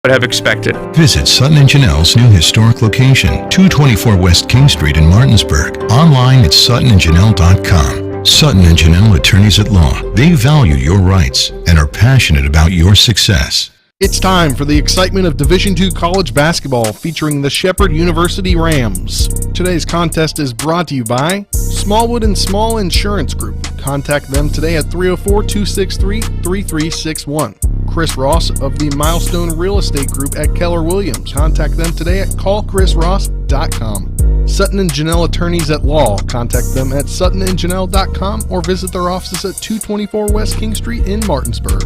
would have expected. Visit Sutton & Janelle's new historic location, 224 West King Street in Martinsburg. Online at suttonandjanelle.com. Sutton & Janelle Attorneys at Law. They value your rights and are passionate about your success. It's time for the excitement of Division II college basketball featuring the Shepherd University Rams. Today's contest is brought to you by Smallwood and Small Insurance Group. Contact them today at 304-263-3361. Chris Ross of the Milestone Real Estate Group at Keller Williams. Contact them today at callchrisross.com. Sutton and Janelle Attorneys at Law. Contact them at suttonandjanelle.com or visit their offices at 224 West King Street in Martinsburg.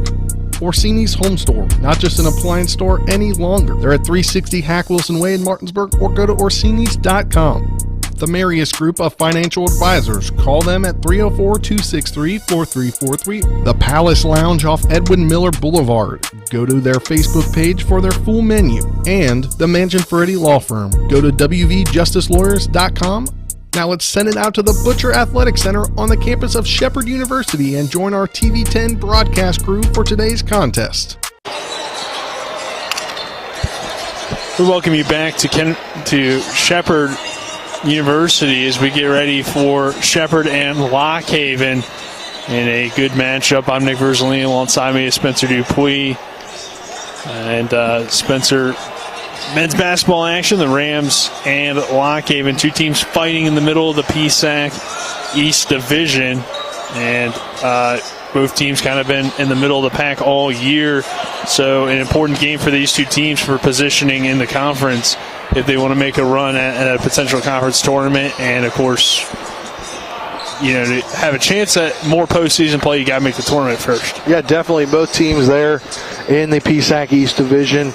Orsini's Home Store, not just an appliance store any longer. They're at 360 Hack Wilson Way in Martinsburg or go to orsinis.com. The Marius Group of Financial Advisors. Call them at 304-263-4343. The Palace Lounge off Edwin Miller Boulevard. Go to their Facebook page for their full menu. And the Mangian-Ferretti Law Firm. Go to wvjusticelawyers.com. Now let's send it out to the Butcher Athletic Center on the campus of Shepherd University and join our TV10 broadcast crew for today's contest. We welcome you back to Shepherd University as we get ready for Shepherd and Lockhaven in a good matchup. I'm Nick Verzolini, alongside me is Spencer Dupuis. And Spencer, men's basketball action, the Rams and Lockhaven, two teams fighting in the middle of the PSAC East Division. And both teams kind of been in the middle of the pack all year. So an important game for these two teams for positioning in the conference if they want to make a run at a potential conference tournament. And, of course, you know, to have a chance at more postseason play, you got to make the tournament first. Yeah, definitely. Both teams there in the PSAC East Division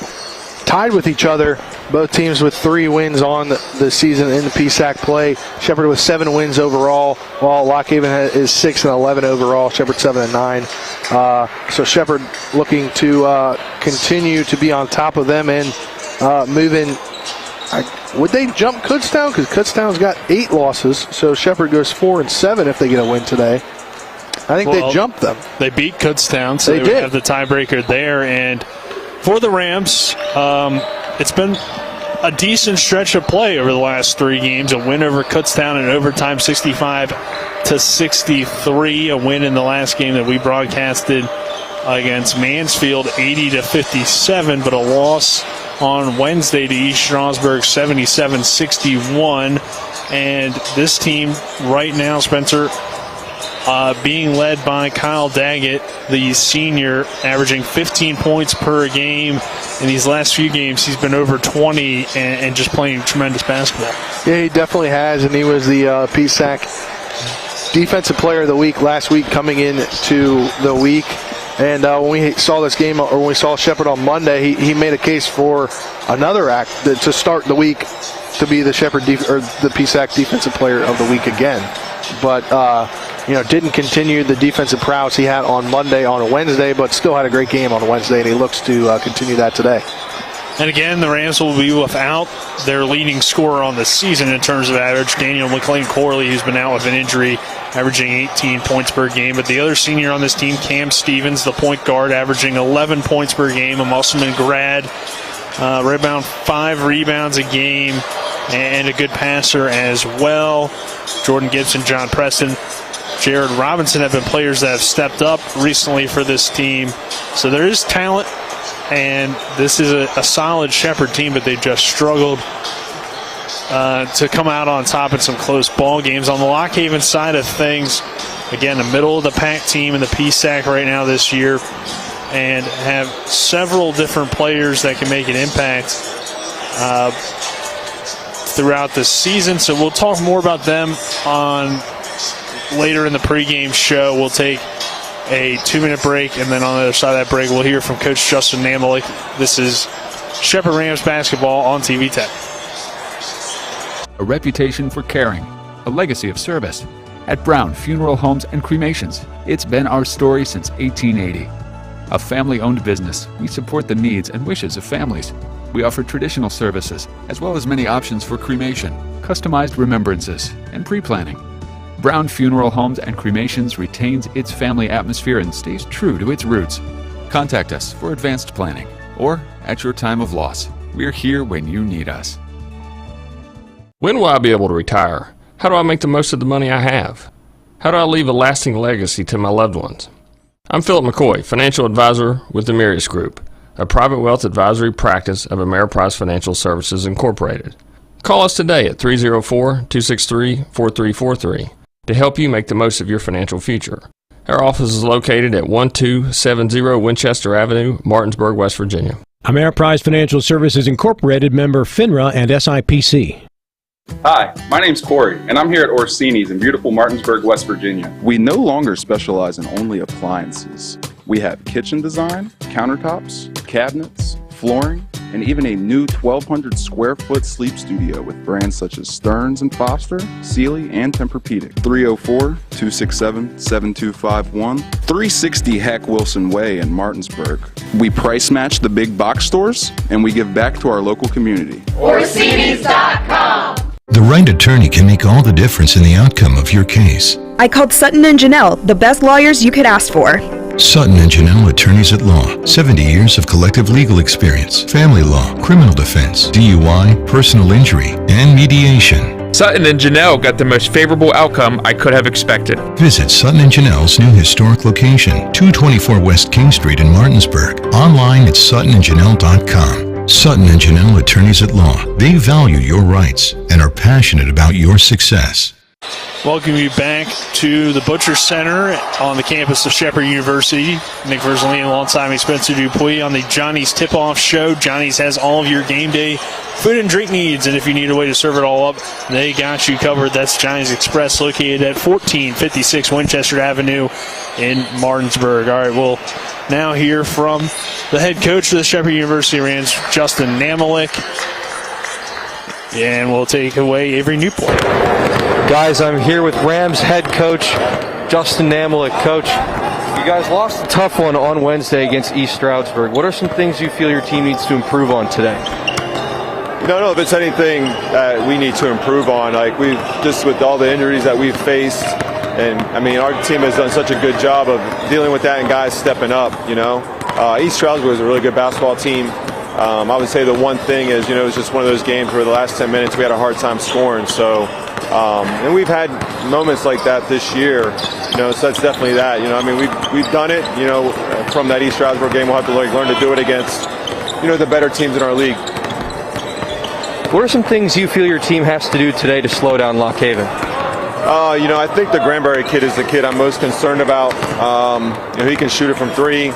tied with each other. Both teams with 3 wins on the season in the PSAC play. Shepherd with 7 wins overall, while Lockhaven is 6-11 overall. Shepherd 7-9. So Shepherd looking to continue to be on top of them and moving. Would they jump Kutztown? Because Kutztown's got 8 losses, so Shepherd goes 4-7 if they get a win today. I think they jumped them. They beat Kutztown, so they would have the tiebreaker there. And for the Rams, it's been a decent stretch of play over the last 3 games. A win over Kutztown in overtime, 65-63. A win in the last game that we broadcasted against Mansfield, 80-57. But a loss on Wednesday to East Stroudsburg, 77-61. And this team right now, Spencer, being led by Kyle Daggett, the senior, averaging 15 points per game. In these last few games, he's been over 20 and just playing tremendous basketball. Yeah, he definitely has, and he was the PSAC Defensive Player of the Week last week coming into the week. And when we saw this game, or when we saw Shepherd on Monday, he made a case for another act to start the week to be the Shepherd or the PSAC Defensive Player of the Week again. But didn't continue the defensive prowess he had on Monday on Wednesday, but still had a great game on Wednesday, and he looks to continue that today. And again, the Rams will be without their leading scorer on the season in terms of average, Daniel McLean-Corley, who's been out with an injury, averaging 18 points per game. But the other senior on this team, Cam Stevens, the point guard, averaging 11 points per game, a Musselman grad, right around 5 rebounds a game, and a good passer as well. Jordan Gibson, John Preston, Jared Robinson have been players that have stepped up recently for this team. So there is talent. And this is a solid Shepherd team, but they've just struggled to come out on top in some close ball games. On the Lockhaven side of things, again, the middle of the pack team in the PSAC right now this year, and have several different players that can make an impact throughout the season. So we'll talk more about them on later in the pregame show. We'll take a 2-minute break, and then on the other side of that break, we'll hear from Coach Justin Namalik. This is Shepherd Rams basketball on TV 10. A reputation for caring, a legacy of service. At Brown Funeral Homes and Cremations, it's been our story since 1880. A family-owned business, we support the needs and wishes of families. We offer traditional services, as well as many options for cremation, customized remembrances, and pre-planning. Brown Funeral Homes and Cremations retains its family atmosphere and stays true to its roots. Contact us for advanced planning. or at your time of loss. We're here when you need us. When will I be able to retire? How do I make the most of the money I have? How do I leave a lasting legacy to my loved ones? I'm Philip McCoy, financial advisor with the Mirius Group, a private wealth advisory practice of Ameriprise Financial Services Incorporated. Call us today at 304-263-4343 to help you make the most of your financial future. Our office is located at 1270 Winchester Avenue, Martinsburg, West Virginia. Ameriprise Financial Services Incorporated, member FINRA and SIPC. Hi, my name's Corey, and I'm here at Orsini's in beautiful Martinsburg, West Virginia. We no longer specialize in only appliances. We have kitchen design, countertops, cabinets, flooring, and even a new 1,200 square foot sleep studio with brands such as Stearns & Foster, Sealy, and Tempur-Pedic. 304-267-7251, 360 Hack Wilson Way in Martinsburg. We price match the big box stores, and we give back to our local community. Orsini's.com. The right attorney can make all the difference in the outcome of your case. I called Sutton and Janelle, the best lawyers you could ask for. Sutton and Janelle Attorneys at Law. 70 years of collective legal experience, family law, criminal defense, DUI, personal injury, and mediation. Sutton and Janelle got the most favorable outcome I could have expected. Visit Sutton and Janelle's new historic location, 224 West King Street in Martinsburg. Online at suttonandjanelle.com. Sutton and Janelle Attorneys at Law. They value your rights and are passionate about your success. Welcome you back to the Butcher Center on the campus of Shepherd University. Nick Verzolini alongside me, Spencer Dupuis, on the Johnny's Tip-Off Show. Johnny's has all of your game day food and drink needs, and if you need a way to serve it all up, they got you covered. That's Johnny's Express, located at 1456 Winchester Avenue in Martinsburg. All right, we'll now hear from the head coach of the Shepherd University Rams, Justin Namalik, and we'll take away Avery Newport. Guys, I'm here with Rams head coach Justin Namalik. Coach, you guys lost a tough one on Wednesday against East Stroudsburg. What are some things you feel your team needs to improve on today? I don't know if it's anything that we need to improve on. Like, we've just, with all the injuries that we've faced, and I mean, our team has done such a good job of dealing with that and guys stepping up, you know. East Stroudsburg is a really good basketball team. I would say the one thing is, you know, it was just one of those games where the last 10 minutes we had a hard time scoring. So, and we've had moments like that this year, you know, so that's definitely that. You know, I mean, we've done it, you know, from that East Stroudsburg game. We'll have to learn to do it against, you know, the better teams in our league. What are some things you feel your team has to do today to slow down Lock Haven? You know, I think the Granbury kid is the kid I'm most concerned about. You know, he can shoot it from three.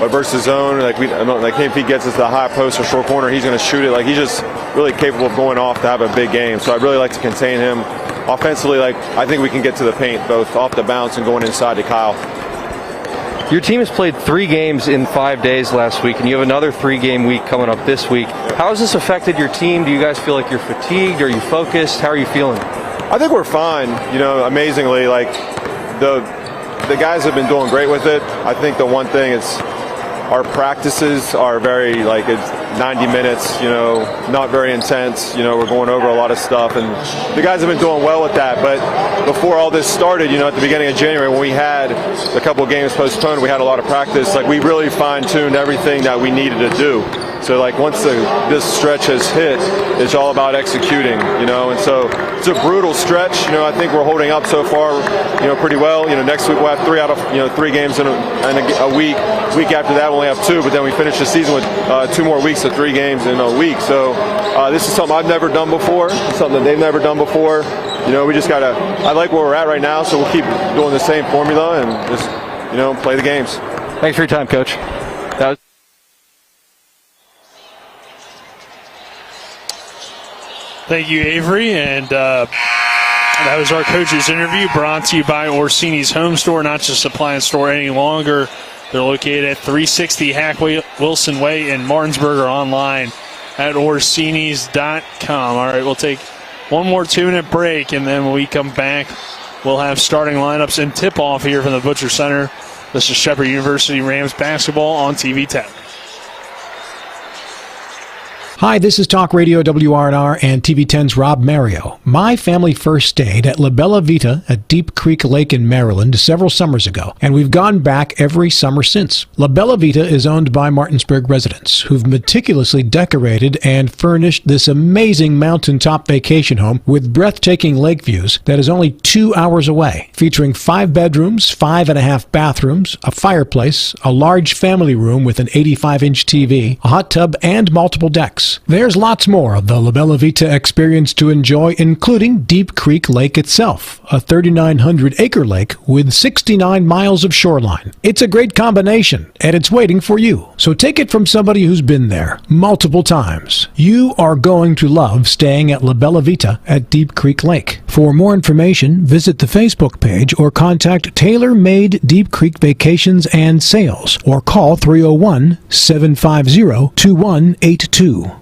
But versus zone, like if he gets us to the high post or short corner, he's going to shoot it. Like, he's just really capable of going off to have a big game. So I'd really like to contain him offensively. Like, I think we can get to the paint both off the bounce and going inside to Kyle. Your team has played 3 games in 5 days last week, and you have another 3-game week coming up this week. How has this affected your team? Do you guys feel like you're fatigued? Are you focused? How are you feeling? I think we're fine. You know, amazingly, like the guys have been doing great with it. I think the one thing is, our practices are very, like, it's 90 minutes, you know, not very intense. You know, we're going over a lot of stuff, and the guys have been doing well with that. But before all this started, you know, at the beginning of January, when we had a couple of games postponed, we had a lot of practice. Like, we really fine-tuned everything that we needed to do. So, like, once this stretch has hit, it's all about executing, you know. And so it's a brutal stretch. You know, I think we're holding up so far, you know, pretty well. You know, next week we'll have 3 games in a week. Week after that we'll only have 2, but then we finish the season with 2 more weeks of 3 games in a week. So this is something I've never done before. It's something that they've never done before. You know, we just got to – I like where we're at right now, so we'll keep doing the same formula and just, you know, play the games. Thanks for your time, Coach. Thank you, Avery. And that was our coach's interview, brought to you by Orsini's Home Store, not just appliance store any longer. They're located at 360 Hack Wilson Way in Martinsburg, or online at Orsinis.com. All right, we'll take one more 2-minute break, and then when we come back, we'll have starting lineups and tip-off here from the Butcher Center. This is Shepherd University Rams basketball on TV 10. Hi, this is Talk Radio WRNR and TV10's Rob Mario. My family first stayed at La Bella Vita at Deep Creek Lake in Maryland several summers ago, and we've gone back every summer since. La Bella Vita is owned by Martinsburg residents who've meticulously decorated and furnished this amazing mountaintop vacation home with breathtaking lake views that is only 2 hours away, featuring 5 bedrooms, 5.5 bathrooms, a fireplace, a large family room with an 85-inch TV, a hot tub, and multiple decks. There's lots more of the La Bella Vita experience to enjoy, including Deep Creek Lake itself, a 3,900-acre lake with 69 miles of shoreline. It's a great combination, and it's waiting for you. So take it from somebody who's been there multiple times. You are going to love staying at La Bella Vita at Deep Creek Lake. For more information, visit the Facebook page or contact Tailor Made Deep Creek Vacations and Sales or call 301-750-2182.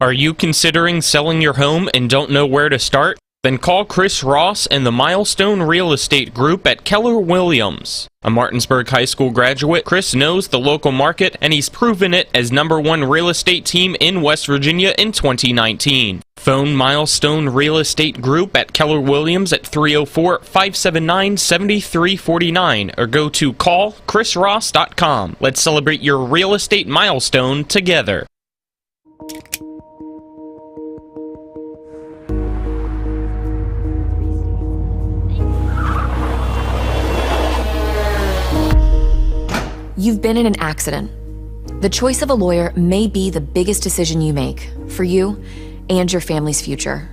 Are you considering selling your home and don't know where to start? Then call Chris Ross and the Milestone Real Estate Group at Keller Williams. A Martinsburg High School graduate, Chris knows the local market, and he's proven it as #1 real estate team in West Virginia in 2019. Phone Milestone Real Estate Group at Keller Williams at 304-579-7349 or go to callchrisross.com. Let's celebrate your real estate milestone together. You've been in an accident. The choice of a lawyer may be the biggest decision you make for you and your family's future.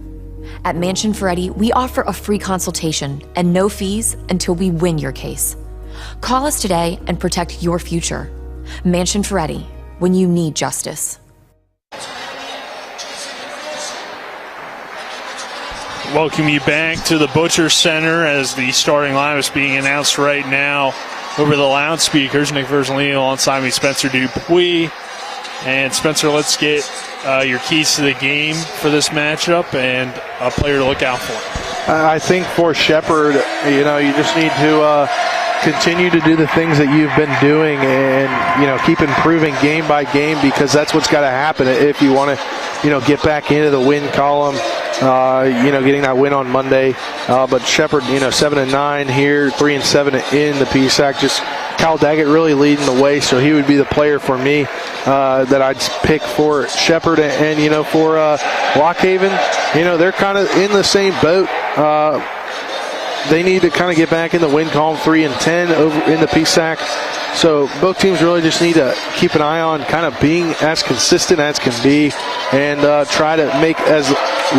At Mansion Ferretti, we offer a free consultation and no fees until we win your case. Call us today and protect your future. Mansion Ferretti, when you need justice. Welcome you back to the Butcher Center as the starting lineup is being announced right now over the loudspeakers. Nick Verzolino alongside me, Spencer Dupuis. And Spencer, let's get your keys to the game for this matchup and a player to look out for. I think for Shepherd, you just need to continue to do the things that you've been doing and, keep improving game by game, because that's what's got to happen if you want to, get back into the win column. Getting that win on Monday. But Shepherd, 7-9 here, 3-7 in the PSAC. Just Kyle Daggett really leading the way, so he would be the player for me that I'd pick for Shepherd. And for Lock Haven, they're kind of in the same boat. They need to kind of get back in the win column, 3-10 over in the PSAC. So both teams really just need to keep an eye on kind of being as consistent as can be and try to make as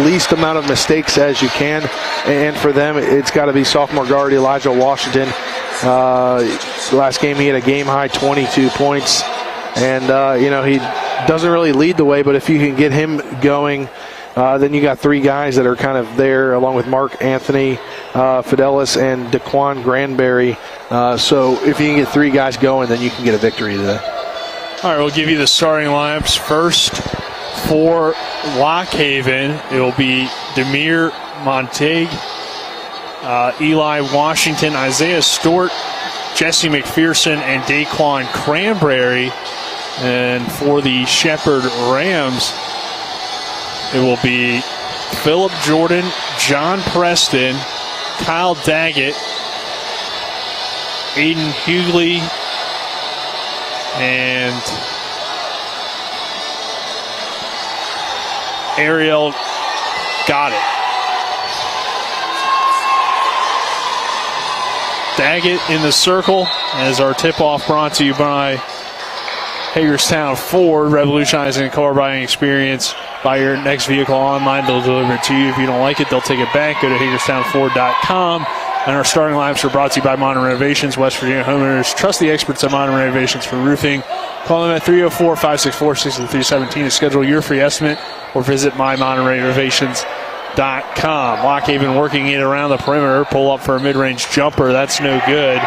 least amount of mistakes as you can. And for them, it's got to be sophomore guard Elijah Washington. Last game he had a game-high 22 points. And, he doesn't really lead the way, but if you can get him going, then you got 3 guys that are kind of there, along with Mark Anthony Fidelis and Daquan Granberry. So if you can get 3 guys going, then you can get a victory today. All right, we'll give you the starting lineups first. For Lock Haven, it will be Demir Montague, Eli Washington, Isaiah Stewart, Jesse McPherson, and Daquan Cranberry. And for the Shepherd Rams, it will be Philip Jordan, John Preston, Kyle Daggett, Aiden Hughley, and Ariel got it. Daggett in the circle as our tip-off brought to you by Hagerstown Ford, revolutionizing the car buying experience. Buy your next vehicle online, they'll deliver it to you. If you don't like it, they'll take it back. Go to HagerstownFord.com. And our starting lineups are brought to you by Modern Renovations, West Virginia homeowners. Trust the experts at Modern Renovations for roofing. Call them at 304-564-6317 to schedule your free estimate or visit mymodernrenovations.com. Lock Haven working it around the perimeter. Pull up for a mid-range jumper. That's no good.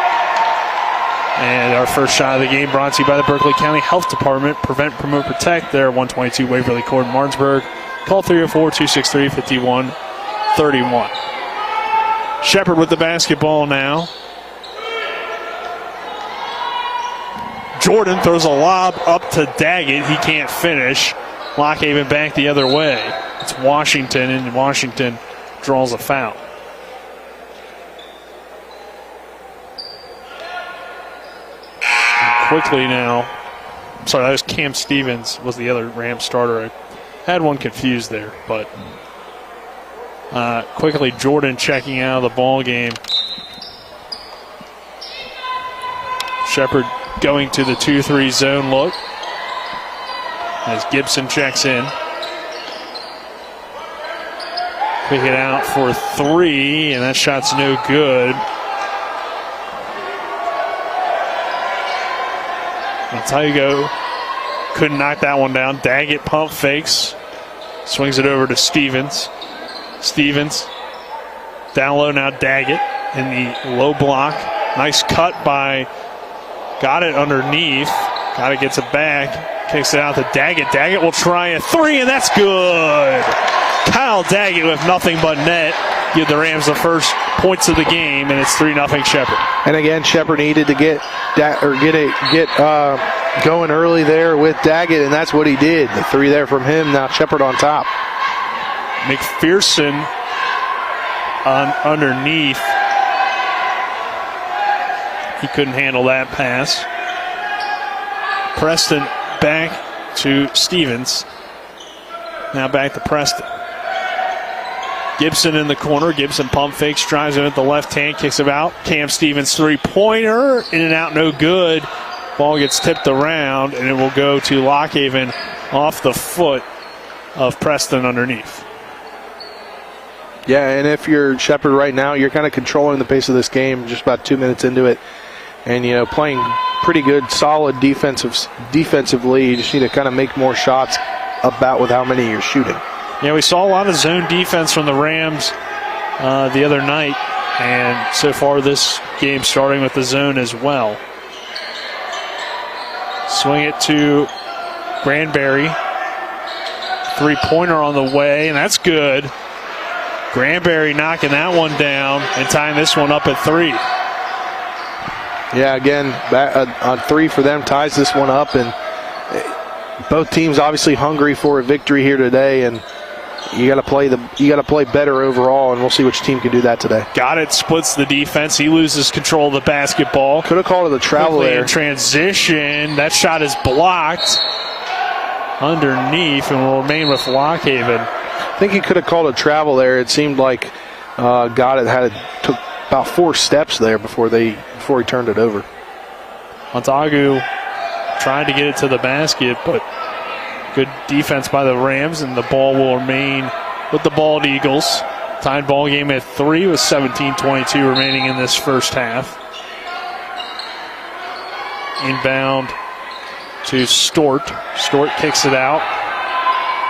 And our first shot of the game brought to you by the Berkeley County Health Department. Prevent, promote, protect. They're 122 Waverly Court in Martinsburg. Call 304-263-5131. Shepherd with the basketball now. Jordan throws a lob up to Daggett. He can't finish. Lockhaven back the other way. It's Washington, and Washington draws a foul. And quickly now, sorry, that was Cam Stevens, was the other Ram starter. I had one confused there, but quickly Jordan checking out of the ball game. Shepherd going to the 2-3 zone look as Gibson checks in. Pick it out for 3, and that shot's no good. Montague couldn't knock that one down. Daggett pump fakes. Swings it over to Stevens. Stevens down low now. Daggett in the low block. Nice cut by, got it underneath. Got it, gets it back. Kicks it out to Daggett. Daggett will try a 3, and that's good. Kyle Daggett with nothing but net. Give the Rams the first points of the game, and it's 3-0 Shepherd. And again, Shepherd needed to get going early there with Daggett, and that's what he did. The 3 there from him. Now Shepherd on top. McPherson underneath. He couldn't handle that pass. Preston back to Stevens. Now back to Preston. Gibson in the corner. Gibson pump fakes, drives him at the left hand, kicks him out. Cam Stevens 3-pointer, in and out, no good. Ball gets tipped around, and it will go to Lockhaven off the foot of Preston underneath. Yeah, and if you're Shepherd right now, you're kind of controlling the pace of this game, just about 2 minutes into it, and playing pretty good, solid defensively. You just need to kind of make more shots about with how many you're shooting. Yeah, we saw a lot of zone defense from the Rams the other night, and so far this game starting with the zone as well. Swing it to Granberry. 3-pointer on the way, and that's good. Granberry knocking that one down and tying this one up at 3. Yeah, again, on 3 for them ties this one up, and both teams obviously hungry for a victory here today, and you got to play better overall, and we'll see which team can do that today. Got it, splits the defense. He loses control of the basketball. Could have called it a travel there. In transition, that shot is blocked underneath and will remain with Lockhaven. I think he could have called a travel there. It seemed like took about 4 steps there before he turned it over. Montague tried to get it to the basket, but good defense by the Rams, and the ball will remain with the Bald Eagles. Tied ball game at 3 with 17:22 remaining in this first half. Inbound to Stort. Stort kicks it out.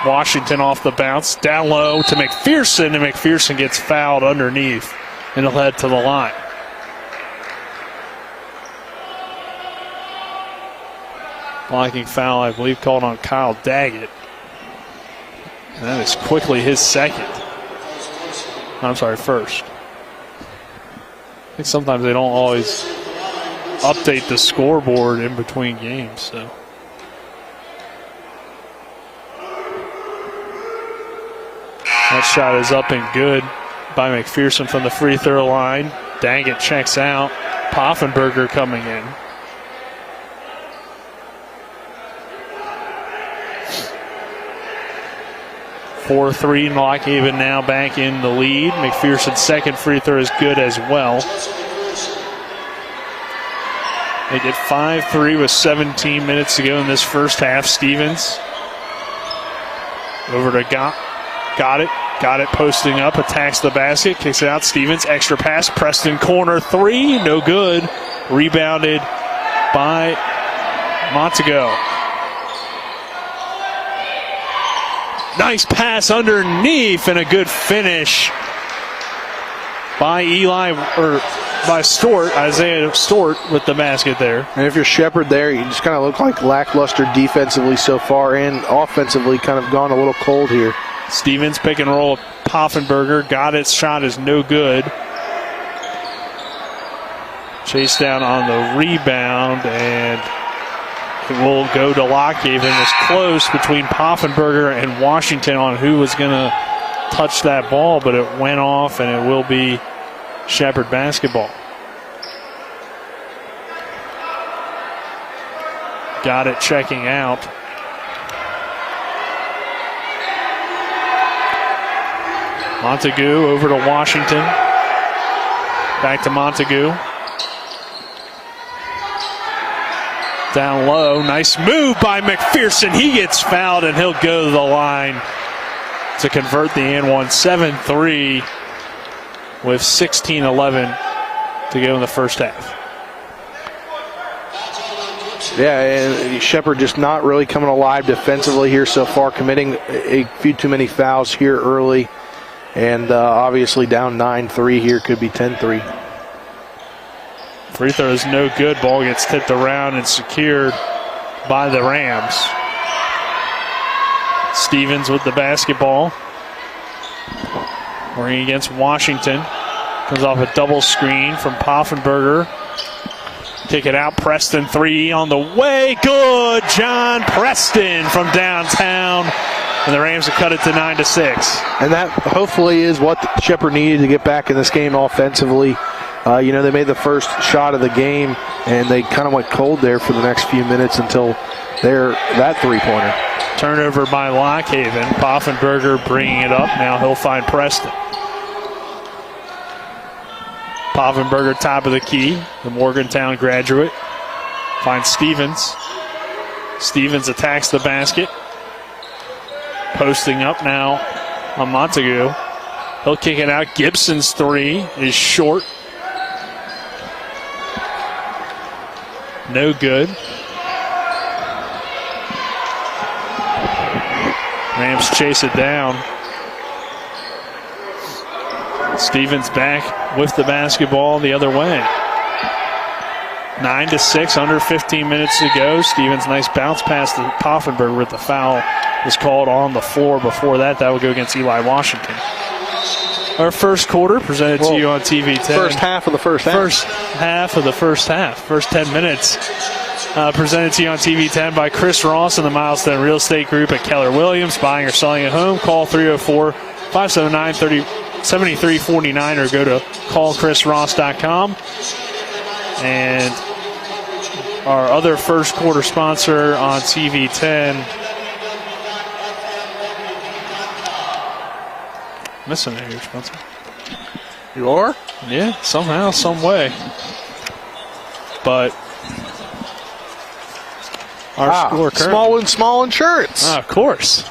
Washington off the bounce. Down low to McPherson, and McPherson gets fouled underneath, and he'll head to the line. Blocking foul, I believe, called on Kyle Daggett. And that is quickly his second. I'm sorry, first. I think sometimes they don't always update the scoreboard in between games, so. That shot is up and good by McPherson from the free throw line. Daggett checks out. Poffenberger coming in. (4-3) Lockhaven now back in the lead. McPherson's second free throw is good as well. They get 5-3 with 17 minutes to go in this first half. Stevens over to got it, posting up, attacks the basket, kicks it out. Stevens, extra pass, Preston corner 3, no good. Rebounded by Montague. Nice pass underneath, and a good finish by Isaiah Stort with the basket there. And if you're Shepherd there, you just kind of look like lackluster defensively so far, and offensively kind of gone a little cold here. Stevens pick and roll. Poffenberger got it. Shot is no good. Chase down on the rebound, and It will go to Lockhaven. It was close between Poffenberger and Washington on who was going to touch that ball, but it went off, and it will be Shepherd basketball. Got it checking out. Montague over to Washington. Back to Montague. Down low. Nice move by McPherson. He gets fouled, and he'll go to the line to convert the and one. 7-3 with 16-11 to go in the first half. Yeah, and Shepherd just not really coming alive defensively here so far, committing a few too many fouls here early. And obviously down 9-3 here, could be 10-3. Free throw is no good. Ball gets tipped around and secured by the Rams. Stevens with the basketball. Working against Washington. Comes off a double screen from Poffenberger. Kick it out. Preston 3 on the way. Good. John Preston from downtown. And the Rams have cut it to 9-6. And that hopefully is what Shepherd needed to get back in this game offensively. They made the first shot of the game, and they kind of went cold there for the next few minutes until that three-pointer. Turnover by Lockhaven. Poffenberger bringing it up. Now he'll find Preston. Poffenberger top of the key. The Morgantown graduate. Finds Stevens. Stevens attacks the basket. Posting up now on Montague. He'll kick it out. Gibson's 3 is short. No good. Rams chase it down. Stevens back with the basketball the other way. 9-6, under 15 minutes to go. Stevens, nice bounce pass to Poffenberger with the foul was called on the floor. Before that, that would go against Eli Washington. Our first quarter presented to you on TV 10. First half of the first half. First half of the first half. First 10 minutes presented to you on TV 10 by Chris Ross and the Milestone Real Estate Group at Keller Williams. Buying or selling a home, call 304-579-7349 or go to callchrisross.com. And our other first quarter sponsor on TV 10. Missing it here, Spencer. You are? Yeah, somehow, some way. But our score currently. Small Insurance. Of course.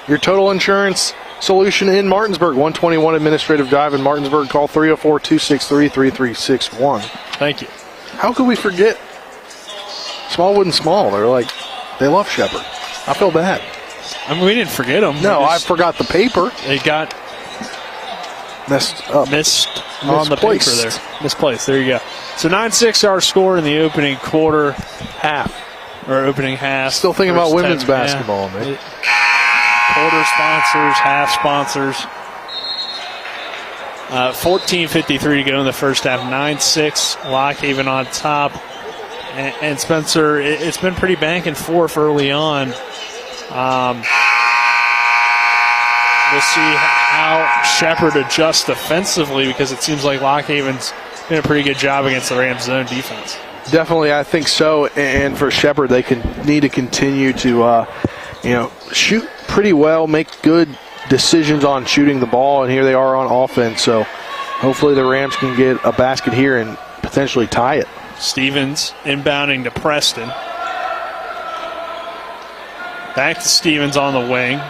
Your total insurance solution in Martinsburg. 121 Administrative Drive in Martinsburg. Call 304-263-3361. Thank you. How could we forget Smallwood and Small? They love Shepherd. I feel bad. I mean, we didn't forget them. No, I forgot the paper. They got messed up. Missed on the paper there. Misplaced. There you go. So 9-6 our score in the opening quarter. Opening half. Still thinking about women's basketball, man. Quarter sponsors, half sponsors. 14:53 to go in the first half. 9-6. Lockhaven on top. And Spencer, it's been pretty back and forth early on. We'll see how Shepherd adjusts defensively, because it seems like Lockhaven's did a pretty good job against the Rams' zone defense. Definitely, I think so. And for Shepherd, they need to continue to, shoot pretty well, make good decisions on shooting the ball, and here they are on offense. So hopefully the Rams can get a basket here and potentially tie it. Stevens inbounding to Preston. Back to Stevens on the wing.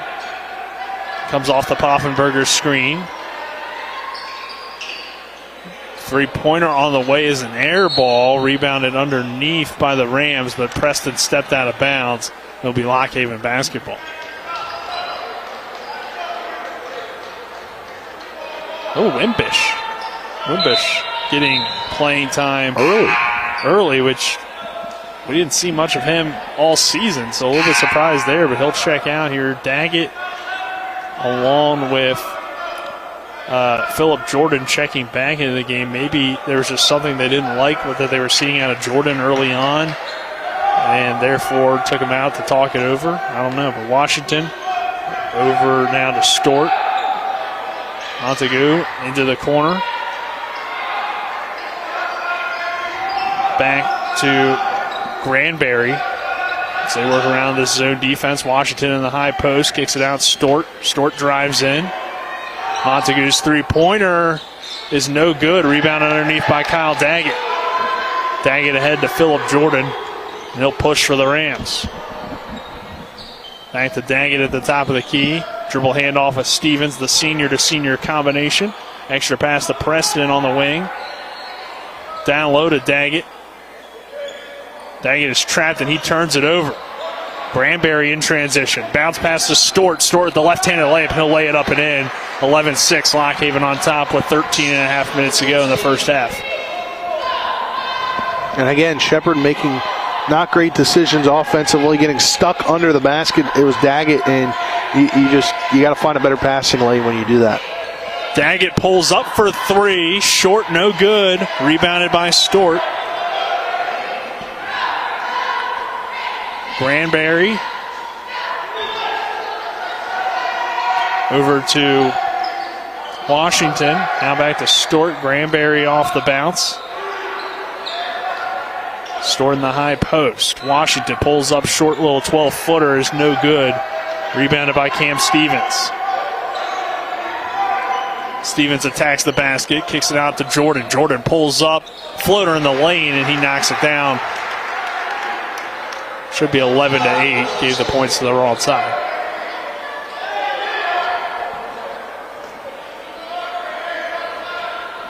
Comes off the Poffenberger screen. Three-pointer on the way is an air ball. Rebounded underneath by the Rams, but Preston stepped out of bounds. It'll be Lockhaven basketball. Oh, Wimbish. Wimbish getting playing time early, which we didn't see much of him all season, so a little bit surprised there, but he'll check out here. Daggett along with Philip Jordan checking back into the game. Maybe there was just something they didn't like that they were seeing out of Jordan early on, and therefore took him out to talk it over. I don't know, but Washington over now to Stort. Montague into the corner. Back to Granberry as they work around this zone defense. Washington in the high post, kicks it out. Stort drives in. Montague's three-pointer is no good. Rebound underneath by Kyle Daggett. Daggett ahead to Phillip Jordan, and he'll push for the Rams. Back to Daggett at the top of the key. Dribble handoff of Stevens, the senior-to-senior combination. Extra pass to Preston on the wing. Down low to Daggett. Daggett is trapped, and he turns it over. Granberry in transition. Bounce pass to Stort. Stort with the left-handed layup. He'll lay it up and in. 11-6, Lockhaven on top with 13 and a half minutes to go in the first half. And again, Shepherd making not great decisions offensively, getting stuck under the basket. It was Daggett, and you got to find a better passing lane when you do that. Daggett pulls up for three. Short, no good. Rebounded by Stort. Granberry over to Washington. Now back to Stort. Granberry off the bounce. Stort in the high post. Washington pulls up short, little 12-footer is no good. Rebounded by Cam Stevens. Stevens attacks the basket, kicks it out to Jordan. Jordan pulls up, floater in the lane, and he knocks it down. Should be 11-8. Gave the points to the wrong side.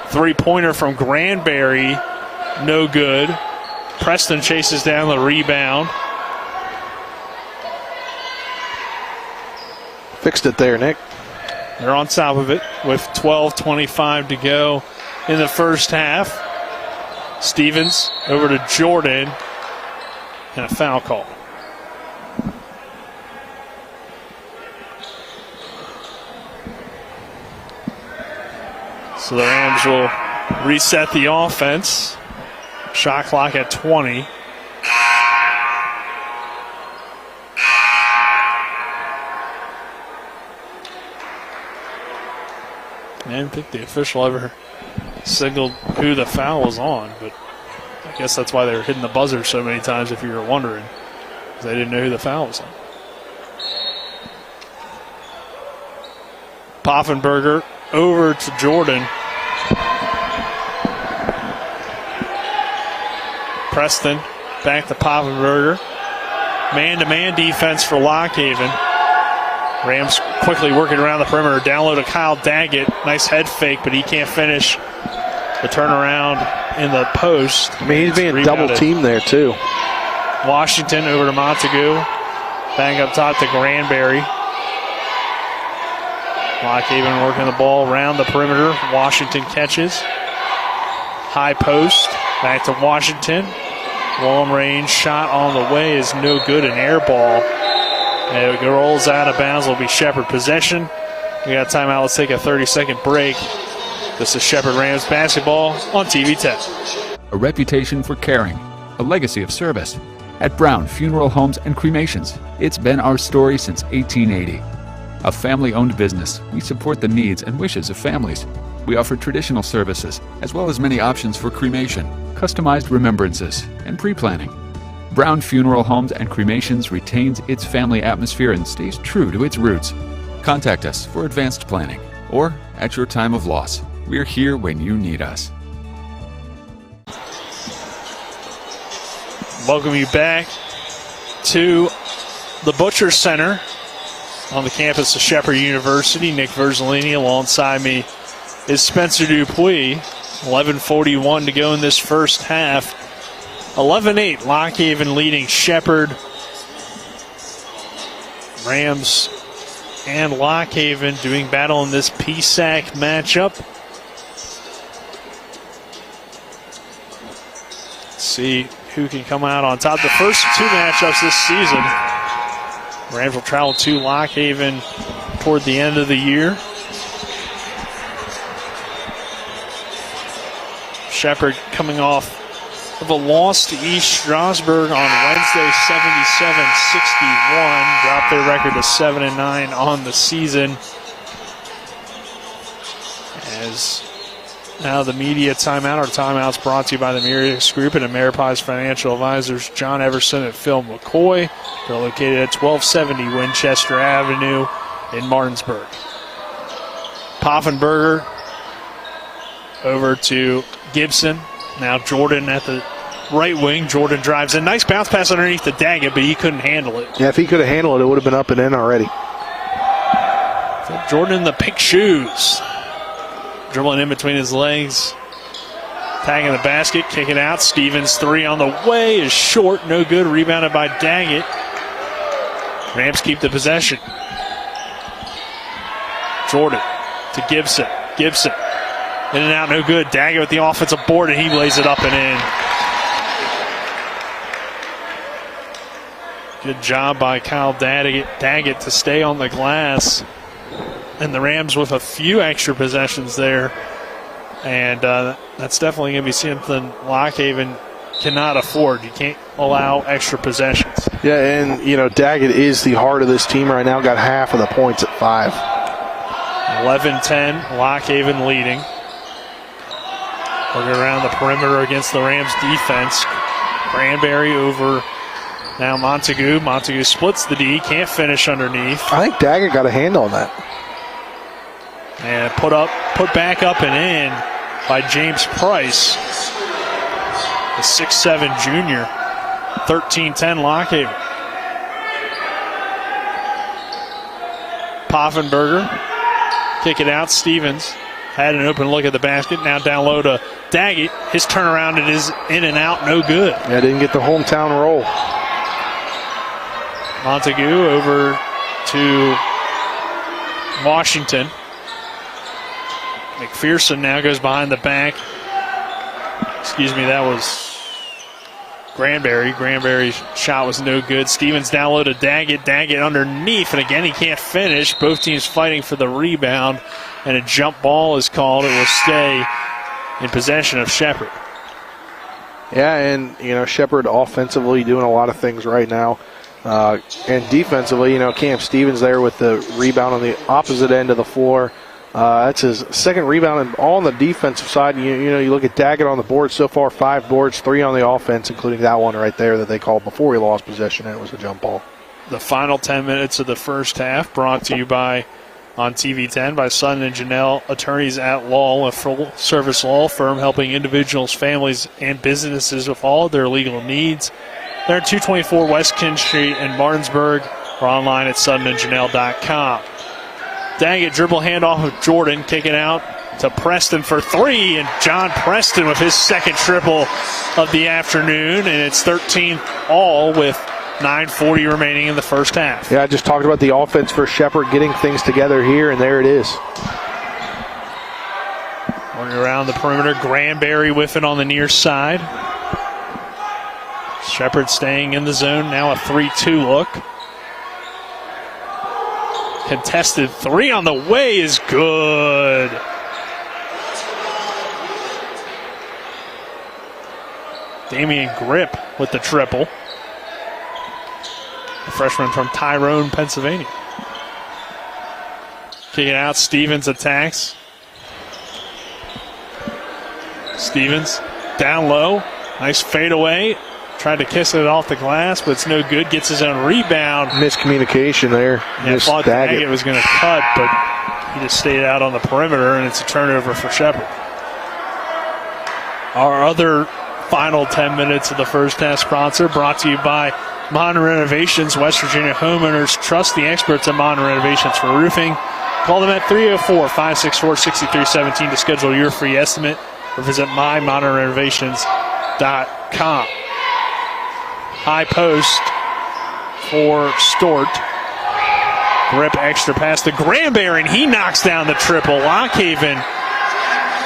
Three-pointer from Granberry, no good. Preston chases down the rebound. Fixed it there, Nick. They're on top of it with 12:25 to go in the first half. Stevens over to Jordan, and a foul call. So the Rams will reset the offense. Shot clock at 20. I didn't think the official ever signaled who the foul was on, but I guess that's why they were hitting the buzzer so many times if you were wondering, because they didn't know who the foul was on. Poffenberger over to Jordan. Preston back to Poffenberger. Man-to-man defense for Lockhaven. Rams quickly working around the perimeter. Down low to Kyle Daggett. Nice head fake, but he can't finish the turnaround in the post. I mean, he's being double-teamed there, too. Washington over to Montague. Bang up top to Granberry. Lockhaven working the ball around the perimeter. Washington catches. High post. Back to Washington. Long range shot on the way is no good. An air ball. And it rolls out of bounds. Will be Shepherd possession. We got timeout. Let's take a 30-second break. This is Shepherd Rams basketball on TV 10. A reputation for caring, a legacy of service. At Brown Funeral Homes and Cremations, it's been our story since 1880. A family-owned business, we support the needs and wishes of families. We offer traditional services, as well as many options for cremation, customized remembrances, and pre-planning. Brown Funeral Homes and Cremations retains its family atmosphere and stays true to its roots. Contact us for advanced planning, or at your time of loss. We're here when you need us. Welcome you back to the Butcher Center on the campus of Shepherd University. Nick Verzolini alongside me is Spencer Dupuis. 11:41 to go in this first half. 11-8, Lockhaven leading Shepherd. Rams and Lockhaven doing battle in this PSAC matchup. Let's see who can come out on top. The first two matchups this season, Rams will travel to Lockhaven toward the end of the year. Shepherd coming off of a loss to East Stroudsburg on Wednesday, 77-61. Dropped their record to 7-9 on the season. As now the media timeout. Our timeout's brought to you by the Mirius Group and Ameriprise Financial Advisors John Everson and Phil McCoy. They're located at 1270 Winchester Avenue in Martinsburg. Poffenberger over to Gibson. Now Jordan at the right wing. Jordan drives in. Nice bounce pass underneath the Daggett, but he couldn't handle it. Yeah, if he could have handled it, it would have been up and in already. So Jordan in the pink shoes. Dribbling in between his legs. Tagging the basket, kick it out. Stevens three on the way is short. No good. Rebounded by Daggett. Rams keep the possession. Jordan to Gibson. Gibson. In and out, no good. Daggett with the offensive board, and he lays it up and in. Good job by Kyle Daggett to stay on the glass. And the Rams with a few extra possessions there. And that's definitely going to be something Lockhaven cannot afford. You can't allow extra possessions. Yeah, and, Daggett is the heart of this team right now. Got half of the points at 5. 11-10, Lockhaven leading. Working around the perimeter against the Rams defense. Granberry over now Montague. Montague splits the D, can't finish underneath. I think Daggett got a hand on that. And put back up and in by James Price, the 6'7 junior. 13-10 Lockhaven. Poffenberger, kick it out. Stevens had an open look at the basket. Now down low to Daggett. His turnaround and is in and out, no good. Yeah, didn't get the hometown roll. Montague over to Washington. McPherson now goes behind the back. Excuse me, that was Granberry. Granberry's shot was no good. Stevens down low to Daggett. Daggett underneath, and again he can't finish. Both teams fighting for the rebound, and a jump ball is called. It will stay in possession of Shepherd. Yeah, and, Shepherd offensively doing a lot of things right now. And defensively, Cam Stevens there with the rebound on the opposite end of the floor. That's his second rebound, and all on the defensive side. You look at Daggett on the board so far, 5 boards, 3 on the offense, including that one right there that they called before he lost possession, and it was a jump ball. The final 10 minutes of the first half brought to you on TV 10 by Sutton and Janelle Attorneys at Law, a full-service law firm helping individuals, families, and businesses with all of their legal needs. They're at 224 West King Street in Martinsburg, or online at suttonandjanelle.com. Daggett dribble handoff of Jordan, kicking out to Preston for 3, and John Preston with his second triple of the afternoon, and it's 13 all with 9:40 remaining in the first half. Yeah, I just talked about the offense for Shepherd getting things together here, and there it is. Running around the perimeter, Granberry whiffing on the near side. Shepherd staying in the zone, now a 3-2 look. Contested 3 on the way is good. Damian Grip with the triple. A freshman from Tyrone, Pennsylvania. Kicking out, Stevens attacks. Stevens down low. Nice fadeaway. Tried to kiss it off the glass, but it's no good. Gets his own rebound. Miscommunication there. I thought Daggett was going to cut, but he just stayed out on the perimeter, and it's a turnover for Shepherd. Our other final 10 minutes of the first half sponsor brought to you by Modern Renovations. West Virginia homeowners trust the experts at Modern Renovations for roofing. Call them at 304-564-6317 to schedule your free estimate or visit mymodernrenovations.com. High post for Stort. Grip extra pass to Granberry, and he knocks down the triple. Lockhaven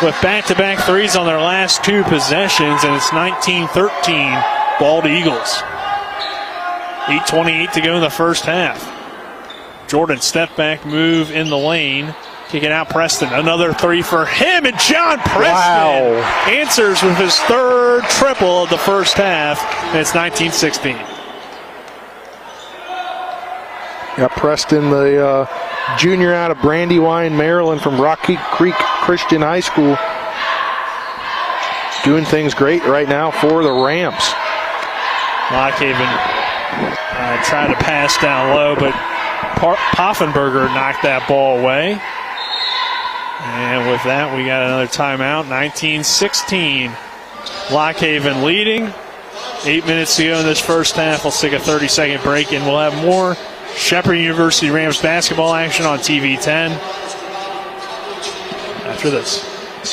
with back-to-back threes on their last 2 possessions, and it's 19-13, Bald Eagles. 8:28 to go in the first half. Jordan, step back move in the lane. Kicking out Preston. Another three for him, and John Preston answers with his third triple of the first half, and it's 19-16. Got Preston, the junior out of Brandywine, Maryland, from Rocky Creek Christian High School, doing things great right now for the Rams. Lockhaven tried to pass down low, but Poffenberger knocked that ball away. And with that, we got another timeout, 19-16. Lockhaven leading. 8 minutes to go in this first half. Let's take a 30-second break, and we'll have more Shepherd University Rams basketball action on TV 10 after this.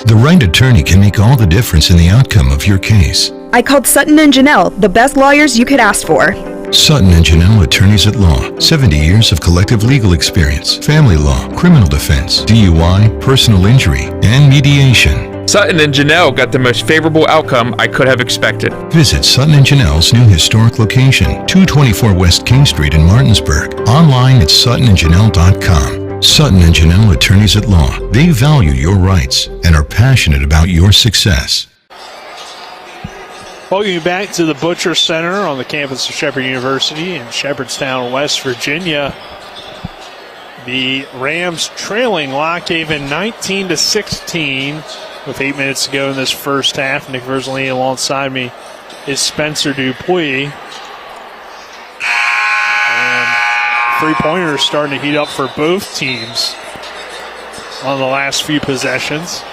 The right attorney can make all the difference in the outcome of your case. I called Sutton and Janelle, the best lawyers you could ask for. Sutton and Janelle Attorneys at Law. 70 years of collective legal experience. Family law, criminal defense, DUI, personal injury, and mediation. Sutton and Janelle got the most favorable outcome I could have expected. Visit Sutton and Janelle's new historic location, 224 West King Street in Martinsburg. Online at suttonandjanelle.com. Sutton and Janelle Attorneys at Law. They value your rights and are passionate about your success. Welcome you back to the Butcher Center on the campus of Shepherd University in Shepherdstown, West Virginia. The Rams trailing Lockhaven 19-16 with 8 minutes to go in this first half. Nick Verzolini alongside me is Spencer Dupuis. And three-pointers starting to heat up for both teams on the last few possessions.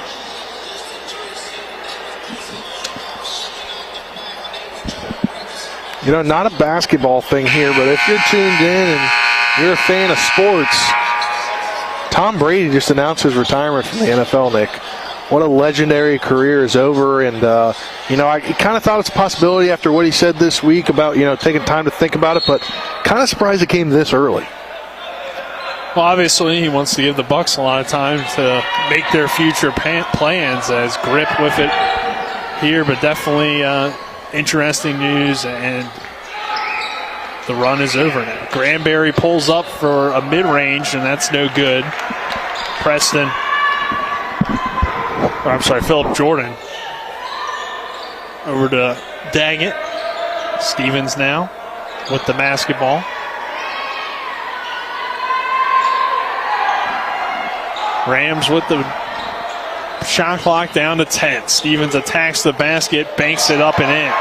You know, not a basketball thing here, but if you're tuned in and you're a fan of sports, Tom Brady just announced his retirement from the NFL, Nick. What a legendary career is over. And, you know, I kind of thought it's a possibility after what he said this week about, you know, taking time to think about it, but kind of surprised it came this early. Well, obviously, he wants to give the Bucs a lot of time to make their future plans, as Grip with it here, but definitely interesting news, and the run is over now. Granberry pulls up for a mid-range, and that's no good. Philip Jordan over to Daggett. Stevens now with the basketball. Rams with the shot clock down to 10. Stevens attacks the basket, banks it up and in.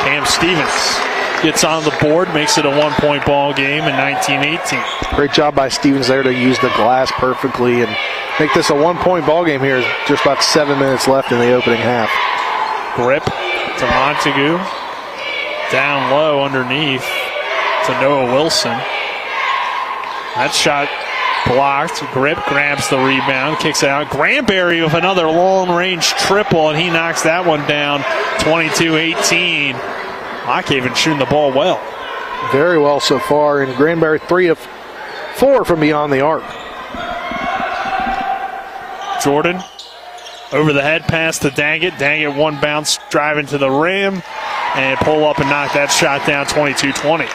Cam Stevens gets on the board, makes it a one-point ball game in 19-18. Great job by Stevens there to use the glass perfectly and make this a one-point ball game here. Just about 7 minutes left in the opening half. Grip to Montague. Down low underneath to Noah Wilson. That shot blocked. Grip grabs the rebound, kicks it out. Granberry with another long-range triple, and he knocks that one down. 22-18. Lockhaven shooting the ball well. Very well so far, and Granberry 3 of 4 from beyond the arc. Jordan over the head pass to Daggett. Daggett one bounce driving to the rim and pull up and knock that shot down. 22-20.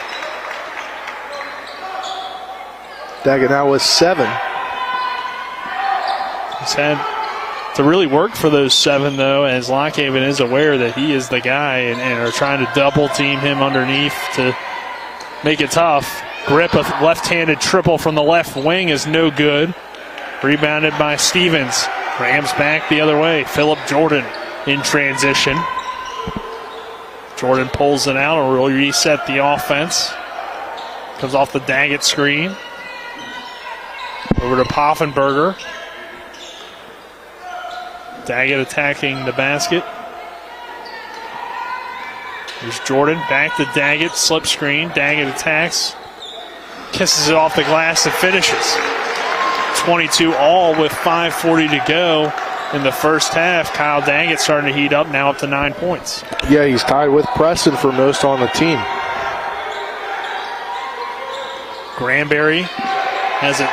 Daggett now with 7. He's had to really work for those 7, though, as Lockhaven is aware that he is the guy and are trying to double team him underneath to make it tough. Grip, a left-handed triple from the left wing is no good. Rebounded by Stevens. Rams back the other way. Philip Jordan in transition. Jordan pulls it out and will reset the offense. Comes off the Daggett screen. Over to Poffenberger. Daggett attacking the basket. Here's Jordan back to Daggett, slip screen. Daggett attacks, kisses it off the glass and finishes. 22 all with 5:40 to go in the first half. Kyle Daggett starting to heat up, now up to 9 points. Yeah, he's tied with Preston for most on the team. Granberry has it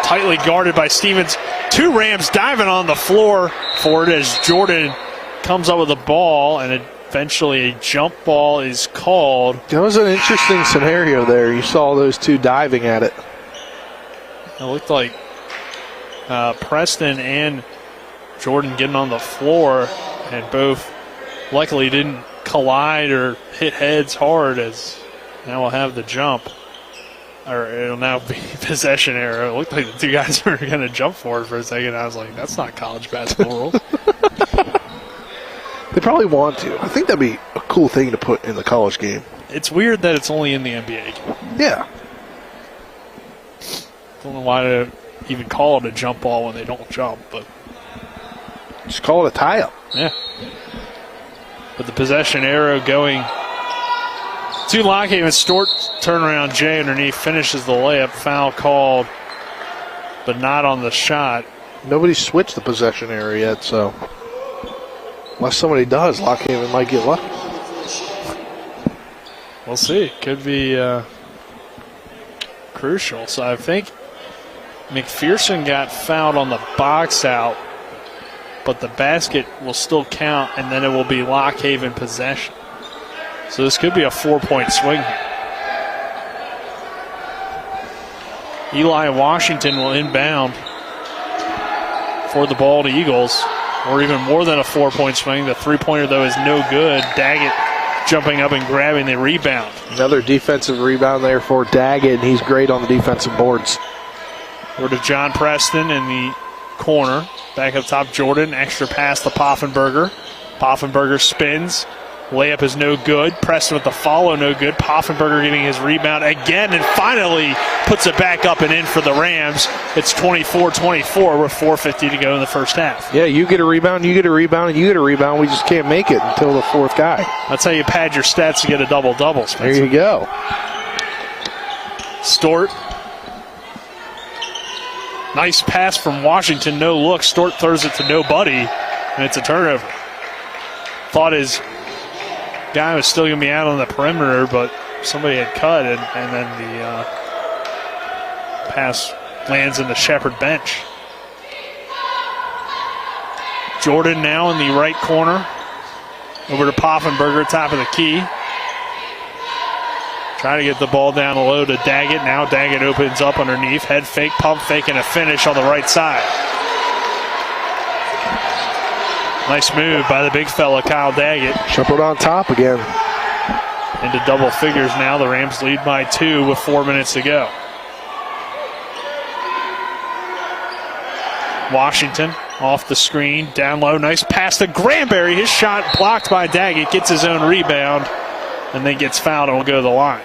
tightly guarded by Stevens. 2 Rams diving on the floor for it as Jordan comes up with the ball, and eventually a jump ball is called. That was an interesting scenario there. You saw those 2 diving at it. It looked like Preston and Jordan getting on the floor, and both luckily didn't collide or hit heads hard, as now we'll have the jump. Or it'll now be possession arrow. It looked like the two guys were going to jump for it for a second. I was like, that's not college basketball rules. They probably want to. I think that'd be a cool thing to put in the college game. It's weird that it's only in the NBA. Yeah. Don't know why to even call it a jump ball when they don't jump, but just call it a tie-up. Yeah. But the possession arrow going to Lockhaven. Stort turnaround Jay underneath, finishes the layup. Foul called, but not on the shot. Nobody switched the possession area yet, so unless somebody does, Lockhaven might get lucky. We'll see. Could be crucial. So I think McPherson got fouled on the box out, but the basket will still count, and then it will be Lockhaven possession. So this could be a 4-point swing here. Eli Washington will inbound for the Bald Eagles, or even more than a 4-point swing. The three-pointer, though, is no good. Daggett jumping up and grabbing the rebound. Another defensive rebound there for Daggett, and he's great on the defensive boards. Over to John Preston in the corner. Back up top, Jordan. Extra pass to Poffenberger. Poffenberger spins. Layup is no good. Preston with the follow, no good. Poffenberger getting his rebound again and finally puts it back up and in for the Rams. It's 24-24 with 4:50 to go in the first half. Yeah, you get a rebound, you get a rebound, and you get a rebound. We just can't make it until the fourth guy. That's how you pad your stats to get a double-double, Spencer. There you go. Stort. Nice pass from Washington, no look. Stort throws it to nobody, and it's a turnover. Thought his guy was still going to be out on the perimeter, but somebody had cut, and then the pass lands in the Shepherd bench. Jordan now in the right corner. Over to Poffenberger, top of the key. Trying to get the ball down low to Daggett. Now Daggett opens up underneath. Head fake, pump fake, and a finish on the right side. Nice move by the big fella, Kyle Daggett. Shepherd on top again. Into double figures now. The Rams lead by 2 with 4 minutes to go. Washington off the screen, down low. Nice pass to Granberry. His shot blocked by Daggett. Gets his own rebound and then gets fouled and will go to the line.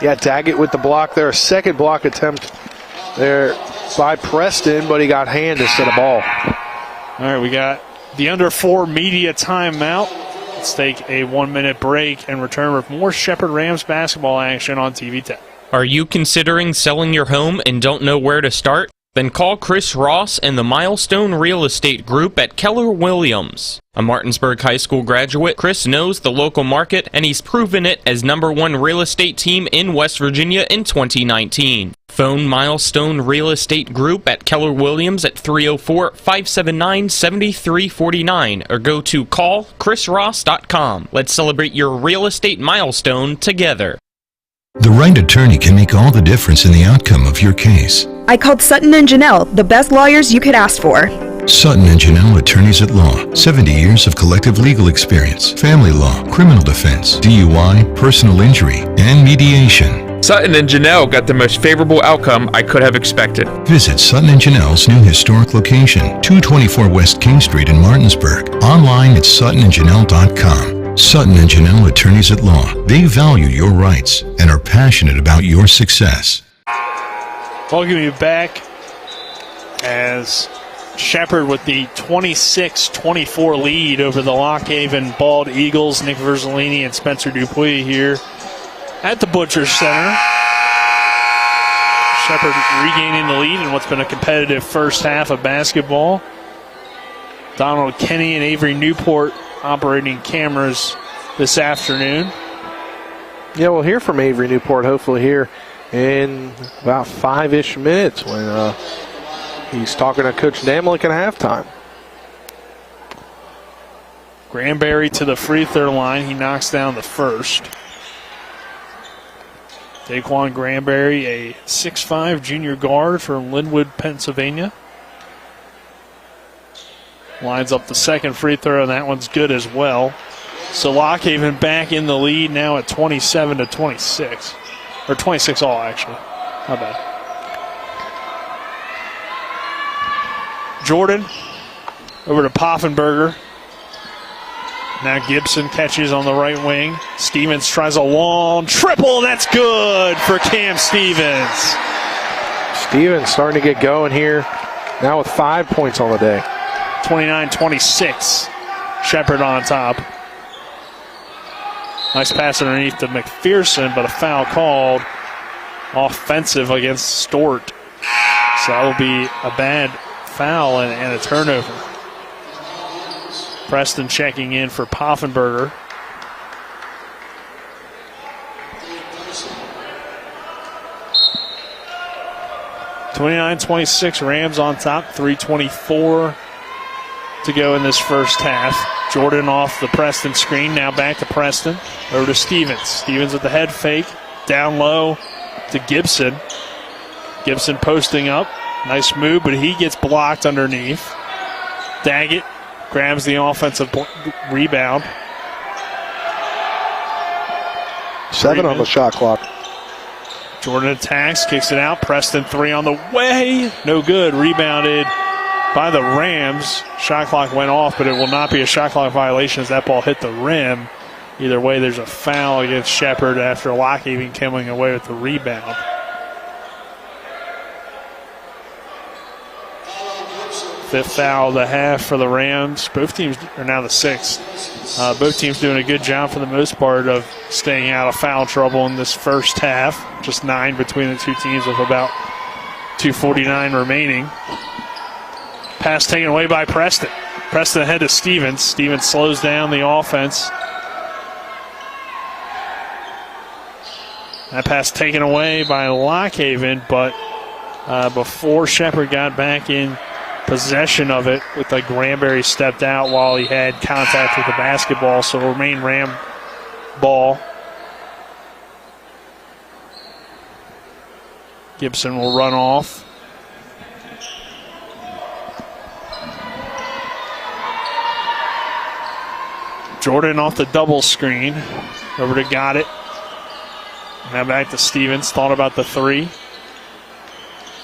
Yeah, Daggett with the block there. A second block attempt there by Preston, but he got hand instead of ball. All right, we got the under 4 media timeout. Let's take a 1-minute break and return with more Shepherd Rams basketball action on TV 10. Are you considering selling your home and don't know where to start? Then call Chris Ross and the Milestone Real Estate Group at Keller Williams. A Martinsburg High School graduate, Chris knows the local market, and he's proven it as #1 real estate team in West Virginia in 2019. Phone Milestone Real Estate Group at Keller Williams at 304-579-7349 or go to callchrisross.com. Let's celebrate your real estate milestone together. The right attorney can make all the difference in the outcome of your case. I called Sutton and Janelle, the best lawyers you could ask for. Sutton and Janelle Attorneys at Law. 70 years of collective legal experience. Family law, criminal defense, DUI, personal injury, and mediation. Sutton and Janelle got the most favorable outcome I could have expected. Visit Sutton and Janelle's new historic location, 224 West King Street in Martinsburg. Online at suttonandjanelle.com. Sutton and Janelle Attorneys at Law. They value your rights and are passionate about your success. Welcome you back as Shepherd with the 26-24 lead over the Lockhaven Bald Eagles. Nick Verzolini and Spencer Dupuis here at the Butchers Center. Shepherd regaining the lead in what's been a competitive first half of basketball. Donald Kenny and Avery Newport operating cameras this afternoon. Yeah, we'll hear from Avery Newport hopefully here in about 5-ish minutes when he's talking to Coach Namlick at halftime. Granberry to the free throw line. He knocks down the first. Daquan Granberry, a 6'5 junior guard from Linwood, Pennsylvania. Lines up the second free throw, and that one's good as well. So Lockhaven back in the lead now at 27-26. Or 26 all, actually. My bad. Jordan over to Poffenberger. Now Gibson catches on the right wing. Stevens tries a long triple, and that's good for Cam Stevens. Stevens starting to get going here, now with 5 points on the day. 29-26. Shepherd on top. Nice pass underneath to McPherson, but a foul called offensive against Stort. So that will be a bad foul and a turnover. Preston checking in for Poffenberger. (29-26) Rams on top. 3:24 to go in this first half. Jordan off the Preston screen. Now back to Preston. Over to Stevens. Stevens with the head fake. Down low to Gibson. Gibson posting up. Nice move, but he gets blocked underneath. Daggett grabs the offensive rebound. 7 on the shot clock. Jordan attacks, kicks it out. Preston 3 on the way. No good. Rebounded by the Rams. Shot clock went off, but it will not be a shot clock violation as that ball hit the rim. Either way, there's a foul against Shepherd after Lockhaven coming away with the rebound. Fifth foul of the half for the Rams. Both teams are now the sixth. Both teams doing a good job for the most part of staying out of foul trouble in this first half. Just 9 between the two teams with about 2:49 remaining. Pass taken away by Preston. Preston ahead to Stevens. Stevens slows down the offense. That pass taken away by Lockhaven, but before Shepherd got back in possession of it, with like Granberry stepped out while he had contact with the basketball, so it'll remain Ram ball. Gibson will run off. Jordan off the double screen. Over to Goddard. Now back to Stevens. Thought about the 3.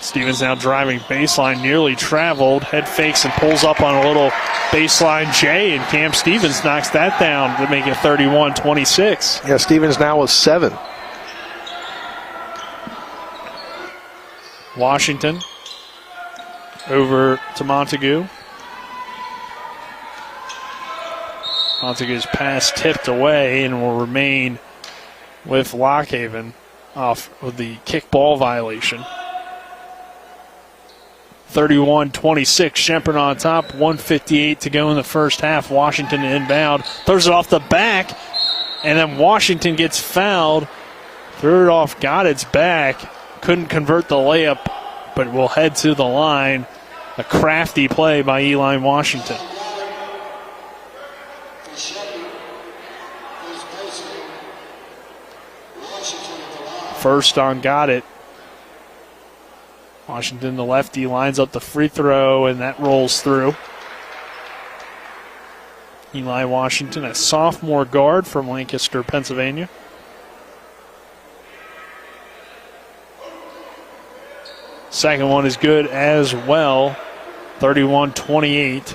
Stevens now driving baseline, nearly traveled. Head fakes and pulls up on a little baseline J, and Cam Stevens knocks that down to make it 31-26. Yeah, Stevens now with 7. Washington over to Montague. Montague's pass tipped away and will remain with Lockhaven off of the kickball violation. 31-26, Shepherd on top, 1:58 to go in the first half. Washington inbound, throws it off the back, and then Washington gets fouled. Threw it off Goddard's back, couldn't convert the layup, but will head to the line. A crafty play by Eli Washington. First on Goddard. Washington, the lefty, lines up the free throw, and that rolls through. Eli Washington, a sophomore guard from Lancaster, Pennsylvania. Second one is good as well. 31-28.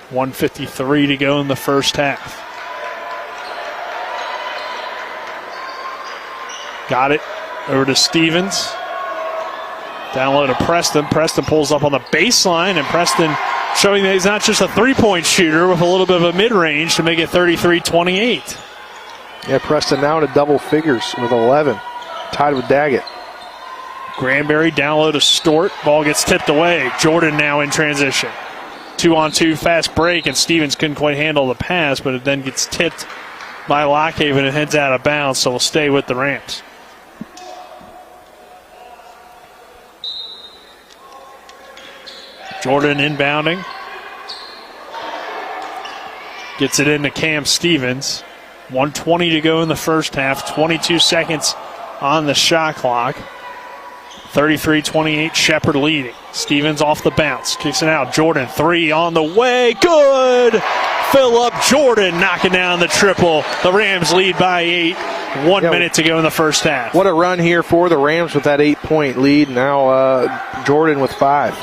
1:53 to go in the first half. Got it. Over to Stevens. Down low to Preston. Preston pulls up on the baseline, and Preston showing that he's not just a three-point shooter with a little bit of a mid-range to make it 33-28. Yeah, Preston now to double figures with 11. Tied with Daggett. Granberry down low to Stort. Ball gets tipped away. Jordan now in transition. 2-on-2 fast break, and Stevens couldn't quite handle the pass, but it then gets tipped by Lockhaven and heads out of bounds, so we'll stay with the Rams. Jordan inbounding. Gets it into Cam Stevens. 1:20 to go in the first half. 22 seconds on the shot clock. 33-28, Shepherd leading. Stevens off the bounce, kicks it out. Jordan, three on the way, good! Phillip Jordan knocking down the triple. The Rams lead by 8. 1 minute to go in the first half. What a run here for the Rams with that 8-point lead. Now Jordan with 5.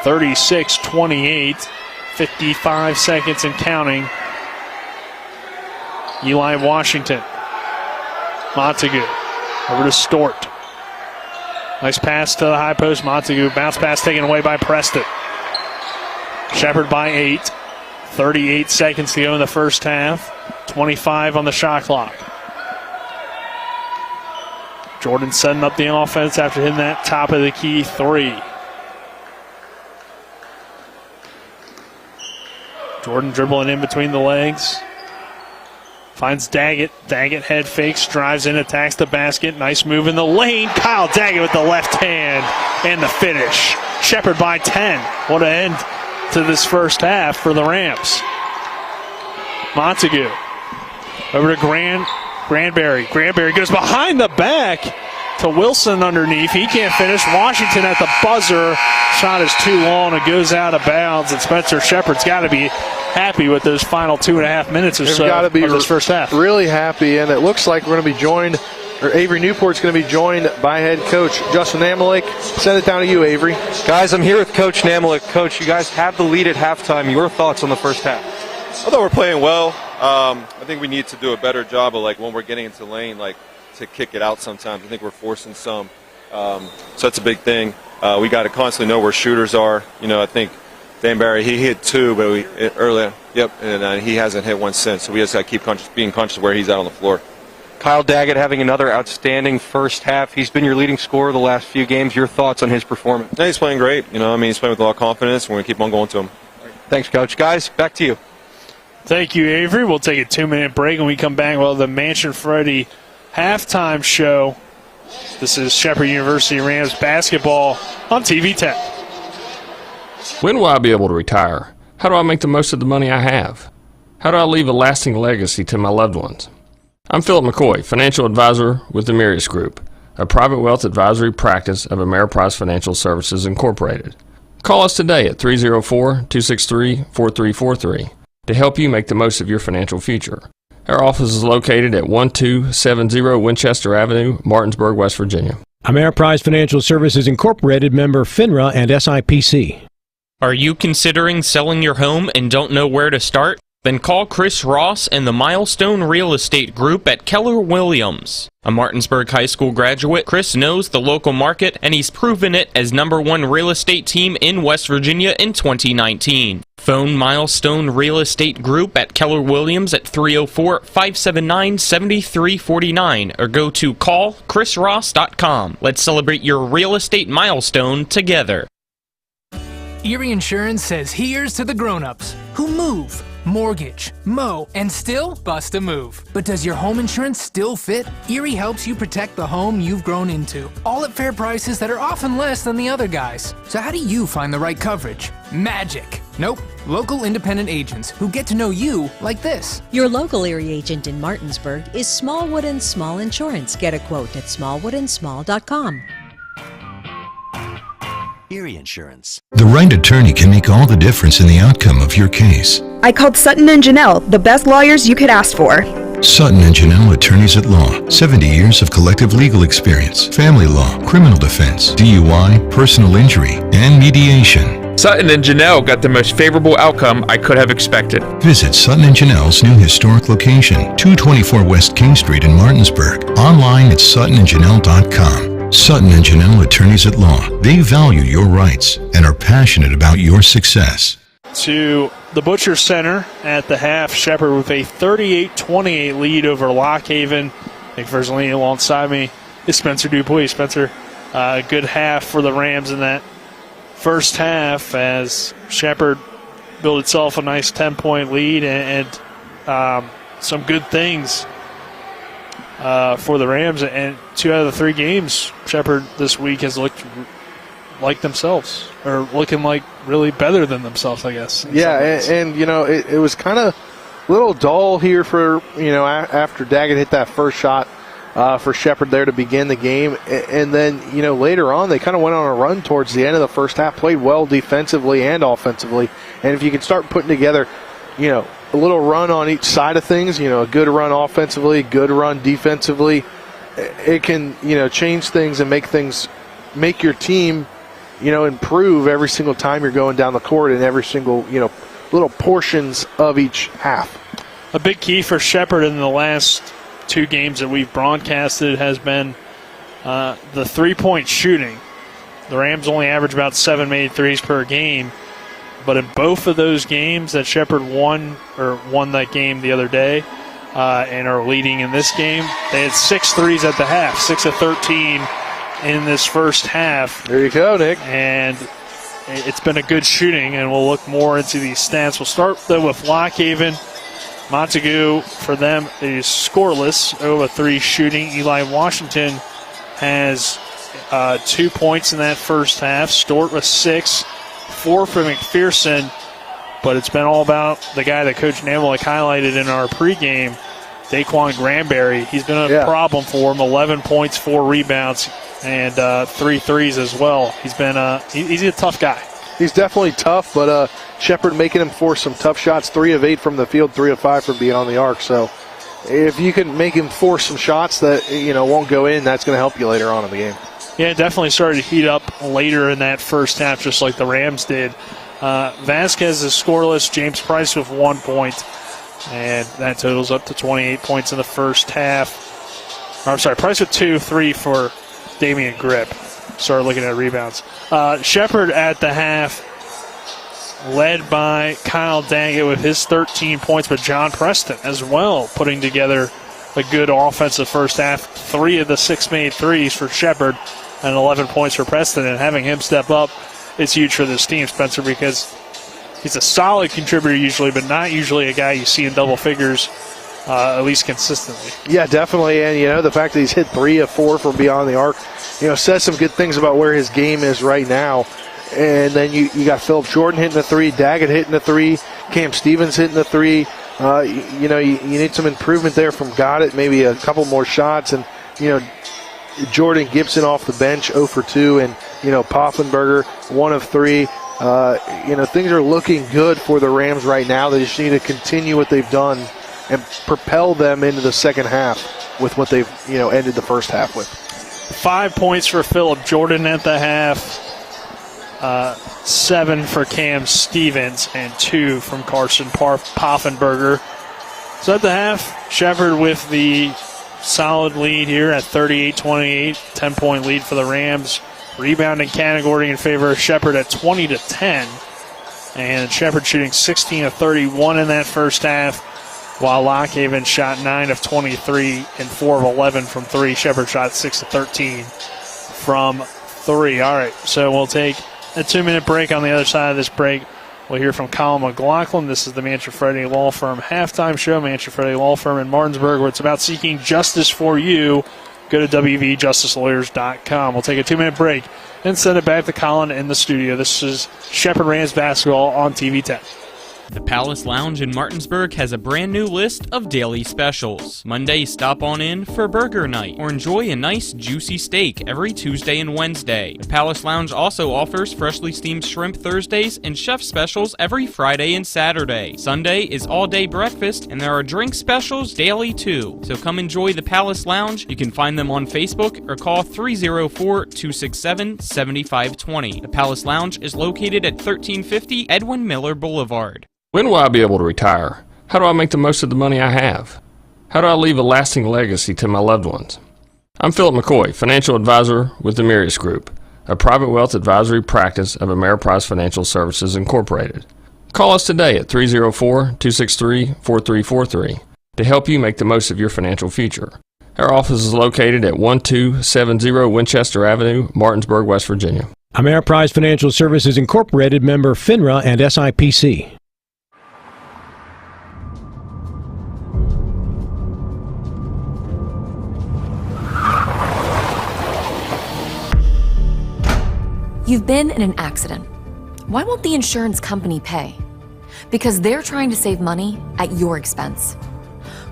36-28, 55 seconds and counting. Eli Washington. Montague over to Stort. Nice pass to the high post. Montague, bounce pass taken away by Preston. Shepherd by 8. 38 seconds to go in the first half. 25 on the shot clock. Jordan setting up the offense after hitting that top of the key 3. Jordan dribbling in between the legs. Finds Daggett. Daggett head fakes, drives in, attacks the basket. Nice move in the lane. Kyle Daggett with the left hand and the finish. Shepherd by 10. What an end to this first half for the Rams. Montague over to Granberry. Granberry goes behind the back to Wilson underneath. He can't finish. Washington at the buzzer. Shot is too long. It goes out of bounds. And Spencer Shepherd's got to be happy with those final 2.5 minutes or so of this first half. Really happy. And it looks like we're going to be joined, or Avery Newport's going to be joined by head coach Justin Namalik. Send it down to you, Avery. Guys, I'm here with Coach Namalik. Coach, you guys have the lead at halftime. Your thoughts on the first half? I thought we're playing well. I think we need to do a better job of, like, when we're getting into the lane, like, to kick it out sometimes. I think we're forcing some. So that's a big thing. We got to constantly know where shooters are. You know, I think Danbury, he hit 2 earlier. Yep, and he hasn't hit 1 since. So we just got to keep being conscious of where he's at on the floor. Kyle Daggett having another outstanding first half. He's been your leading scorer the last few games. Your thoughts on his performance? Yeah, he's playing great. You know, I mean, he's playing with a lot of confidence. We're going to keep on going to him. Thanks, Coach. Guys, back to you. Thank you, Avery. We'll take a 2-minute break. When we come back, well, the Mansion Freddy halftime show. This is Shepherd University Rams basketball on TV 10. When will I be able to retire? How do I make the most of the money I have? How do I leave a lasting legacy to my loved ones? I'm Philip McCoy, financial advisor with the Mirius Group, a private wealth advisory practice of Ameriprise Financial Services Incorporated. Call us today at 304-263-4343 to help you make the most of your financial future. Our office is located at 1270 Winchester Avenue, Martinsburg, West Virginia. Ameriprise Financial Services Incorporated, member FINRA and SIPC. Are you considering selling your home and don't know where to start? Then call Chris Ross and the Milestone Real Estate Group at Keller Williams. A Martinsburg High School graduate, Chris knows the local market, and he's proven it as #1 real estate team in West Virginia in 2019. Phone Milestone Real Estate Group at Keller Williams at 304-579-7349 or go to callchrisross.com. Let's celebrate your real estate milestone together. Erie Insurance says here's to the grown-ups who move, mortgage, mow, and still bust a move. But does your home insurance still fit? Erie helps you protect the home you've grown into, all at fair prices that are often less than the other guys. So how do you find the right coverage? Magic. Nope. Local independent agents who get to know you like this. Your local Erie agent in Martinsburg is Smallwood & Small Insurance. Get a quote at smallwoodandsmall.com. Erie Insurance. The right attorney can make all the difference in the outcome of your case. I called Sutton and Janelle, the best lawyers you could ask for. Sutton and Janelle Attorneys at Law. 70 years of collective legal experience, family law, criminal defense, DUI, personal injury, and mediation. Sutton and Janelle got the most favorable outcome I could have expected. Visit Sutton and Janelle's new historic location, 224 West King Street in Martinsburg. Online at suttonandjanelle.com. Sutton and Janelle Attorneys at Law. They value your rights and are passionate about your success. To the Butcher Center at the half, Shepherd with a 38-28 lead over Lockhaven. I think first leading alongside me is Spencer Dupuis. Spencer, a good half for the Rams in that first half as Shepherd built itself a nice 10-point lead and some good things for the Rams. And 2 out of the 3 games, Shepherd this week has looked like themselves, or looking like really better than themselves, I guess. Yeah, and you know, it was kind of a little dull here for, you know, after Daggett hit that first shot for Shepherd there to begin the game. And then, later on, they kind of went on a run towards the end of the first half, played well defensively and offensively. And if you can start putting together, a little run on each side of things, a good run offensively, good run defensively, it can, change things and make your team, improve every single time you're going down the court in every single, little portions of each half. A big key for Shepherd in the last 2 games that we've broadcasted has been the three-point shooting. The Rams only average about 7 made threes per game, but in both of those games that Shepherd won that game the other day and are leading in this game, they had 6 threes at the half, 6 of 13 in this first half. There you go, Nick. And it's been a good shooting, and we'll look more into these stats. We'll start, though, with Lockhaven. Montague, for them, is scoreless, 0-3 shooting. Eli Washington has 2 points in that first half. Stewart with 6, 4 for McPherson. But it's been all about the guy that Coach Namelick highlighted in our pregame, Daquan Granberry. He's been a problem for him, 11 points, 4 rebounds, and 3 threes as well. He's been he's a tough guy. He's definitely tough, but Shepherd making him force some tough shots, 3 of 8 from the field, 3 of 5 from being on the arc. So if you can make him force some shots that won't go in, that's going to help you later on in the game. Yeah, it definitely started to heat up later in that first half, just like the Rams did. Vasquez is scoreless. James Price with 1 point, and that totals up to 28 points in the first half. I'm sorry, Price with 2, 3 for Damian Grip. Started looking at rebounds. Shepherd at the half, led by Kyle Daggett with his 13 points, but John Preston as well, putting together a good offensive first half. 3 of the 6 made threes for Shepherd and 11 points for Preston, and having him step up is huge for this team, Spencer, because he's a solid contributor usually, but not usually a guy you see in double figures, at least consistently. Yeah, definitely. And, the fact that he's hit 3 of 4 from beyond the arc, says some good things about where his game is right now. And then you got Philip Jordan hitting a 3, Daggett hitting a 3, Cam Stevens hitting a 3. You need some improvement there from Goddard, maybe a couple more shots. And, Jordan Gibson off the bench, 0 for 2. And, Poffenberger, 1 of 3. Things are looking good for the Rams right now. They just need to continue what they've done and propel them into the second half with what they've, ended the first half with. 5 points for Philip Jordan at the half, 7 for Cam Stevens, and 2 from Carson Poffenberger. So at the half, Shepherd with the solid lead here at 38-28, 10-point lead for the Rams. Rebounding category in favor of Shepherd at 20-10. And Shepherd shooting 16 of 31 in that first half, while Lockhaven shot 9 of 23 and 4 of 11 from 3. Shepherd shot 6 of 13 from 3. All right, so we'll take a 2-minute break. On the other side of this break, we'll hear from Colin McLaughlin. This is the Manfredi Law Firm halftime show. Manfredi Law Firm in Martinsburg, where it's about seeking justice for you. Go to WVJusticeLawyers.com. We'll take a 2-minute break and send it back to Colin in the studio. This is Shepherd Rams basketball on TV 10. The Palace Lounge in Martinsburg has a brand new list of daily specials. Monday, stop on in for burger night or enjoy a nice juicy steak every Tuesday and Wednesday. The Palace Lounge also offers freshly steamed shrimp Thursdays and chef specials every Friday and Saturday. Sunday is all-day breakfast, and there are drink specials daily too. So come enjoy the Palace Lounge. You can find them on Facebook or call 304-267-7520. The Palace Lounge is located at 1350 Edwin Miller Boulevard. When will I be able to retire? How do I make the most of the money I have? How do I leave a lasting legacy to my loved ones? I'm Philip McCoy, financial advisor with the Mirius Group, a private wealth advisory practice of Ameriprise Financial Services Incorporated. Call us today at 304-263-4343 to help you make the most of your financial future. Our office is located at 1270 Winchester Avenue, Martinsburg, West Virginia. Ameriprise Financial Services Incorporated, member FINRA and SIPC. You've been in an accident. Why won't the insurance company pay? Because they're trying to save money at your expense.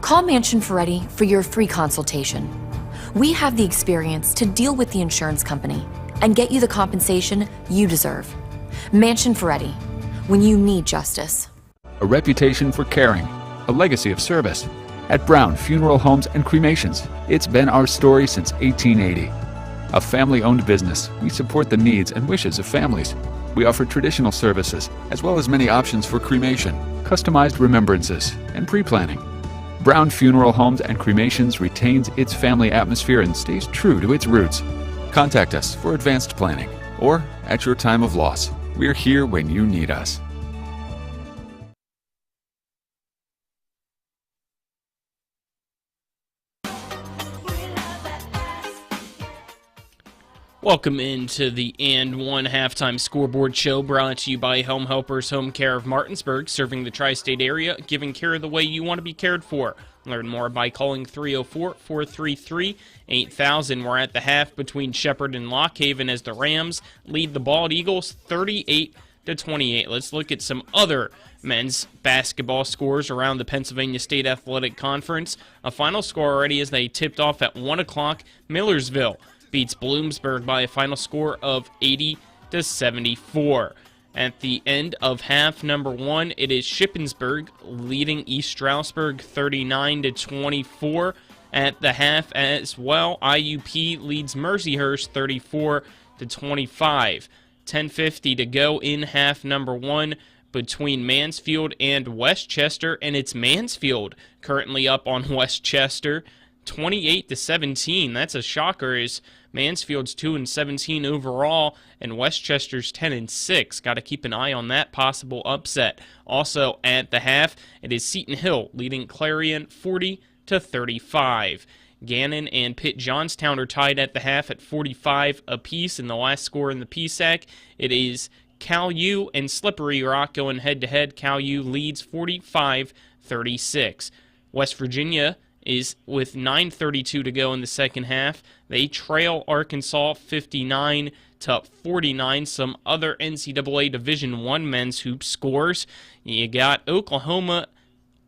Call Mansion Ferretti for your free consultation. We have the experience to deal with the insurance company and get you the compensation you deserve. Mansion Ferretti, when you need justice. A reputation for caring, a legacy of service. At Brown Funeral Homes and Cremations, it's been our story since 1880. A family-owned business, we support the needs and wishes of families. We offer traditional services, as well as many options for cremation, customized remembrances, and pre-planning. Brown Funeral Homes and Cremations retains its family atmosphere and stays true to its roots. Contact us for advanced planning, or at your time of loss. We're here when you need us. Welcome into the And One Halftime Scoreboard Show, brought to you by Home Helpers Home Care of Martinsburg, serving the tri-state area, giving care the way you want to be cared for. Learn more by calling 304-433-8000. We're at the half between Shepherd and Lockhaven as the Rams lead the Bald Eagles 38-28. Let's look at some other men's basketball scores around the Pennsylvania State Athletic Conference. A final score already as they tipped off at 1 o'clock. Millersville beats Bloomsburg by a final score of 80-74. At the end of half number one, it is Shippensburg leading East Stroudsburg 39-24. At the half as well, IUP leads Mercyhurst 34-25. 10:50 to go in half number one between Mansfield and Westchester, and it's Mansfield currently up on Westchester 28-17. That's a shocker, as Mansfield's 2-17 overall, and Westchester's 10-6. Got to keep an eye on that possible upset. Also at the half, it is Seton Hill leading Clarion 40-35. Gannon and Pitt Johnstown are tied at the half at 45 apiece, and the last score in the PSAC, it is Cal U and Slippery Rock going head-to-head. Cal U leads 45-36. West Virginia is with 9:32 to go in the second half. They trail Arkansas 59-49. Some other NCAA Division I men's hoop scores. You got Oklahoma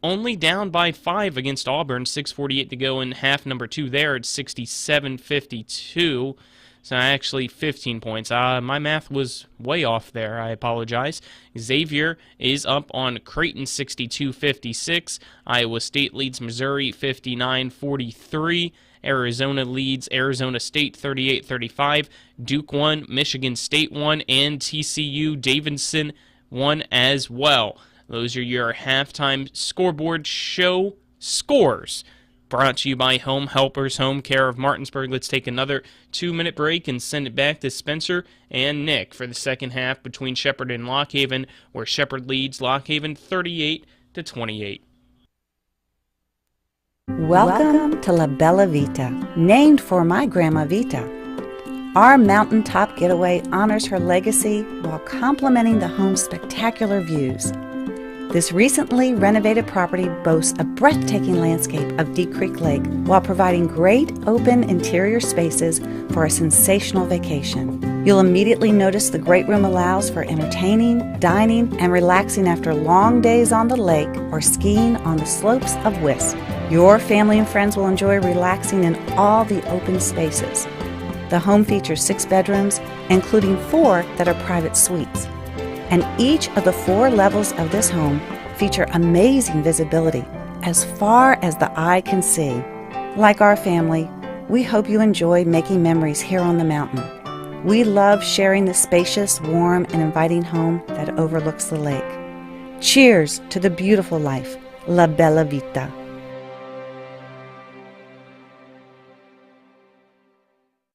only down by 5 against Auburn. 6:48 to go in half number two there. It's 67-52. So actually 15 points. My math was way off there. I apologize. Xavier is up on Creighton 62-56. Iowa State leads Missouri 59-43. Arizona leads Arizona State 38-35. Duke won, Michigan State won, and TCU Davidson won as well. Those are your halftime scoreboard show scores. Brought to you by Home Helpers Home Care of Martinsburg. Let's take another 2-minute break and send it back to Spencer and Nick for the second half between Shepherd and Lockhaven, where Shepherd leads Lockhaven 38-28. Welcome to La Bella Vita, named for my Grandma Vita. Our mountaintop getaway honors her legacy while complementing the home's spectacular views. This recently renovated property boasts a breathtaking landscape of Deep Creek Lake while providing great open interior spaces for a sensational vacation. You'll immediately notice the great room allows for entertaining, dining, and relaxing after long days on the lake or skiing on the slopes of Wisp. Your family and friends will enjoy relaxing in all the open spaces. The home features 6 bedrooms, including 4 that are private suites. And each of the 4 levels of this home feature amazing visibility as far as the eye can see. Like our family, we hope you enjoy making memories here on the mountain. We love sharing the spacious, warm, and inviting home that overlooks the lake. Cheers to the beautiful life, La Bella Vita.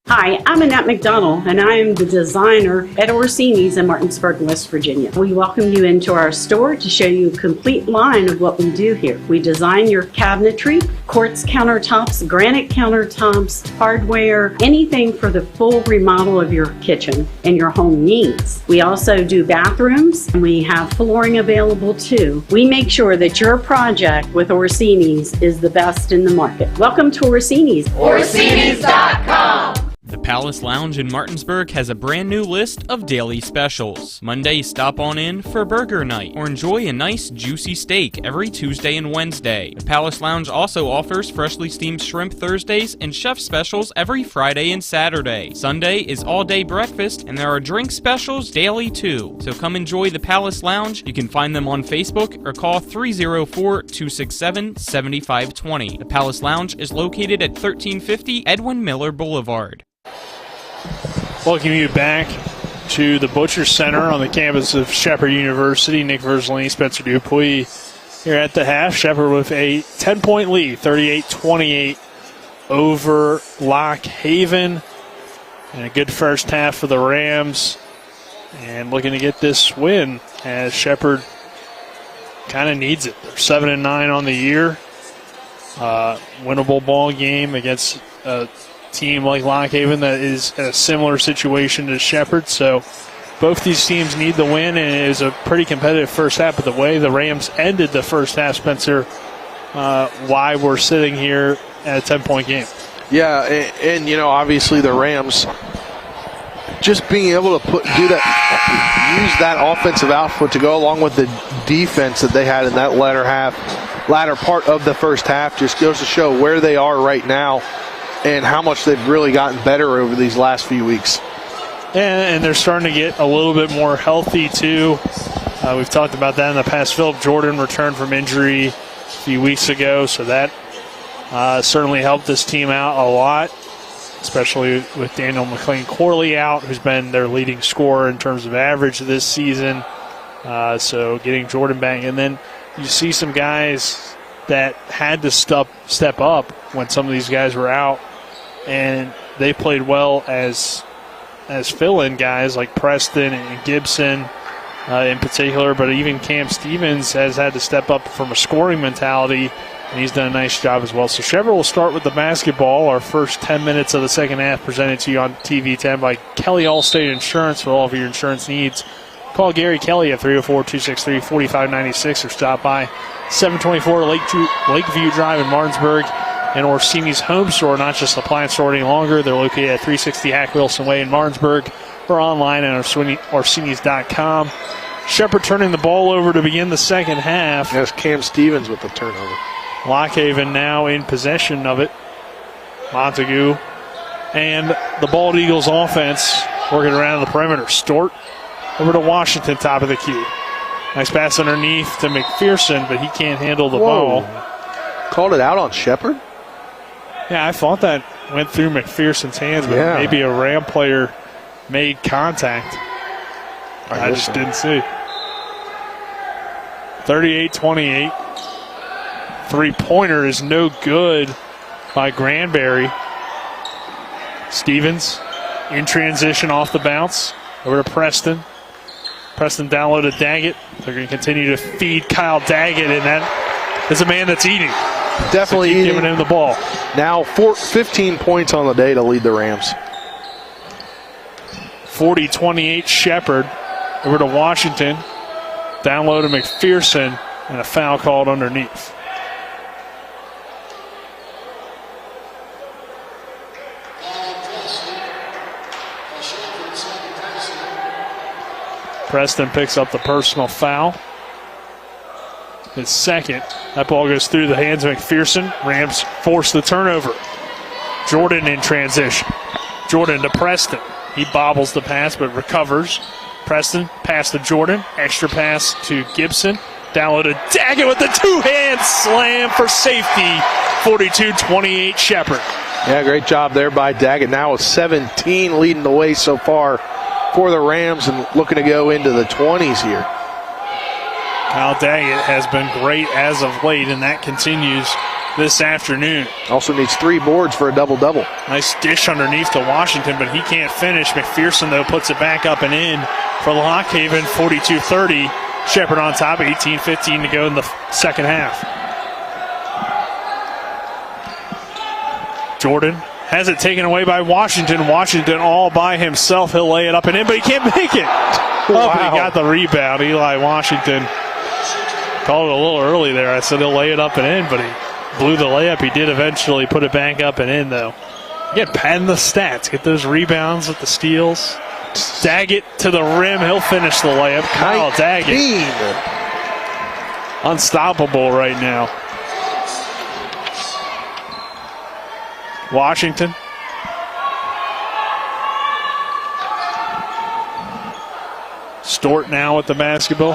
Hi, I'm Annette McDonald, and I am the designer at Orsini's in Martinsburg, West Virginia. We welcome you into our store to show you a complete line of what we do here. We design your cabinetry, quartz countertops, granite countertops, hardware, anything for the full remodel of your kitchen and your home needs. We also do bathrooms, and we have flooring available too. We make sure that your project with Orsini's is the best in the market. Welcome to Orsini's. Orsini's.com. The Palace Lounge in Martinsburg has a brand new list of daily specials. Monday, stop on in for burger night or enjoy a nice juicy steak every Tuesday and Wednesday. The Palace Lounge also offers freshly steamed shrimp Thursdays and chef specials every Friday and Saturday. Sunday is all-day breakfast and there are drink specials daily too. So come enjoy the Palace Lounge. You can find them on Facebook or call 304-267-7520. The Palace Lounge is located at 1350 Edwin Miller Boulevard. Welcome you back to the Butcher Center on the campus of Shepherd University. Nick Verzolini, Spencer Dupuis here at the half. Shepherd with a 10-point lead, 38-28 over Lock Haven. And a good first half for the Rams. And looking to get this win as Shepherd kind of needs it. They're 7-9 on the year. Winnable ball game against a team like Lock Haven that is in a similar situation to Shepherd. So both these teams need the win, and it is a pretty competitive first half. But the way the Rams ended the first half, Spencer, why we're sitting here at a 10-point game. Yeah, and you know, obviously the Rams just being able to use that offensive output to go along with the defense that they had in that latter part of the first half just goes to show where they are right now and how much they've really gotten better over these last few weeks. And they're starting to get a little bit more healthy, too. We've talked about that in the past. Philip Jordan returned from injury a few weeks ago, so that certainly helped this team out a lot, especially with Daniel McLean-Corley out, who's been their leading scorer in terms of average this season. So getting Jordan back. And then you see some guys that had to step up when some of these guys were out, and they played well as fill-in guys like Preston and Gibson in particular, but even Cam Stevens has had to step up from a scoring mentality, and he's done a nice job as well. So Shepherd will start with the basketball. Our first 10 minutes of the second half presented to you on TV 10 by Kelly Allstate Insurance for all of your insurance needs. Call Gary Kelly at 304-263-4596 or stop by 724 Lakeview Drive in Martinsburg and Orsini's home store, not just appliance store any longer. They're located at 360 Hack Wilson Way in Martinsburg or online at Orsini's.com. Shepherd turning the ball over to begin the second half. That's Cam Stevens with the turnover. Lock Haven now in possession of it. Montague and the Bald Eagles offense working around the perimeter. Stort over to Washington, top of the key. Nice pass underneath to McPherson, but he can't handle the ball. Called it out on Shepherd? Yeah, I thought that went through McPherson's hands, but maybe a Ram player made contact. I just didn't see. 38-28. Three-pointer is no good by Granberry. Stevens in transition off the bounce. Over to Preston. Preston down low to Daggett. They're going to continue to feed Kyle Daggett, and that is a man that's eating. Definitely so keep eating. Giving him the ball. Now 15 points on the day to lead the Rams. 40-28 Shepherd. Over to Washington. Down low to McPherson, and a foul called underneath. Preston picks up the personal foul. His second. That ball goes through the hands of McPherson. Rams force the turnover. Jordan in transition. Jordan to Preston. He bobbles the pass but recovers. Preston, pass to Jordan. Extra pass to Gibson. Down low to Daggett with the two-hand slam for safety. 42-28 Shepherd. Yeah, great job there by Daggett. Now with 17 leading the way so far for the Rams and looking to go into the 20s here. Kyle Daggett has been great as of late, and that continues this afternoon. Also needs 3 boards for a double-double. Nice dish underneath to Washington, but he can't finish. McPherson, though, puts it back up and in for Lock Haven, 42-30. Shepherd on top, 18-15 to go in the second half. Jordan has it taken away by Washington. Washington all by himself. He'll lay it up and in, but he can't make it. Wow. Oh, but he got the rebound. Eli Washington called it a little early there. I said he'll lay it up and in, but he blew the layup. He did eventually put it back up and in, though. Again, padding the stats. Get those rebounds with the steals. Daggett to the rim. He'll finish the layup. Kyle Daggett. Unstoppable right now. Washington. Stort now with the basketball.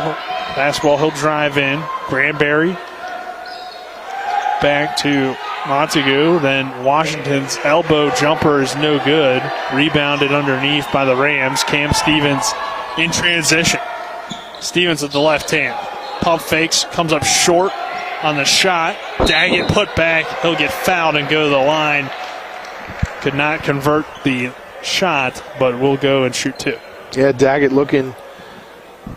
He'll drive in. Granberry. Back to Montague. Then Washington's elbow jumper is no good. Rebounded underneath by the Rams. Cam Stevens in transition. Stevens at the left hand. Pump fakes. Comes up short on the shot. Daggett put back. He'll get fouled and go to the line. Could not convert the shot, but will go and shoot two. Yeah, Daggett looking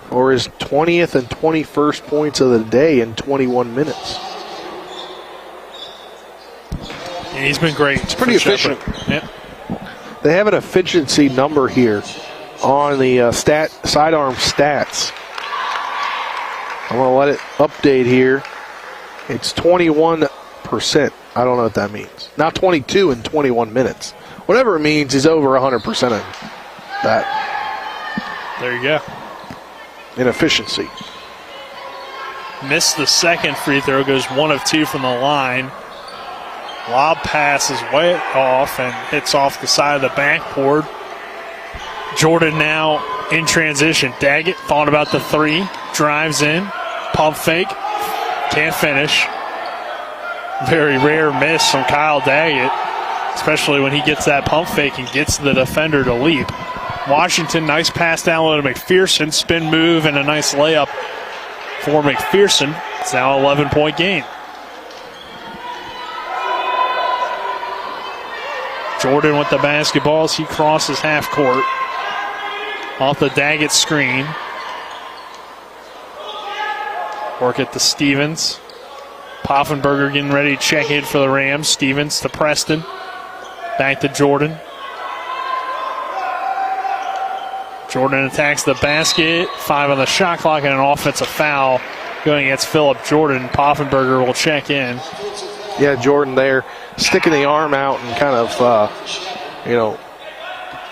for his 20th and 21st points of the day in 21 minutes. And he's been great. It's pretty efficient. Yep. They have an efficiency number here on the sidearm stats. I'm going to let it update here. It's 21%. I don't know what that means. Now 22 in 21 minutes. Whatever it means, he's over 100% of that. There you go. In efficiency. Missed the second free throw. Goes 1 of 2 from the line. Lob pass is way off and hits off the side of the backboard. Jordan now in transition. Daggett thought about the three. Drives in. Pump fake. Can't finish. Very rare miss from Kyle Daggett, especially when he gets that pump fake and gets the defender to leap. Washington, nice pass down low to McPherson. Spin move and a nice layup for McPherson. It's now an 11-point game. Jordan with the basketball as he crosses half court. Off the Daggett screen. Work it to Stevens. Poffenberger getting ready to check in for the Rams. Stevens to Preston. Back to Jordan. Jordan attacks the basket. 5 on the shot clock and an offensive foul going against Phillip Jordan. Poffenberger will check in. Yeah, Jordan there sticking the arm out and kind of,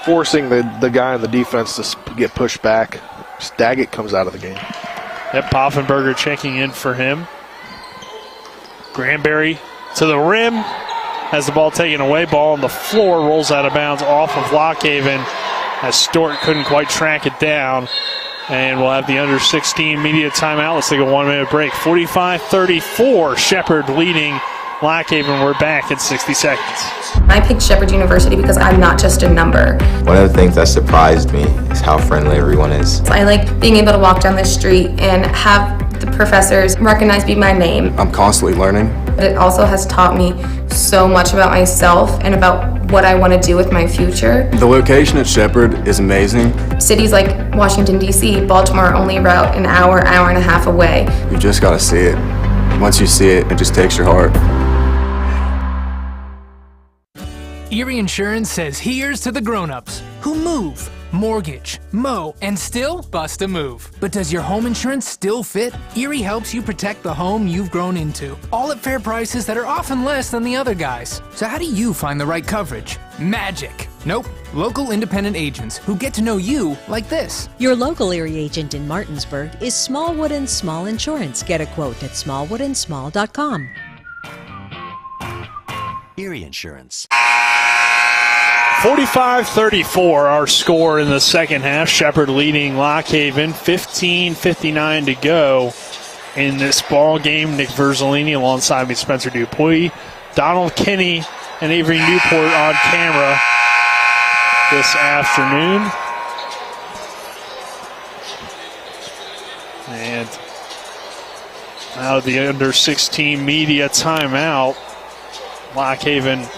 forcing the guy in the defense to get pushed back. Daggett comes out of the game. Yep, Poffenberger checking in for him. Granberry to the rim. Has the ball taken away. Ball on the floor. Rolls out of bounds off of Lockhaven as Stort couldn't quite track it down. And we'll have the under 16 media timeout. Let's take a 1-minute break. 45-34. Shepherd leading Lockhaven. We're back in 60 seconds. I picked Shepherd University because I'm not just a number. One of the things that surprised me is how friendly everyone is. I like being able to walk down the street and have the professors recognize me by name. I'm constantly learning. But it also has taught me so much about myself and about what I want to do with my future. The location at Shepherd is amazing. Cities like Washington, D.C., Baltimore are only about an hour and a half away. You just got to see it. Once you see it, it just takes your heart. Erie Insurance says here's to the grown-ups who move, mortgage, mow, and still bust a move. But does your home insurance still fit? Erie helps you protect the home you've grown into, all at fair prices that are often less than the other guys. So how do you find the right coverage? Magic. Nope. Local independent agents who get to know you like this. Your local Erie agent in Martinsburg is Smallwood & Small Insurance. Get a quote at smallwoodandsmall.com. Erie Insurance. 45-34 our score in the second half. Shepherd leading Lockhaven. 15:59 to go in this ball game. Nick Verzolini alongside me, Spencer Dupuis, Donald Kinney, and Avery Newport on camera this afternoon. And out of the under 16 media timeout, Lockhaven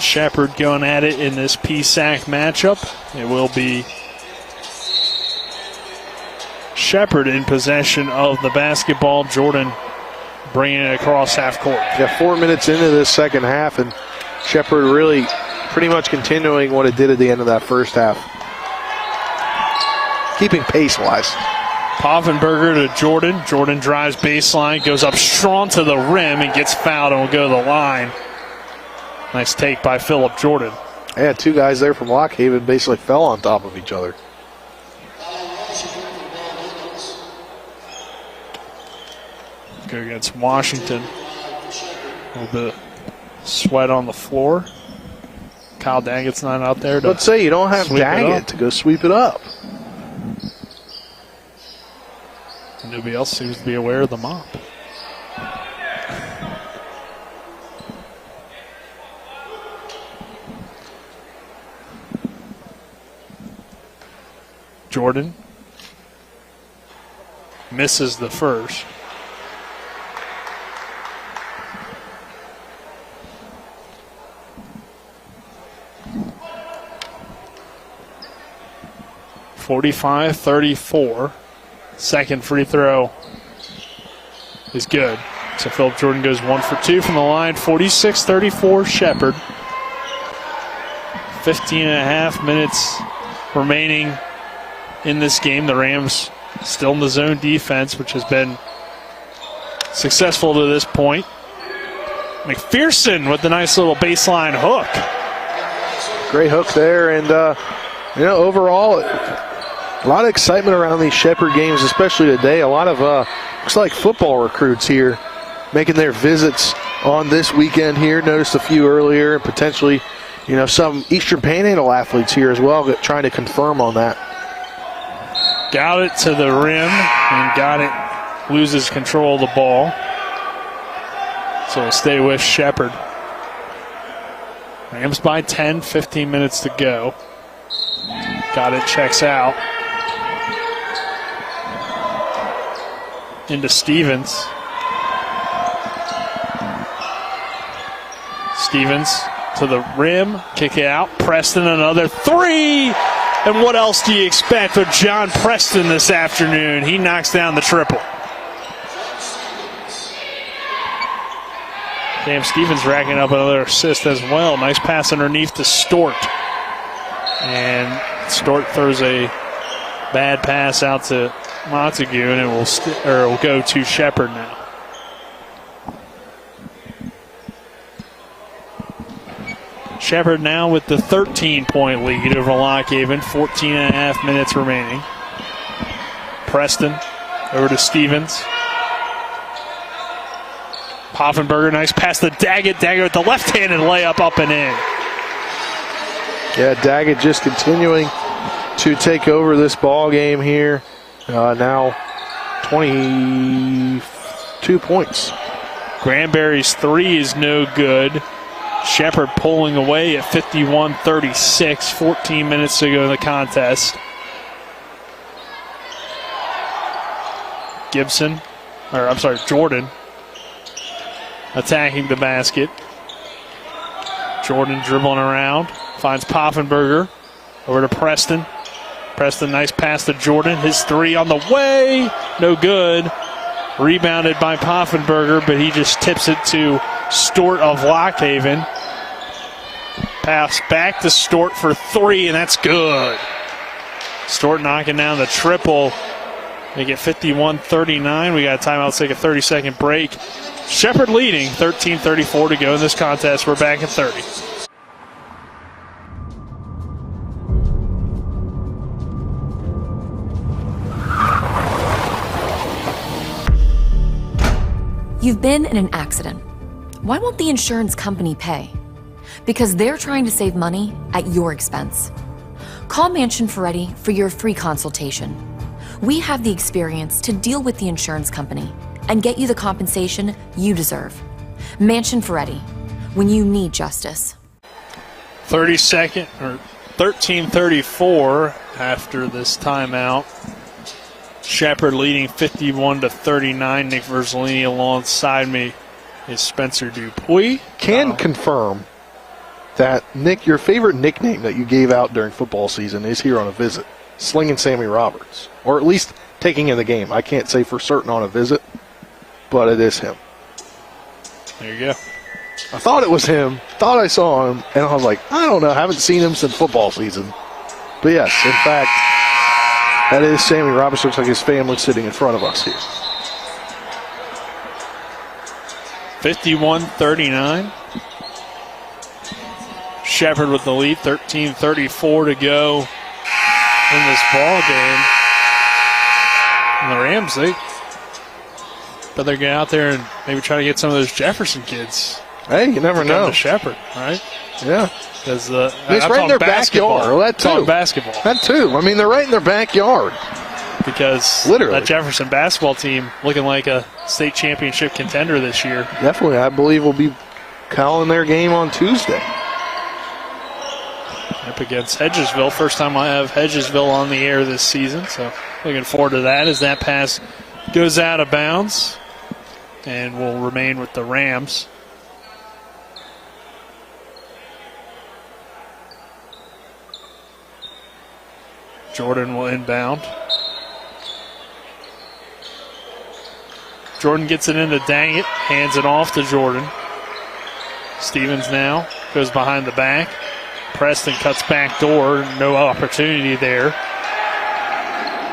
Shepherd going at it in this PSAC matchup. It will be Shepherd in possession of the basketball. Jordan bringing it across half court. Yeah, 4 minutes into this second half, and Shepherd really pretty much continuing what it did at the end of that first half. Keeping pace-wise. Poffenberger to Jordan. Jordan drives baseline, goes up strong to the rim and gets fouled and will go to the line. Nice take by Phillip Jordan. Yeah, two guys there from Lock Haven basically fell on top of each other. Go against Washington. A little bit of sweat on the floor. Kyle Daggett's not out there. Let's say you don't have Daggett to go sweep it up. Nobody else seems to be aware of the mop. Jordan misses the first. (45-34). Second free throw is good. So Phillip Jordan goes 1 for 2 from the line. 46-34 Shepherd. 15 and a half minutes remaining in this game. The Rams still in the zone defense, which has been successful to this point. McPherson with the nice little baseline hook. Great hook there, and overall, a lot of excitement around these Shepherd games, especially today. A lot of looks like football recruits here making their visits on this weekend here. Noticed a few earlier, and potentially, some Eastern Panhandle athletes here as well, trying to confirm on that. Got it to the rim, and got it, loses control of the ball. So we'll stay with Shepherd. Rams by 10, 15 minutes to go. Got it, checks out. Into Stevens. Stevens to the rim, kick it out. Preston another three. And what else do you expect with John Preston this afternoon? He knocks down the triple. Cam Stevens racking up another assist as well. Nice pass underneath to Stort. And Stort throws a bad pass out to Montague, and it will go to Shepherd now. Shepherd now with the 13-point lead over Lock Haven. 14 and a half minutes remaining. Preston over to Stevens. Poffenberger, nice pass to Daggett. Daggett with the left-handed layup up and in. Yeah, Daggett just continuing to take over this ball game here. Now 22 points. Granberry's three is no good. Shepherd pulling away at 51-36, 14 minutes to go in the contest. Jordan attacking the basket. Jordan dribbling around, finds Poffenberger, over to Preston. Preston, nice pass to Jordan. His three on the way, no good. Rebounded by Poffenberger, but he just tips it to Stort of Lock Haven. Pass back to Stort for three, and that's good. Stort knocking down the triple. Make it 51-39. We got a timeout, take a 30-second break. Shepherd leading, 13:34 to go in this contest. We're back at 30. You've been in an accident. Why won't the insurance company pay? Because they're trying to save money at your expense. Call Mansion Ferretti for your free consultation. We have the experience to deal with the insurance company and get you the compensation you deserve. Mansion Ferretti, when you need justice. 13:34 after this timeout. Shepherd leading 51-39. Nick Verzolini alongside me is Spencer Dupuis. Can confirm that, Nick, your favorite nickname that you gave out during football season is here on a visit. Slinging Sammy Roberts. Or at least taking in the game. I can't say for certain on a visit, but it is him. There you go. I thought it was him. Thought I saw him. And I was like, I don't know. I haven't seen him since football season. But yes, in fact, that is Sammy Roberts. Looks like his family sitting in front of us here. 51-39. Shepherd with the lead, 13:34 to go in this ball game. And the Rams, they're get out there and maybe try to get some of those Jefferson kids. Hey, you never know. To Shepherd, right? Yeah. Because it's right in their backyard. Well, that too. Basketball. That too. I mean, they're right in their backyard. Because literally, that Jefferson basketball team looking like a state championship contender this year. Definitely, I believe will be calling their game on Tuesday. Up against Hedgesville. First time I have Hedgesville on the air this season, so looking forward to that as that pass goes out of bounds and will remain with the Rams. Jordan will inbound. Jordan gets it into Daggett, hands it off to Jordan. Stevens now goes behind the back. Preston cuts back door, no opportunity there.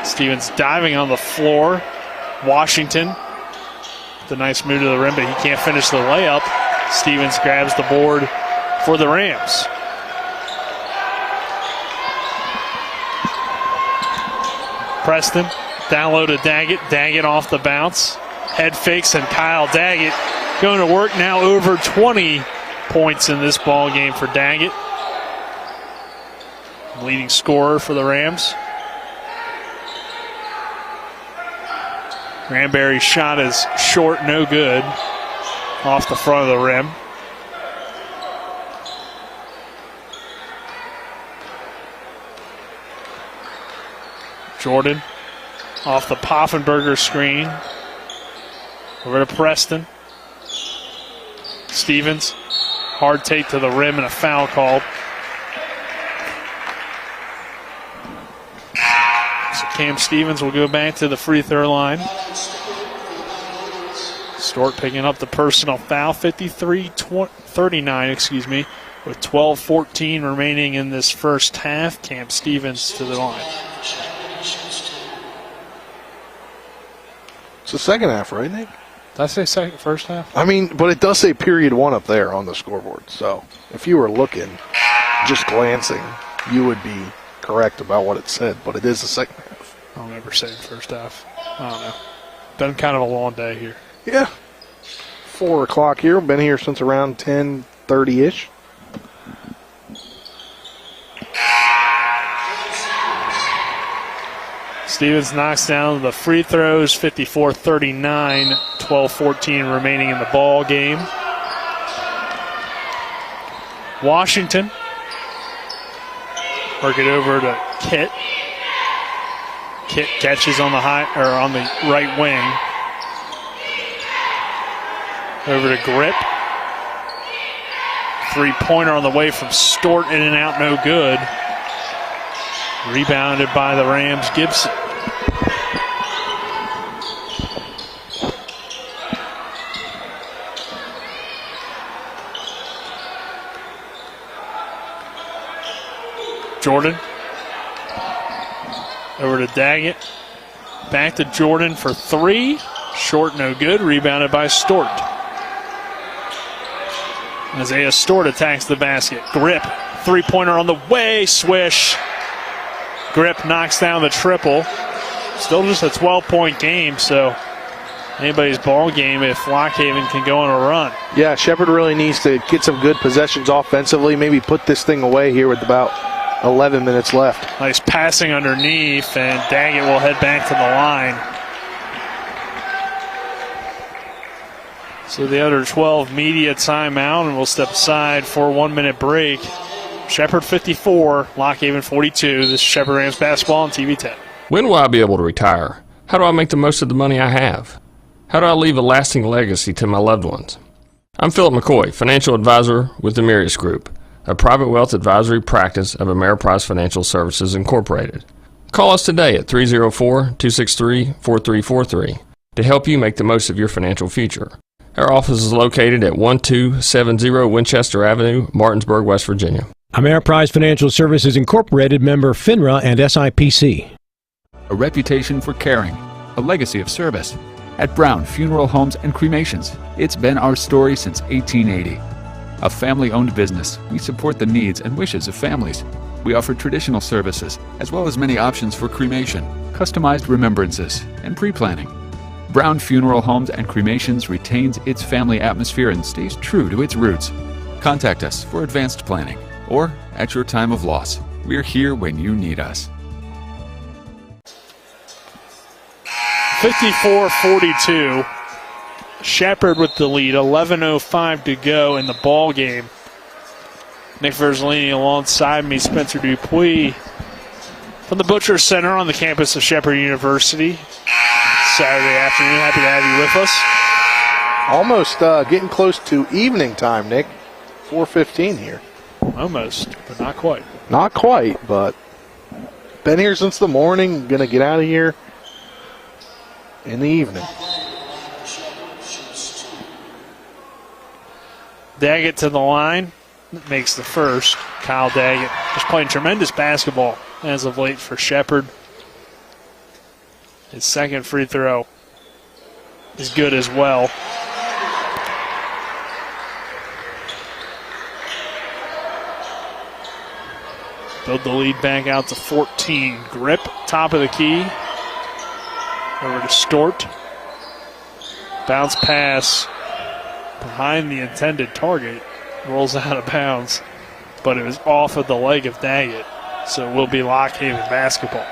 Stevens diving on the floor. Washington, the nice move to the rim, but he can't finish the layup. Stevens grabs the board for the Rams. Preston, down low to Daggett. Daggett off the bounce. Head fakes, and Kyle Daggett going to work now. Over 20 points in this ball game for Daggett. Leading scorer for the Rams. Granberry's shot is short, no good. Off the front of the rim. Jordan off the Poffenberger screen. Over to Preston. Stevens. Hard take to the rim and a foul called. So Cam Stevens will go back to the free throw line. Stewart picking up the personal foul. 53-39, with 12:14 remaining in this first half. Cam Stevens to the line. It's the second half, right, Nick? Did I say first half? I mean, but it does say period 1 up there on the scoreboard. So if you were looking, just glancing, you would be correct about what it said. But it is the second half. I don't ever say first half. I don't know. Been kind of a long day here. Yeah. 4 o'clock here. Been here since around 10:30-ish. Stevens knocks down the free throws, 54-39, 12-14 remaining in the ball game. Washington work it over to Kitt. Kitt catches on the on the right wing. Over to Grip. Three-pointer on the way from Stort, in and out, no good. Rebounded by the Rams, Gibson. Jordan. Over to Daggett. Back to Jordan for 3. Short, no good. Rebounded by Stort. Isaiah Stort attacks the basket. Grip. Three-pointer on the way. Swish. Grip knocks down the triple. Still just a 12-point game, so anybody's ball game if Lockhaven can go on a run. Yeah, Shepherd really needs to get some good possessions offensively, maybe put this thing away here with about 11 minutes left. Nice passing underneath, and Daggett will head back to the line. So the under 12 media timeout, and we'll step aside for a 1-minute break. Shepherd 54, Lockhaven 42. This is Shepherd Rams basketball on TV 10. When will I be able to retire? How do I make the most of the money I have? How do I leave a lasting legacy to my loved ones? I'm Philip McCoy, financial advisor with the Mirius Group, a private wealth advisory practice of Ameriprise Financial Services Incorporated. Call us today at 304-263-4343 to help you make the most of your financial future. Our office is located at 1270 Winchester Avenue, Martinsburg, West Virginia. Ameriprise Financial Services Incorporated, member FINRA and SIPC. A reputation for caring, a legacy of service. At Brown Funeral Homes and Cremations, it's been our story since 1880. A family-owned business, we support the needs and wishes of families. We offer traditional services, as well as many options for cremation, customized remembrances, and pre-planning. Brown Funeral Homes and Cremations retains its family atmosphere and stays true to its roots. Contact us for advanced planning, or at your time of loss. We're here when you need us. 54-42. Shepherd with the lead. 11:05 to go in the ball game. Nick Verzolini alongside me, Spencer Dupuis from the Butcher Center on the campus of Shepherd University. Saturday afternoon. Happy to have you with us. Almost getting close to evening time, Nick. 4:15 here. Almost, but not quite. Not quite, but been here since the morning. Gonna get out of here in the evening. Daggett to the line. Makes the first. Kyle Daggett just playing tremendous basketball as of late for Shepherd. His second free throw is good as well. Build the lead back out to 14. Grip, top of the key. Over to Stort. Bounce pass behind the intended target. Rolls out of bounds, but it was off of the leg of Daggett, so it will be Lock Haven basketball.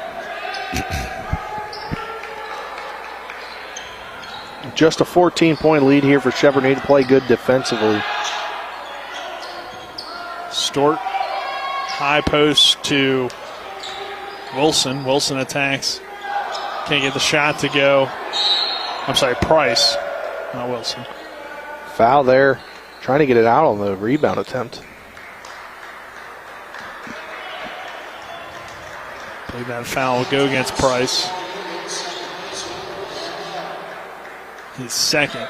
Just a 14-point lead here for Shepherd. Need to play good defensively. Stort, high post to Wilson. Wilson attacks. Can't get the shot to go. I'm sorry, Price, not Wilson. Foul there. Trying to get it out on the rebound attempt. I believe that foul will go against Price. His second.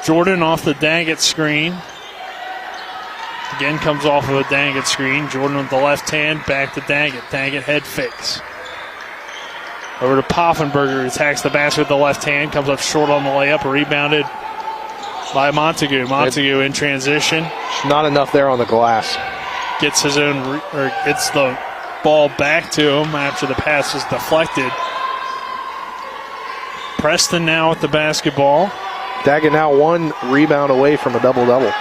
Jordan off the Daggett screen. Again comes off of a Daggett screen. Jordan with the left hand, back to Daggett. Daggett head fakes. Over to Poffenberger, attacks the basket with the left hand, comes up short on the layup, rebounded by Montague. Montague in transition. Not enough there on the glass. Gets his own, gets the ball back to him after the pass was deflected. Preston now with the basketball. Daggett now one rebound away from a double-double.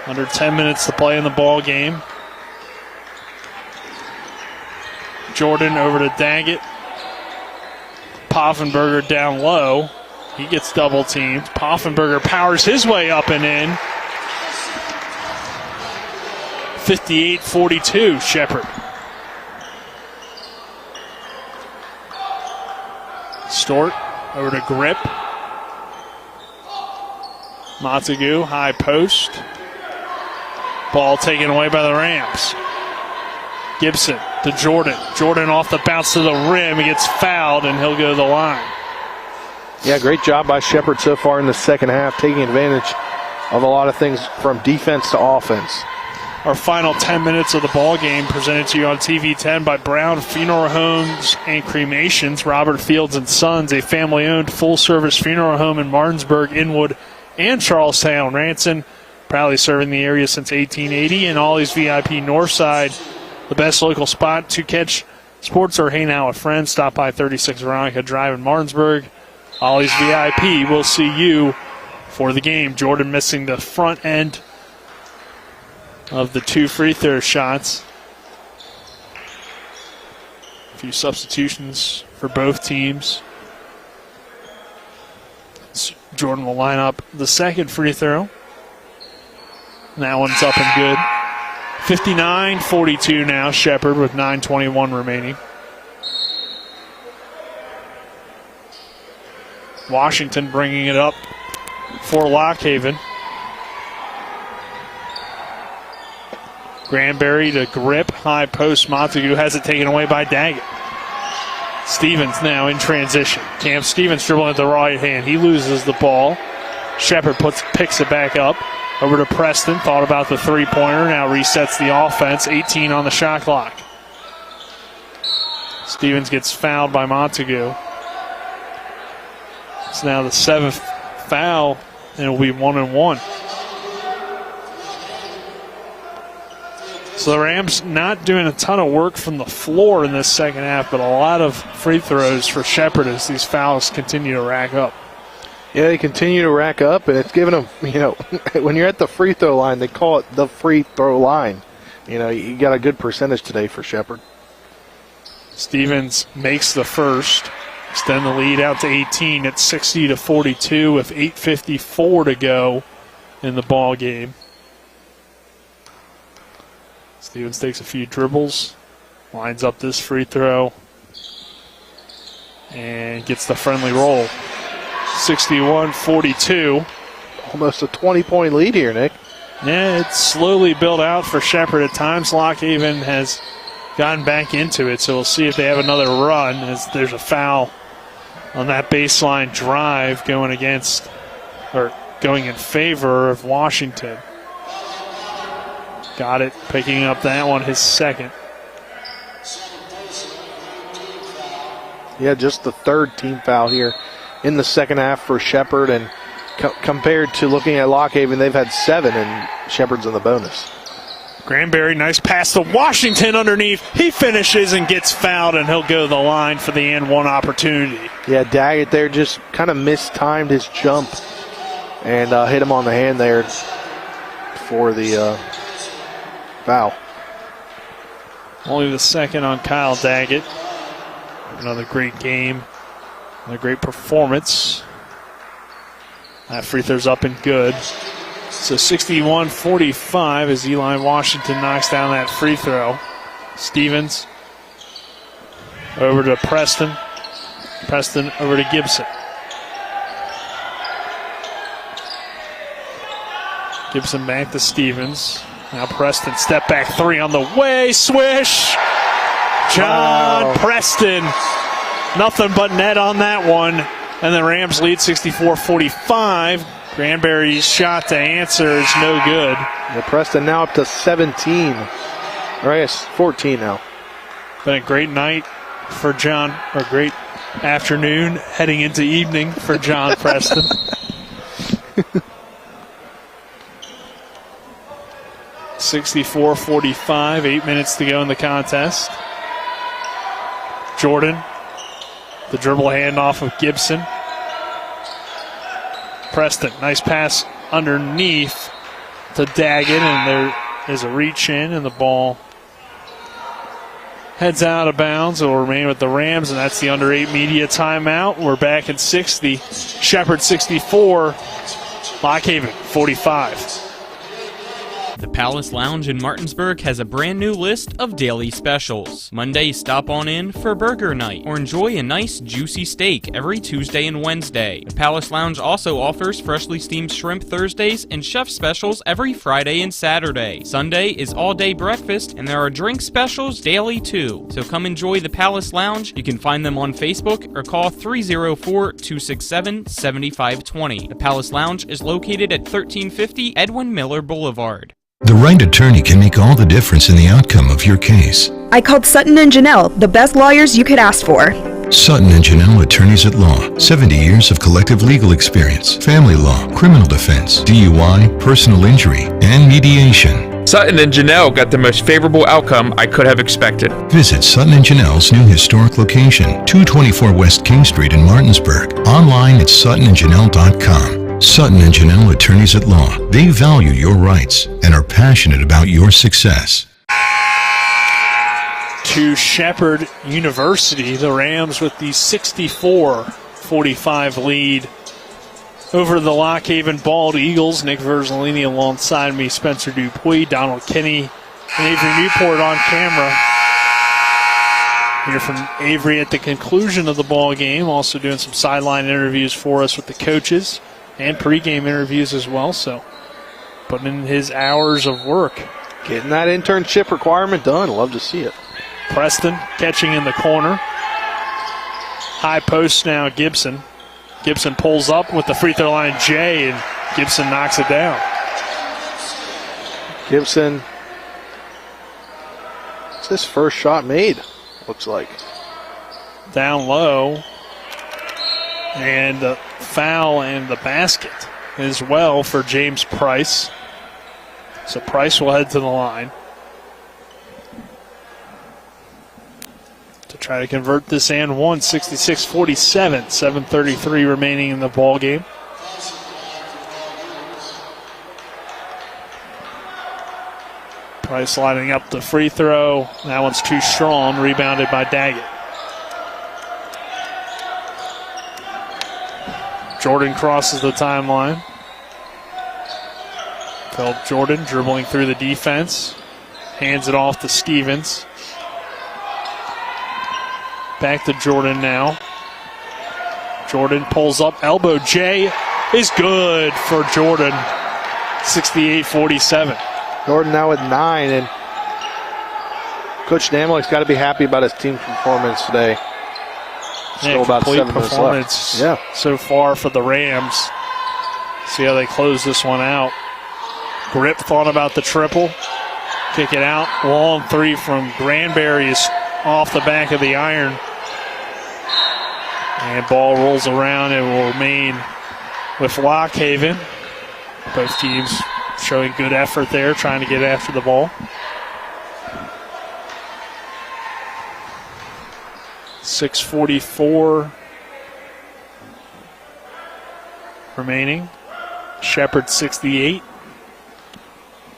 Under 10 minutes to play in the ball game. Jordan over to Daggett. Poffenberger down low. He gets double teamed. Poffenberger powers his way up and in. 58-42, Shepherd. Stort over to Grip. Montague, high post. Ball taken away by the Rams. Gibson to Jordan. Jordan off the bounce to the rim. He gets fouled, and he'll go to the line. Yeah, great job by Shepherd so far in the second half, taking advantage of a lot of things from defense to offense. Our final 10 minutes of the ball game presented to you on TV 10 by Brown Funeral Homes and Cremations. Robert Fields and Sons, a family-owned full-service funeral home in Martinsburg, Inwood, and Charlestown. Ranson, proudly serving the area since 1880, and Ollie's VIP Northside, the best local spot to catch sports or hang out with friends. Stop by 36 Veronica Drive in Martinsburg. Ollie's VIP will see you for the game. Jordan missing the front end of the two free throw shots. A few substitutions for both teams. Jordan will line up the second free throw. And that one's up and good. 59-42 now, Shepherd with 9:21 remaining. Washington bringing it up for Lock Haven. Granberry to Grip, high post. Montague has it taken away by Daggett. Stevens now in transition. Cam Stevens dribbling at the right hand. He loses the ball. Shepherd picks it back up. Over to Preston. Thought about the three-pointer. Now resets the offense. 18 on the shot clock. Stevens gets fouled by Montague. It's now the 7th foul, and it'll be 1-1. So the Rams not doing a ton of work from the floor in this second half, but a lot of free throws for Shepherd as these fouls continue to rack up. Yeah, they continue to rack up, and it's giving them, when you're at the free throw line, they call it the free throw line. You got a good percentage today for Shepherd. Stevens makes the first. Extend the lead out to 18 at 60-42 with 8:54 to go in the ball game. Stevens takes a few dribbles, lines up this free throw, and gets the friendly roll. 61-42. Almost a 20-point lead here, Nick. Yeah, it's slowly built out for Shepherd. At times, Lockhaven has gotten back into it, so we'll see if they have another run as there's a foul on that baseline drive going in favor of Washington. Got it, picking up that one, his second. Yeah, just the third team foul here in the second half for Shepherd, and compared to looking at Lockhaven, they've had 7, and Shepherd's in the bonus. Granberry, nice pass to Washington underneath. He finishes and gets fouled, and he'll go to the line for the and one opportunity. Yeah, Daggett there just kind of mistimed his jump and hit him on the hand there for the foul. Only the second on Kyle Daggett. Another great game, another great performance. That free throw's up and good. So 61-45 as Eli Washington knocks down that free throw. Stevens over to Preston. Preston over to Gibson. Gibson back to Stevens. Now Preston, step back three on the way. Swish! John Preston. Nothing but net on that one. And the Rams lead 64-45. Granberry's shot to answer is no good. Yeah, Preston now up to 17. Or I guess 14 now. Been a great night for John, or great afternoon heading into evening for John Preston. (64-45), 8 minutes to go in the contest. Jordan, the dribble handoff of Gibson. Preston, nice pass underneath to Daggett, and there is a reach in, and the ball heads out of bounds. It will remain with the Rams, and that's the under 8 media timeout. We're back at 60. Shepherd 64, Lockhaven 45. The Palace Lounge in Martinsburg has a brand new list of daily specials. Monday, stop on in for burger night or enjoy a nice juicy steak every Tuesday and Wednesday. The Palace Lounge also offers freshly steamed shrimp Thursdays and chef specials every Friday and Saturday. Sunday is all-day breakfast, and there are drink specials daily too. So come enjoy the Palace Lounge. You can find them on Facebook or call 304-267-7520. The Palace Lounge is located at 1350 Edwin Miller Boulevard. The right attorney can make all the difference in the outcome of your case. I called Sutton and Janelle, the best lawyers you could ask for. Sutton and Janelle Attorneys at Law. 70 years of collective legal experience. Family law, criminal defense, DUI, personal injury, and mediation. Sutton and Janelle got the most favorable outcome I could have expected. Visit Sutton and Janelle's new historic location, 224 West King Street in Martinsburg. Online at suttonandjanelle.com. Sutton and Janelle Attorneys at Law. They value your rights and are passionate about your success. To Shepherd University, the Rams with the 64-45 lead over the Lockhaven Bald Eagles. Nick Verzolini alongside me, Spencer Dupuis, Donald Kinney, and Avery Newport on camera. Hear from Avery at the conclusion of the ball game, also doing some sideline interviews for us with the coaches and pregame interviews as well, so putting in his hours of work. Getting that internship requirement done. Love to see it. Preston catching in the corner. High post now, Gibson. Gibson pulls up with the free throw line, Jay, and Gibson knocks it down. Gibson, it's his first shot made, looks like. down low. And the foul and the basket as well for James Price. So Price will head to the line to try to convert this and one, 66-47, 7:33 remaining in the ball game. Price lining up the free throw. That one's too strong, rebounded by Daggett. Jordan crosses the timeline. Phil Jordan dribbling through the defense. Hands it off to Stevens. Back to Jordan now. Jordan pulls up. Elbow J is good for Jordan. 68-47. Jordan now with 9, and Coach Namlick's got to be happy about his team's performance today. Still about 7 minutes left. Yeah, so far for the Rams. See how they close this one out. Grip thought about the triple. Kick it out. Long three from Granberry is off the back of the iron. And ball rolls around and will remain with Lockhaven. Both teams showing good effort there, trying to get after the ball. 6:44 remaining. Shepherd 68.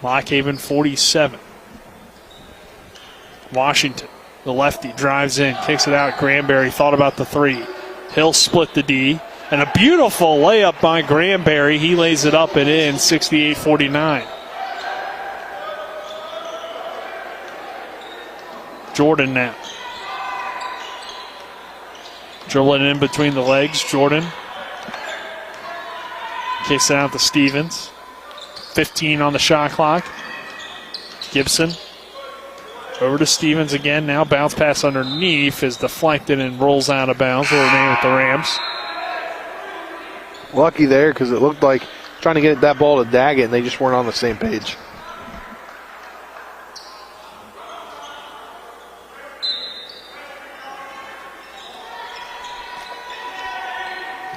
Lockhaven 47. Washington, the lefty, drives in, kicks it out. Granberry thought about the three. He'll split the D. And a beautiful layup by Granberry. He lays it up and in, 68-49. Jordan now. Dribbling in between the legs, Jordan. Kicks it out to Stevens. 15 on the shot clock. Gibson. Over to Stevens again. Now bounce pass underneath is deflected and rolls out of bounds. Will remain with the Rams. Lucky there because it looked like trying to get that ball to Daggett and they just weren't on the same page.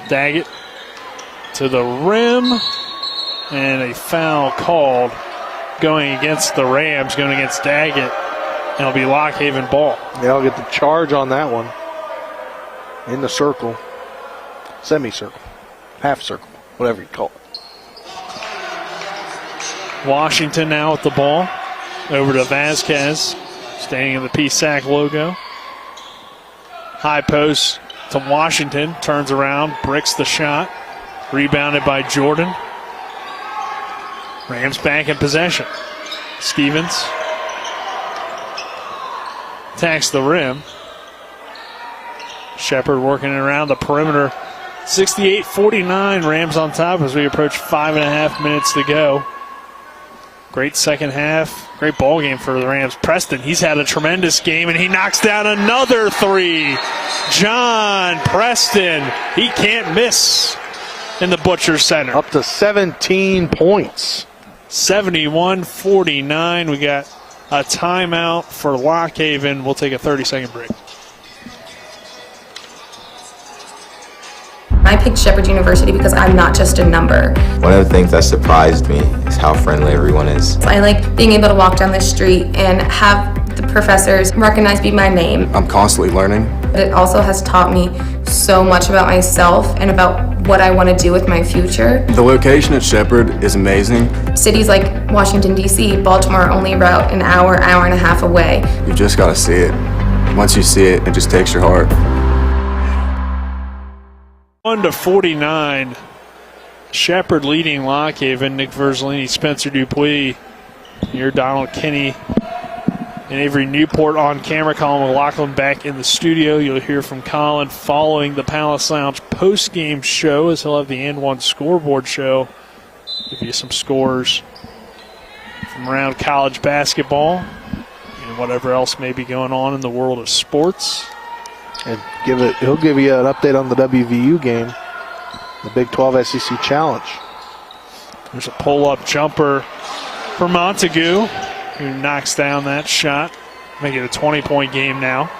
Daggett to the rim, and a foul called going against the Rams, going against Daggett. It'll be Lockhaven ball. Yeah, I'll get the charge on that one. In the circle. Semicircle. Half circle. Whatever you call it. Washington now with the ball. Over to Vasquez. Staying in the PSAC logo. High post to Washington. Turns around. Bricks the shot. Rebounded by Jordan. Rams back in possession. Stevens attacks the rim. Shepherd working around the perimeter. 68-49, Rams on top as we approach 5.5 minutes to go. Great second half. Great ball game for the Rams. Preston, he's had a tremendous game, and he knocks down another three. John Preston, he can't miss in the Butcher Center. Up to 17 points. 71-49. We got a timeout for Lockhaven. We'll take a 30-second break. I picked Shepherd University because I'm not just a number. One of the things that surprised me is how friendly everyone is. I like being able to walk down the street and have the professors recognize me by name. I'm constantly learning. But it also has taught me so much about myself and about what I want to do with my future. The location at Shepherd is amazing. Cities like Washington, D.C., Baltimore are only about an hour, hour and a half away. You just got to see it. Once you see it, it just takes your heart. 1-49. Shepherd leading Lockhaven. Nick Verzolini, Spencer Dupuis. Here Donald Kinney and Avery Newport on camera. Colin McLaughlin back in the studio. You'll hear from Colin following the Palace Lounge post-game show as he'll have the N1 Scoreboard show. Give you some scores from around college basketball and whatever else may be going on in the world of sports. And he'll give you an update on the WVU game, the Big 12 SEC Challenge. There's a pull-up jumper for Montague, who knocks down that shot, make it a 20-point game now.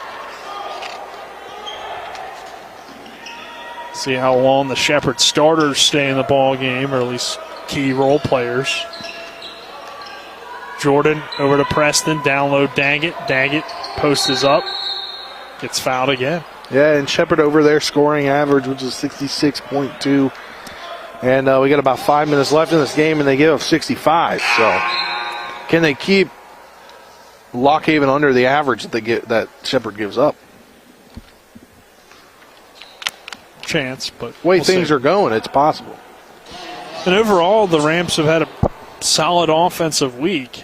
See how long the Shepherd starters stay in the ball game, or at least key role players. Jordan over to Preston, down low Daggett. Daggett, post is up. Gets fouled again. Yeah, and Shepherd over their scoring average, which is 66.2. And we got about 5 minutes left in this game, and they give up 65. So can they keep Lockhaven under the average that Shepherd gives up? Chance, but the way things are going, it's possible. And overall, the Rams have had a solid offensive week.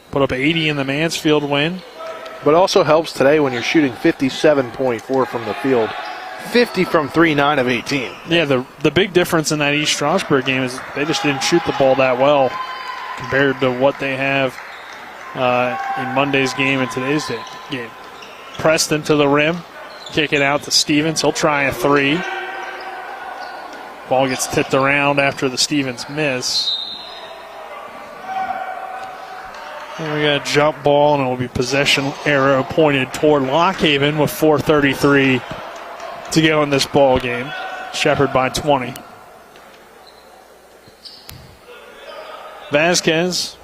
Put up 80 in the Mansfield win. But it also helps today when you're shooting 57.4 from the field. 50 from 3, 9 of 18. Yeah, the big difference in that East Stroudsburg game is they just didn't shoot the ball that well compared to what they have in Monday's game and today's game. Preston to the rim, kick it out to Stevens. He'll try a three. Ball gets tipped around after the Stevens miss. And we got a jump ball, and it will be possession arrow pointed toward Lockhaven with 4:33 to go in this ball game. Shepherd by 20. Vasquez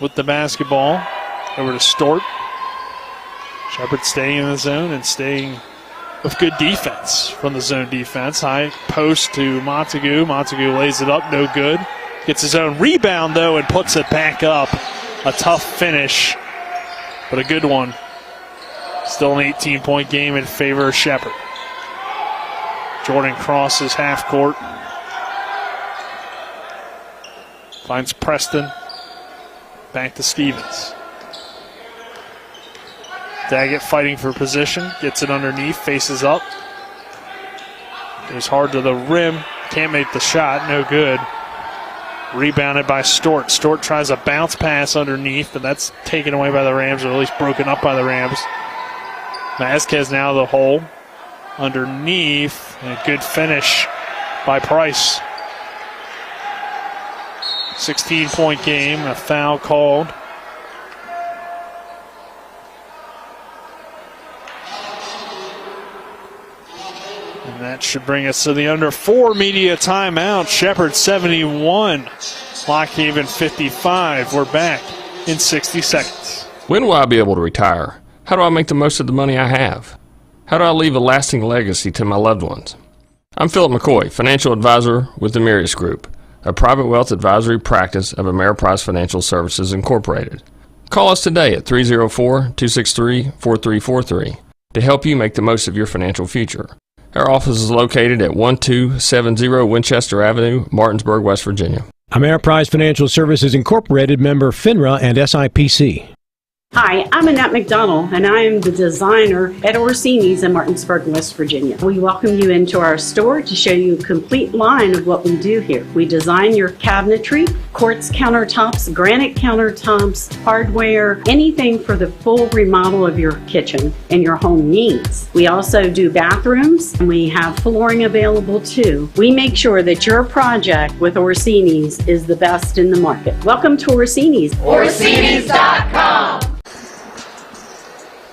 with the basketball over to Stort. Shepherd staying in the zone and staying with good defense from the zone defense. High post to Montague. Montague lays it up, no good. Gets his own rebound, though, and puts it back up. A tough finish, but a good one. Still an 18-point game in favor of Shepherd. Jordan crosses half court. Finds Preston. Back to Stevens. Daggett fighting for position. Gets it underneath. Faces up. Goes hard to the rim. Can't make the shot. No good. Rebounded by Stort. Stort tries a bounce pass underneath, but that's taken away by the Rams, or at least broken up by the Rams. Vasquez now the hole. Underneath. And a good finish by Price. 16-point game. A foul called. And that should bring us to the under 4 media timeout. Shepherd 71. Lockhaven 55. We're back in 60 seconds. When will I be able to retire? How do I make the most of the money I have? How do I leave a lasting legacy to my loved ones? I'm Philip McCoy, financial advisor with the Mirius Group, a private wealth advisory practice of Ameriprise Financial Services Incorporated. Call us today at 304-263-4343 to help you make the most of your financial future. Our office is located at 1270 Winchester Avenue, Martinsburg, West Virginia. Ameriprise Financial Services Incorporated, member FINRA and SIPC. Hi, I'm Annette McDonald, and I am the designer at Orsini's in Martinsburg, West Virginia. We welcome you into our store to show you a complete line of what we do here. We design your cabinetry, quartz countertops, granite countertops, hardware, anything for the full remodel of your kitchen and your home needs. We also do bathrooms, and we have flooring available too. We make sure that your project with Orsini's is the best in the market. Welcome to Orsini's. Orsini's.com.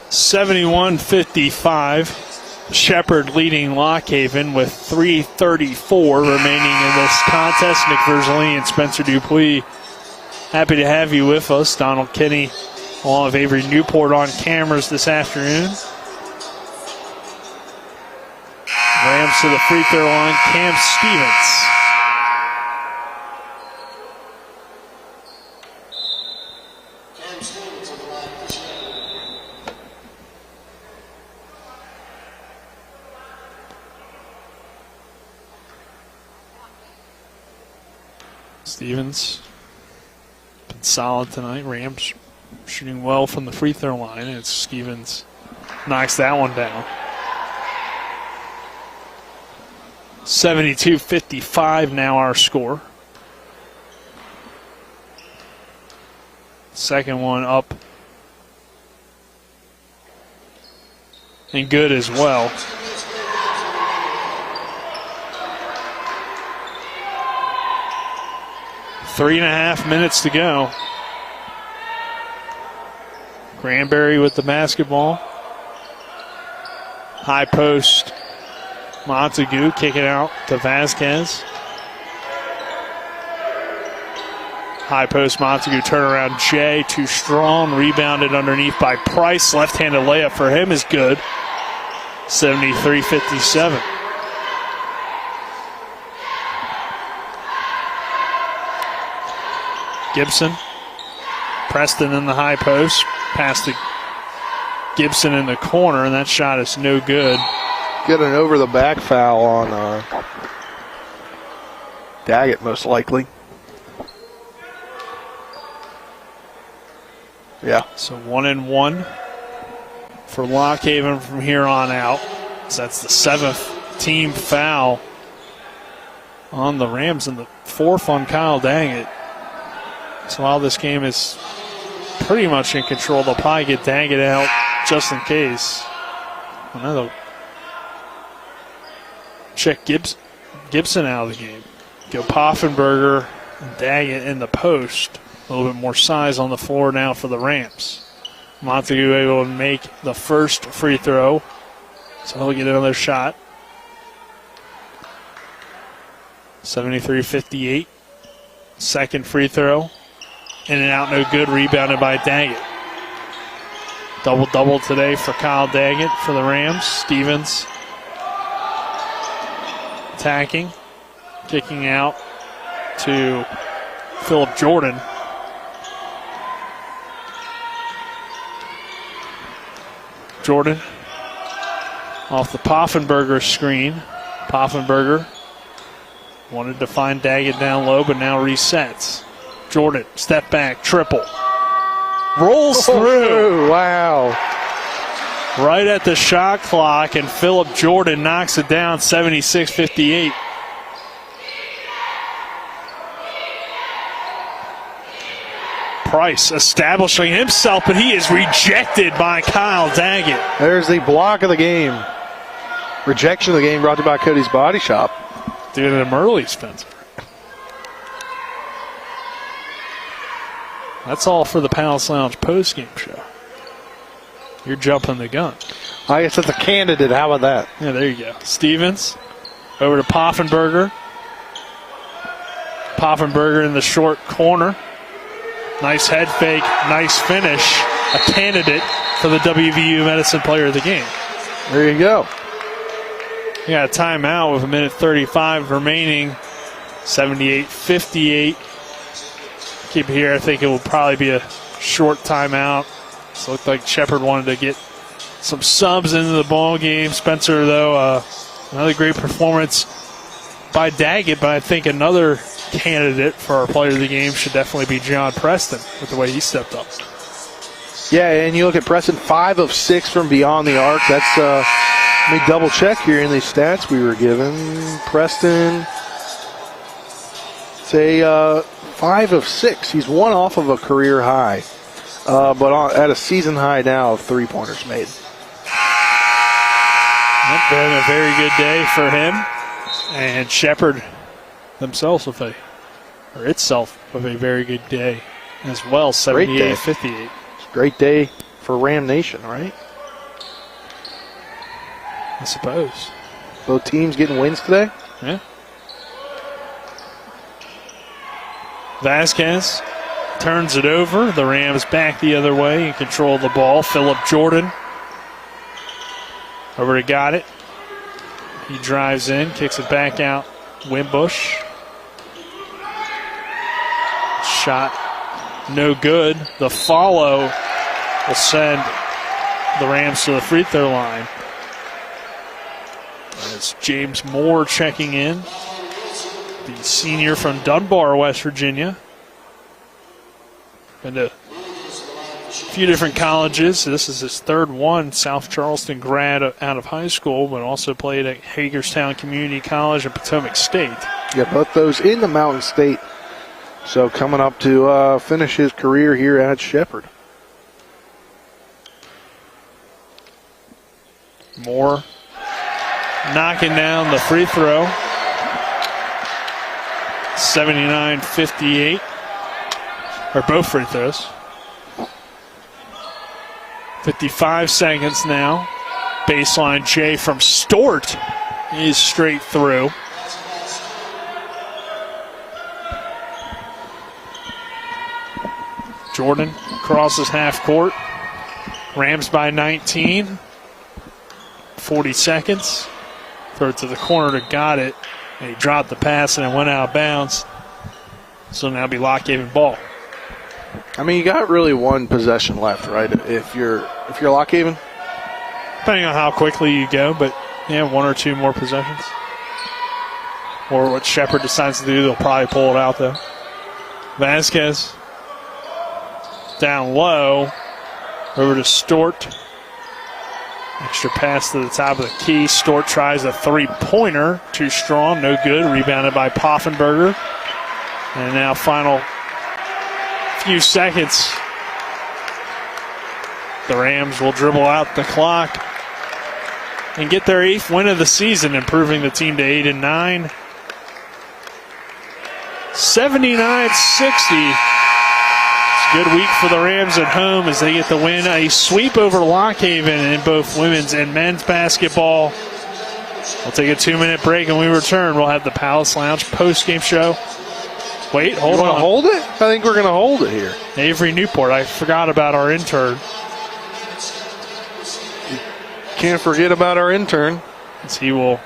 71-55. Shepherd leading Lockhaven with 3:34 remaining in this contest. Nick Verzolini and Spencer Dupuis, happy to have you with us. Donald Kinney along with Avery Newport on cameras this afternoon. Rams to the free throw line, Cam Stevens. Stevens been solid tonight. Rams shooting well from the free throw line, and Stevens knocks that one down. 72-55 now our score. Second one up and good as well. 3.5 minutes to go. Granberry with the basketball. High post. Montague kicking out to Vasquez. High post Montague, turnaround Jay, too strong, rebounded underneath by Price. Left-handed layup for him is good. 73-57. Gibson. Preston in the high post. Pass to Gibson in the corner, and that shot is no good. Get an over-the-back foul on Daggett, most likely. Yeah. So 1-1 for Lockhaven from here on out. So that's the 7th team foul on the Rams and the 4th on Kyle Daggett. So while this game is pretty much in control, they'll probably get Daggett out just in case. Another check Gibson out of the game. Go Poffenberger and Daggett in the post. A little bit more size on the floor now for the Rams. Montague able to make the first free throw, so he'll get another shot. 73-58. Second free throw. In and out, no good. Rebounded by Daggett. Double-double today for Kyle Daggett for the Rams. Stevens attacking. Kicking out to Philip Jordan. Jordan off the Poffenberger screen. Poffenberger wanted to find Daggett down low, but now resets. Jordan, step back, triple. Rolls through. Wow. Right at the shot clock, and Philip Jordan knocks it down, 76-58. Price establishing himself, but he is rejected by Kyle Daggett. There's the block of the game. Rejection of the game brought to you by Cody's Body Shop. Doing it early, Spencer. That's all for the Palace Lounge postgame show. You're jumping the gun. I guess that's a candidate. How about that? Yeah, there you go. Stevens over to Poffenberger. Poffenberger in the short corner. Nice head fake, nice finish. A candidate for the WVU Medicine Player of the Game. There you go. You got a timeout with 1:35 remaining. 78-58. Keep it here. I think it will probably be a short timeout. So it looked like Shepherd wanted to get some subs into the ball game. Spencer, though, another great performance by Daggett, but I think another candidate for our player of the game should definitely be John Preston with the way he stepped up. Yeah, and you look at Preston, 5 of 6 from beyond the arc. That's, let me double check here in these stats we were given. Preston, say 5 of 6. He's one off of a career high, but at a season high now of 3-pointers made. That's been a very good day for him. And Shepherd themselves itself with a very good day as well, 78-58. Great day for Ram Nation, right? I suppose. Both teams getting wins today? Yeah. Vasquez turns it over. The Rams back the other way and control the ball. Philip Jordan over to Got It. He drives in, kicks it back out. Wimbush. Shot no good. The follow will send the Rams to the free throw line. It's James Moore checking in, the senior from Dunbar, West Virginia. Been to a few different colleges. This is his third one. South Charleston grad out of high school, but also played at Hagerstown Community College and Potomac State. Yeah, both those in the Mountain State. So coming up to finish his career here at Shepherd. Moore knocking down the free throw. 79-58. Or both free throws. 55 seconds now. Baseline J from Stort is straight through. Jordan crosses half court. Rams by 19. 40 seconds. Throw it to the corner to Got it. And he dropped the pass and it went out of bounds. So now it'll be Lock Haven ball. I mean, you got really one possession left, right? If you're Lock Haven, depending on how quickly you go, but yeah, one or two more possessions. Or what Shepherd decides to do, they'll probably pull it out though. Vasquez down low, over to Stort. Extra pass to the top of the key. Stort tries a three-pointer, too strong, no good. Rebounded by Poffenberger. And now final few seconds. The Rams will dribble out the clock and get their 8th win of the season, improving the team to 8-9. 79-60. It's a good week for the Rams at home as they get the win. A sweep over Lock Haven in both women's and men's basketball. We'll take a 2-minute break and we return. We'll have the Palace Lounge post-game show. Wait, hold on. Hold it? I think we're going to hold it here. Avery Newport. I forgot about our intern. Can't forget about our intern. As he will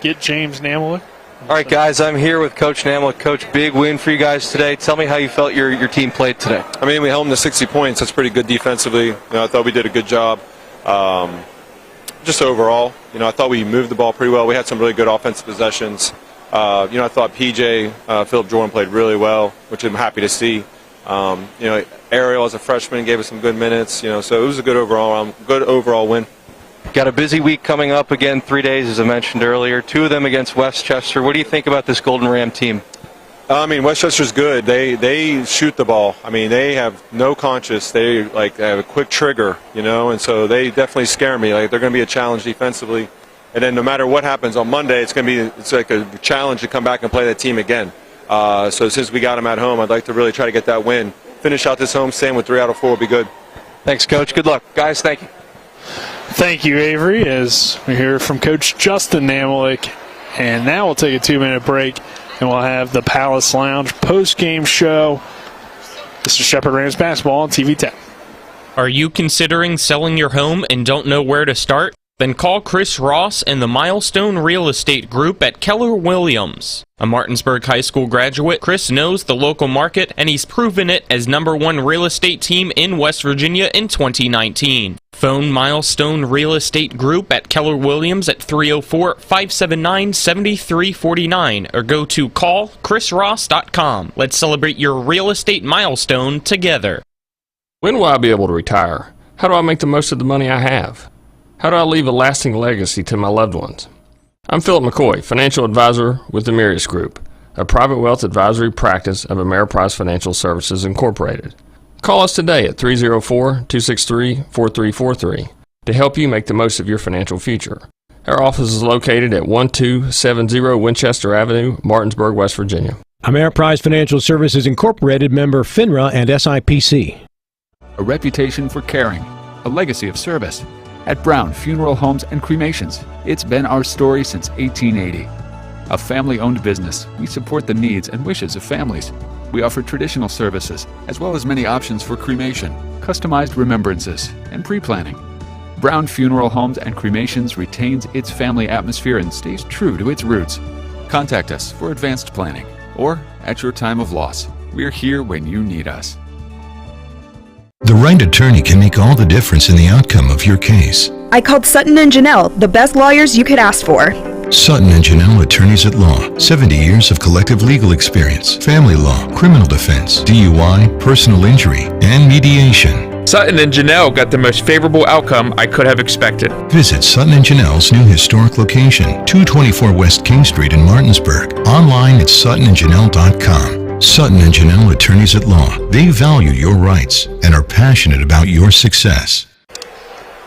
get James Namelick. All right, guys, I'm here with Coach Namelick. Coach, big win for you guys today. Tell me how you felt your team played today. I mean, we held them to 60 points. That's pretty good defensively. I thought we did a good job. Just overall, I thought we moved the ball pretty well. We had some really good offensive possessions. I thought PJ, Philip Jordan played really well, which I'm happy to see. Ariel as a freshman gave us some good minutes. So it was a good overall win. Got a busy week coming up again, 3 days as I mentioned earlier. 2 of them against Westchester. What do you think about this Golden Ram team? I mean, Westchester's good. They shoot the ball. I mean, they have no conscience. They have a quick trigger, and so they definitely scare me. They're going to be a challenge defensively. And then no matter what happens on Monday, it's like a challenge to come back and play that team again. So since we got them at home, I'd like to really try to get that win. Finish out this home stand with 3 out of 4 would be good. Thanks, Coach. Good luck. Guys, thank you. Thank you, Avery, as we hear from Coach Justin Namelick. And now we'll take a 2-minute break, and we'll have the Palace Lounge post-game show. This is Shepherd Rams basketball on TV 10. Are you considering selling your home and don't know where to start? Then call Chris Ross and the Milestone Real Estate Group at Keller Williams. A Martinsburg High School graduate, Chris knows the local market, and he's proven it as #1 real estate team in West Virginia in 2019. Phone Milestone Real Estate Group at Keller Williams at 304-579-7349 or go to callchrisross.com. Let's celebrate your real estate milestone together. When will I be able to retire? How do I make the most of the money I have? How do I leave a lasting legacy to my loved ones? I'm Philip McCoy, financial advisor with the Mirius Group, a private wealth advisory practice of Ameriprise Financial Services Incorporated. Call us today at 304-263-4343 to help you make the most of your financial future. Our office is located at 1270 Winchester Avenue, Martinsburg, West Virginia. Ameriprise Financial Services Incorporated, member FINRA and SIPC. A reputation for caring, a legacy of service. At Brown Funeral Homes and Cremations, it's been our story since 1880. A family-owned business, we support the needs and wishes of families. We offer traditional services, as well as many options for cremation, customized remembrances, and pre-planning. Brown Funeral Homes and Cremations retains its family atmosphere and stays true to its roots. Contact us for advanced planning, or at your time of loss. We're here when you need us. The right attorney can make all the difference in the outcome of your case. I called Sutton and Janelle, the best lawyers you could ask for. Sutton and Janelle Attorneys at Law. 70 years of collective legal experience. Family law, criminal defense, DUI, personal injury, and mediation. Sutton and Janelle got the most favorable outcome I could have expected. Visit Sutton and Janelle's new historic location, 224 West King Street in Martinsburg. Online at suttonandjanelle.com. Sutton and Janelle Attorneys at Law. They value your rights and are passionate about your success.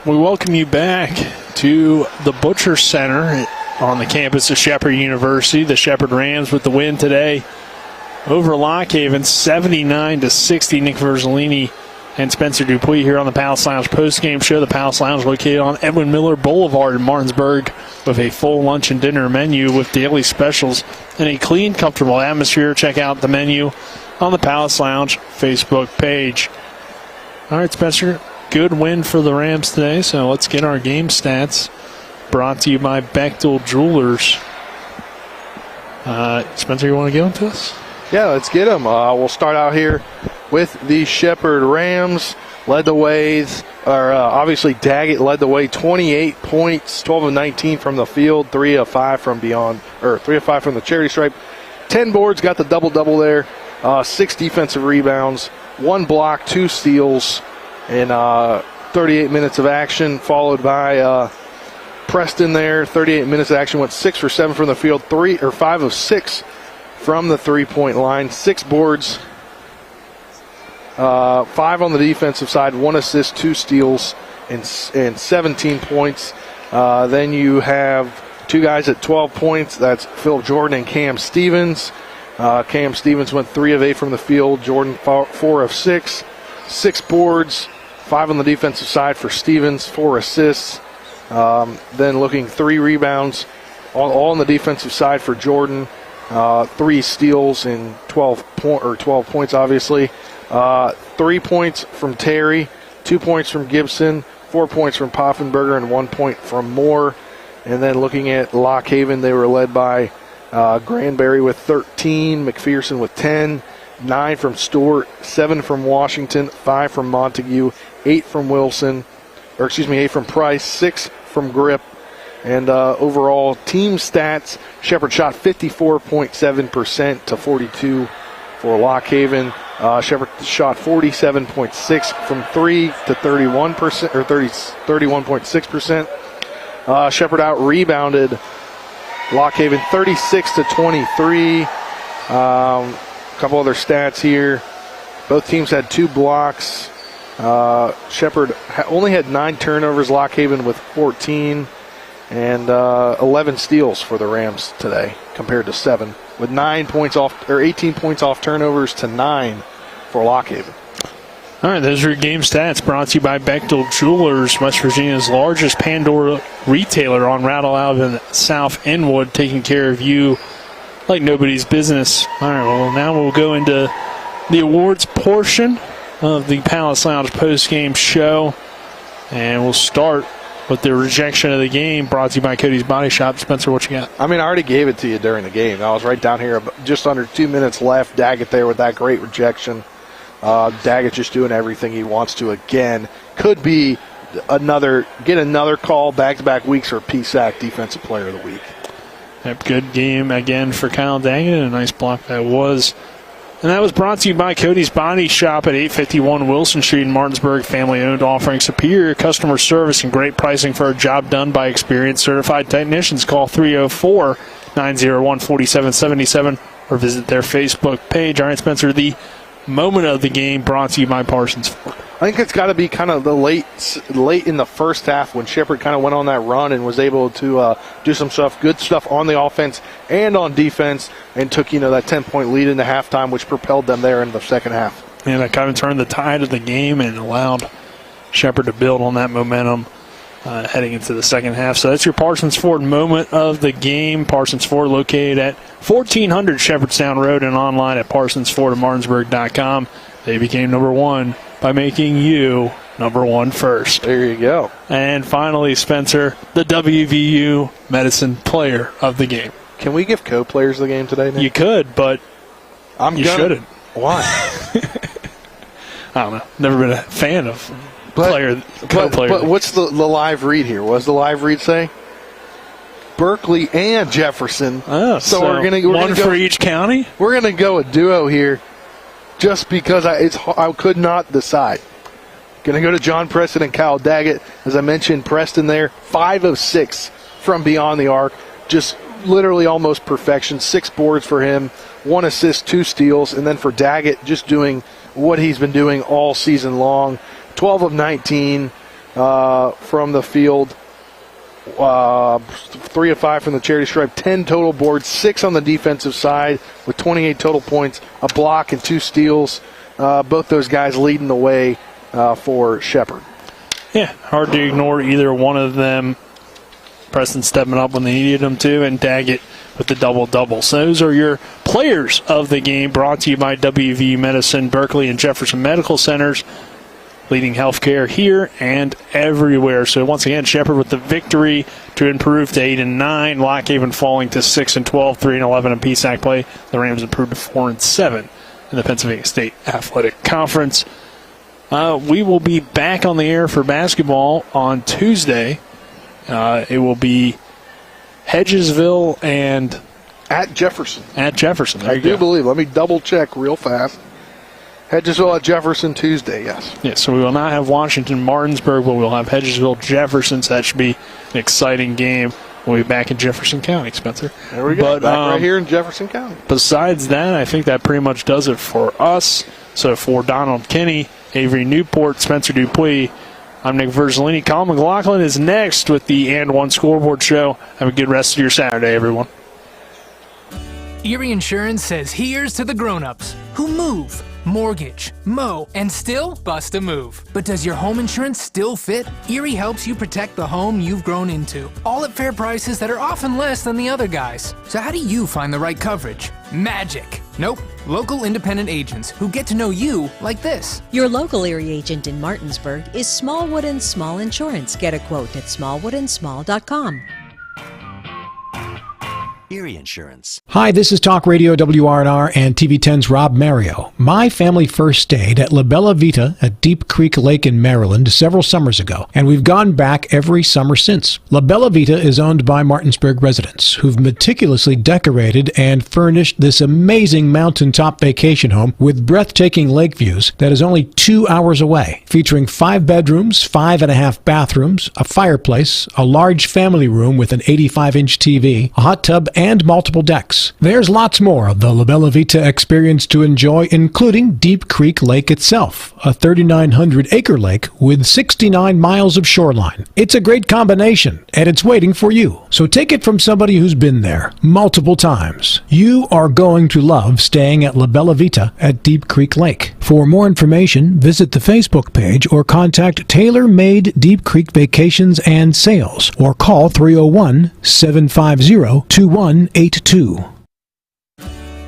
We welcome you back to the Butcher Center on the campus of Shepherd University. The Shepherd Rams with the win today over Lock Haven, 79-60. Nick Verzolini and Spencer Dupuis here on the Palace Lounge post-game show. The Palace Lounge located on Edwin Miller Boulevard in Martinsburg with a full lunch and dinner menu with daily specials and a clean, comfortable atmosphere. Check out the menu on the Palace Lounge Facebook page. All right, Spencer, good win for the Rams today, so let's get our game stats. Brought to you by Bechtel Jewelers. Spencer, you want to give them to us? Yeah, let's get them. We'll start out here with the Shepherd Rams. Led the way, obviously Daggett led the way, 28 points, 12 of 19 from the field, 3 of 5 from beyond, or 3 of 5 from the charity stripe. 10 boards, got the double-double there. 6 defensive rebounds, 1 block, 2 steals, and 38 minutes of action, followed by Preston there. 38 minutes of action, went 6 for 7 from the field, 5 of 6 from the three-point line, 6 boards, 5 on the defensive side, 1 assist, 2 steals, and 17 points. Then you have 2 guys at 12 points. That's Phil Jordan and Cam Stevens. Cam Stevens went 3 of 8 from the field. Jordan 4 of 6. 6 boards, 5 on the defensive side for Stevens, 4 assists. Then looking 3 rebounds, all on the defensive side for Jordan. 3 steals and 12 points, obviously. 3 points from Terry, 2 points from Gibson, 4 points from Poffenberger, and 1 point from Moore. And then looking at Lock Haven, they were led by Granberry with 13, McPherson with 10, 9 from Stewart, 7 from Washington, 5 from Montague, 8 from Wilson, 8 from Price, 6 from Grip. And overall team stats, Shepherd shot 54.7% to 42 for Lock Haven. Shepherd shot 47.6 from 3 to 31%, or 31.6%. Shepherd out rebounded Lock Haven 36 to 23. A couple other stats here. Both teams had 2 blocks. Shepherd only had 9 turnovers. Lock Haven with 14. And 11 steals for the Rams today compared to 7, with 18 points off turnovers to 9 for Lock Haven. All right, those are your game stats brought to you by Bechtel Jewelers, West Virginia's largest Pandora retailer on Rattle Alvin South Inwood, taking care of you like nobody's business. All right, well, now we'll go into the awards portion of the Palace Lounge post-game show, and we'll start with the rejection of the game, brought to you by Cody's Body Shop. Spencer, what you got? I already gave it to you during the game. I was right down here, just under 2 minutes left. Daggett there with that great rejection. Daggett just doing everything he wants to again. Could be get another call back-to-back weeks for PSAC Defensive Player of the Week. Yep, good game again for Kyle Daggett, and a nice block that was. And that was brought to you by Cody's Body Shop at 851 Wilson Street in Martinsburg. Family-owned, offering superior customer service and great pricing for a job done by experienced certified technicians. Call 304-901-4777 or visit their Facebook page. All right, Spencer, the moment of the game brought to you by Parsons Ford. I think it's got to be kind of the late in the first half when Shepherd kind of went on that run and was able to do some good stuff on the offense and on defense, and took that 10-point lead into halftime, which propelled them there in the second half. And that kind of turned the tide of the game and allowed Shepherd to build on that momentum heading into the second half. So that's your Parsons Ford moment of the game. Parsons Ford located at 1400 Shepherdstown Road and online at parsonsfordmartinsburg.com. They became number 1 by making you number 1 first. There you go. And finally, Spencer, the WVU Medicine Player of the game. Can we give co-players the game today, Nick? You could, but you shouldn't. Why? I don't know. Never been a fan of co-player. But what's the live read here? What does the live read say? Berkeley and Jefferson. Oh, so we're gonna one for each county? We're going to go a duo here just because I could not decide. Going to go to John Preston and Kyle Daggett. As I mentioned, Preston there, 5 of 6 from beyond the arc. Just literally almost perfection. 6 boards for him, 1 assist, 2 steals. And then for Daggett, just doing what he's been doing all season long. 12 of 19 from the field. 3 of 5 from the charity stripe, 10 total boards, 6 on the defensive side with 28 total points, a block and 2 steals. Both those guys leading the way for Shepherd. Yeah, hard to ignore either one of them. Preston stepping up when they needed them to, and Daggett with the double-double. So those are your players of the game, brought to you by WVU Medicine, Berkeley, and Jefferson Medical Centers, leading healthcare here and everywhere. So once again, Shepherd with the victory to improve to 8-9. Lockhaven falling to 6-12, 3-11 in PSAC play. The Rams improved to 4-7 in the Pennsylvania State Athletic Conference. We will be back on the air for basketball on Tuesday. It will be Hedgesville and at Jefferson. At Jefferson. I do believe. Let me double check real fast. Hedgesville at Jefferson Tuesday, yes. Yeah, so we will not have Washington-Martinsburg, but we'll have Hedgesville-Jefferson, so that should be an exciting game. We'll be back in Jefferson County, Spencer. There we go, back right here in Jefferson County. Besides that, I think that pretty much does it for us. So for Donald Kinney, Avery Newport, Spencer Dupuis, I'm Nick Verzolini. Colin McLaughlin is next with the And One Scoreboard Show. Have a good rest of your Saturday, everyone. Erie Insurance says here's to the grown-ups who move, mortgage, mow, and still bust a move. But does your home insurance still fit? Erie helps you protect the home you've grown into, all at fair prices that are often less than the other guys. So how do you find the right coverage? Magic. Nope. Local independent agents who get to know you like this. Your local Erie agent in Martinsburg is Smallwood & Small Insurance. Get a quote at smallwoodandsmall.com. Erie Insurance. Hi, this is Talk Radio WRNR and TV10's Rob Mario. My family first stayed at La Bella Vita at Deep Creek Lake in Maryland several summers ago, and we've gone back every summer since. La Bella Vita is owned by Martinsburg residents who've meticulously decorated and furnished this amazing mountaintop vacation home with breathtaking lake views that is only 2 hours away, featuring 5 bedrooms, 5.5 bathrooms, a fireplace, a large family room with an 85-inch TV, a hot tub, and multiple decks. There's lots more of the La Bella Vita experience to enjoy, including Deep Creek Lake itself, a 3,900-acre lake with 69 miles of shoreline. It's a great combination, and it's waiting for you. So take it from somebody who's been there multiple times. You are going to love staying at La Bella Vita at Deep Creek Lake. For more information, visit the Facebook page or contact Tailor Made Deep Creek Vacations and Sales or call 301-750-2182.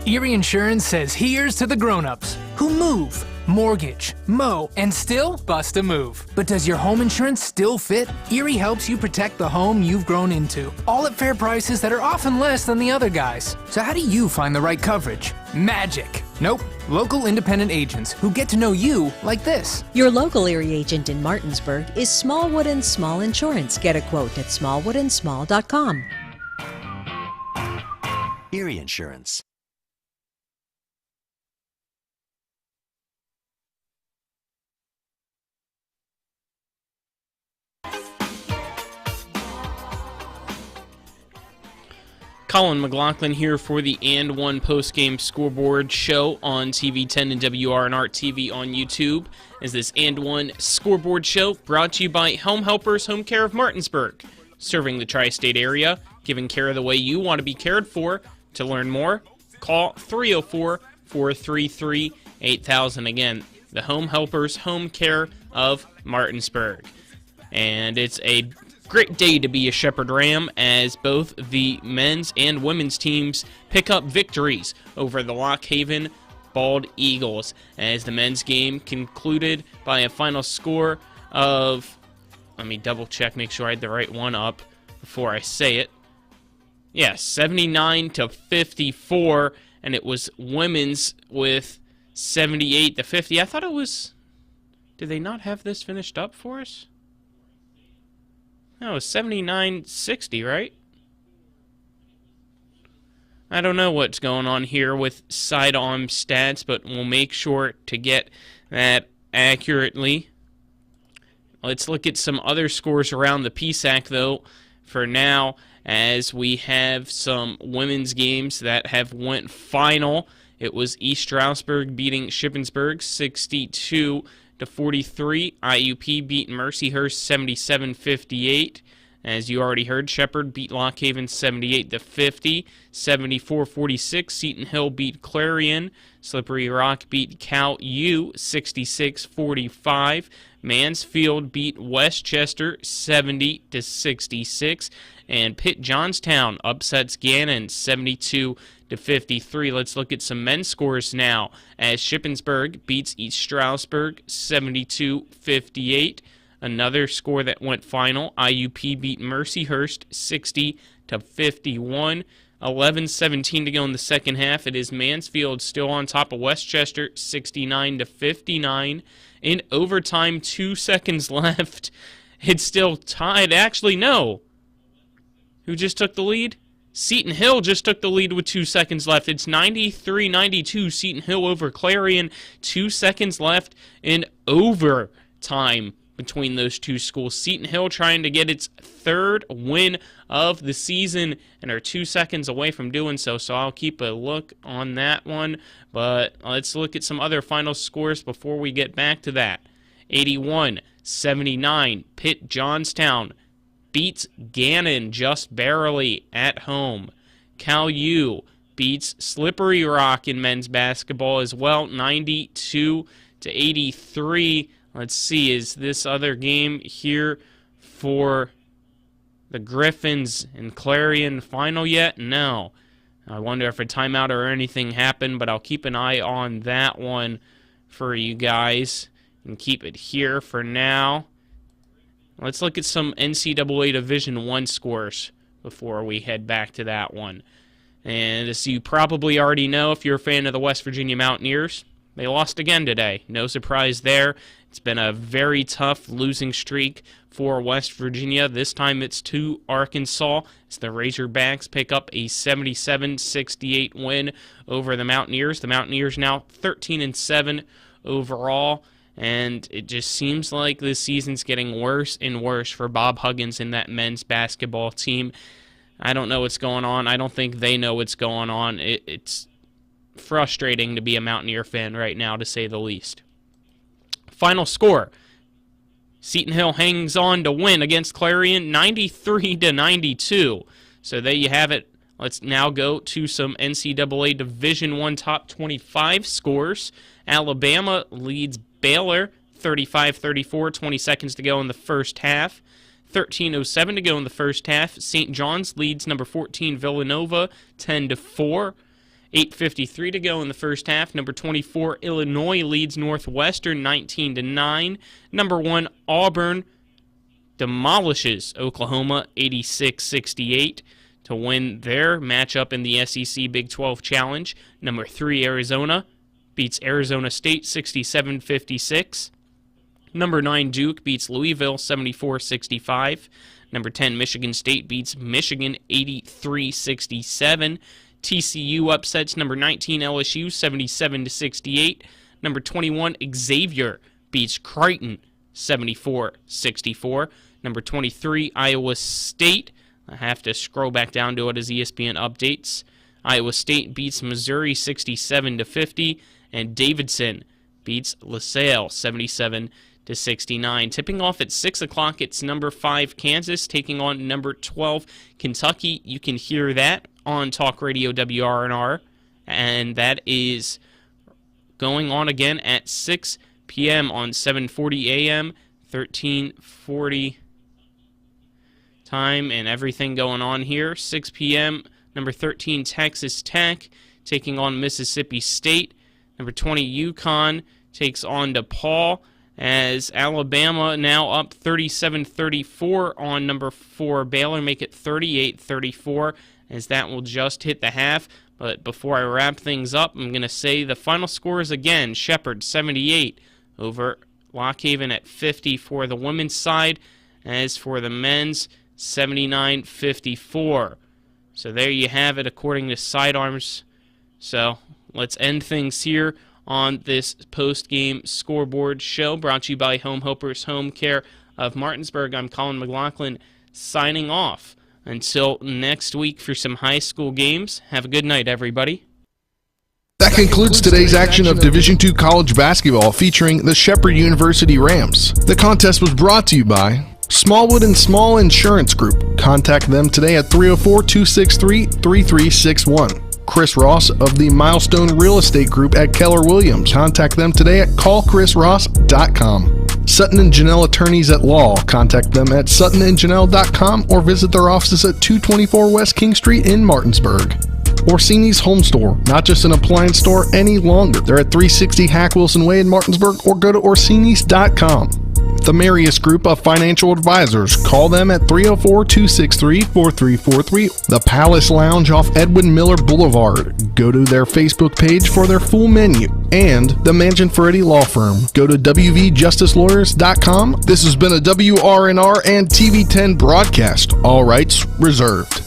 Erie Insurance says here's to the grown-ups who move, mortgage, mow, and still bust a move. But does your home insurance still fit? Erie helps you protect the home you've grown into, all at fair prices that are often less than the other guys. So how do you find the right coverage? Magic. Nope. Local independent agents who get to know you like this. Your local Erie agent in Martinsburg is Smallwood & Small Insurance. Get a quote at smallwoodandsmall.com. Erie Insurance. Colin McLaughlin here for the And One postgame scoreboard show on TV10 and WRNR TV on YouTube. Is this And One scoreboard show brought to you by Home Helpers Home Care of Martinsburg, serving the tri-state area, giving care the way you want to be cared for. To learn more, call 304-433-8000. Again, the Home Helpers Home Care of Martinsburg. And it's a great day to be a Shepherd Ram as both the men's and women's teams pick up victories over the Lockhaven Bald Eagles, as the men's game concluded by a final score of, let me double check, make sure I had the right one up before I say it. Yeah, 79-54, and it was women's with 78-50. I thought it was, did they not have this finished up for us? No, it was 79-60, right? I don't know what's going on here with sidearm stats, but we'll make sure to get that accurately. Let's look at some other scores around the PSAC, though, for now, as we have some women's games that have went final. It was East Stroudsburg beating Shippensburg 62-43. IUP beat Mercyhurst 77-58. As you already heard, Shepherd beat Lock Haven 78-50, 74-46. Seton Hill beat Clarion. Slippery Rock beat Cal U 66-45. Mansfield beat Westchester 70-66. And Pitt Johnstown upsets Gannon 72-53. Let's look at some men's scores now, as Shippensburg beats East Stroudsburg 72-58. Another score that went final, IUP beat Mercyhurst 60-51. 11-17 to go in the second half. It is Mansfield still on top of Westchester 69-59. In overtime, 2 seconds left. It's still tied. Actually, no. Who just took the lead? Seton Hill just took the lead with 2 seconds left. It's 93-92, Seton Hill over Clarion. 2 seconds left in overtime between those two schools. Seton Hill trying to get its third win of the season and are 2 seconds away from doing so, so I'll keep a look on that one. But let's look at some other final scores before we get back to that. 81-79, Pitt Johnstown beats Gannon just barely at home. Cal U beats Slippery Rock in men's basketball as well, 92-83. Let's see, is this other game here for the Griffins and Clarion final yet? No. I wonder if a timeout or anything happened, but I'll keep an eye on that one for you guys and keep it here for now. Let's look at some NCAA Division I scores before we head back to that one. And as you probably already know, if you're a fan of the West Virginia Mountaineers, they lost again today. No surprise there. It's been a very tough losing streak for West Virginia. This time it's to Arkansas as the Razorbacks pick up a 77-68 win over the Mountaineers. The Mountaineers now 13-7 overall, and it just seems like this season's getting worse and worse for Bob Huggins and that men's basketball team. I don't know what's going on. I don't think they know what's going on. It's frustrating to be a Mountaineer fan right now, to say the least. Final score, Seton Hill hangs on to win against Clarion 93-92. So there you have it. Let's now go to some NCAA Division I top 25 scores. Alabama leads Baylor 35-34, 20 seconds to go in the first half. 13:07 to go in the first half. St. John's leads number 14 Villanova 10-4. 8:53 to go in the first half. Number 24 Illinois leads Northwestern 19-9. Number 1 Auburn demolishes Oklahoma 86-68 to win their matchup in the SEC Big 12 Challenge. Number 3 Arizona beats Arizona State 67-56. Number 9 Duke beats Louisville 74-65. Number 10 Michigan State beats Michigan 83-67. TCU upsets number 19 LSU 77-68. Number 21 Xavier beats Creighton 74-64. Number 23 Iowa State. I have to scroll back down to it as ESPN updates. Iowa State beats Missouri 67-50, and Davidson beats LaSalle 77-69. Tipping off at 6 o'clock, it's number 5 Kansas taking on number 12 Kentucky. You can hear that on Talk Radio WRNR, and that is going on again at 6 p.m. on 7:40 a.m., 13:40 time, and everything going on here. 6 p.m., number 13 Texas Tech taking on Mississippi State. Number 20 UConn takes on DePaul, as Alabama now up 37-34 on number 4 Baylor, make it 38-34, as that will just hit the half. But before I wrap things up, I'm going to say the final scores again. Shepherd 78 over Lock Haven at 50 for the women's side. As for the men's, 79-54. So there you have it according to Sidearms. So let's end things here on this post-game scoreboard show brought to you by Home Hopers Home Care of Martinsburg. I'm Colin McLaughlin signing off. Until next week for some high school games, have a good night, everybody. That concludes today's action of Division II college basketball featuring the Shepherd University Rams. The contest was brought to you by Smallwood and Small Insurance Group. Contact them today at 304-263-3361. Chris Ross of the Milestone Real Estate Group at Keller Williams. Contact them today at callchrisross.com. Sutton and Janelle Attorneys at Law. Contact them at suttonandjanelle.com or visit their offices at 224 West King Street in Martinsburg. Orsini's Home Store, not just an appliance store any longer. They're at 360 Hack Wilson Way in Martinsburg, or go to orsinis.com. The Marius Group of Financial Advisors. Call them at 304-263-4343. The Palace Lounge off Edwin Miller Boulevard. Go to their Facebook page for their full menu. And the Manchin Ferretti Law Firm. Go to wvjusticelawyers.com. This has been a WRNR and TV10 broadcast. All rights reserved.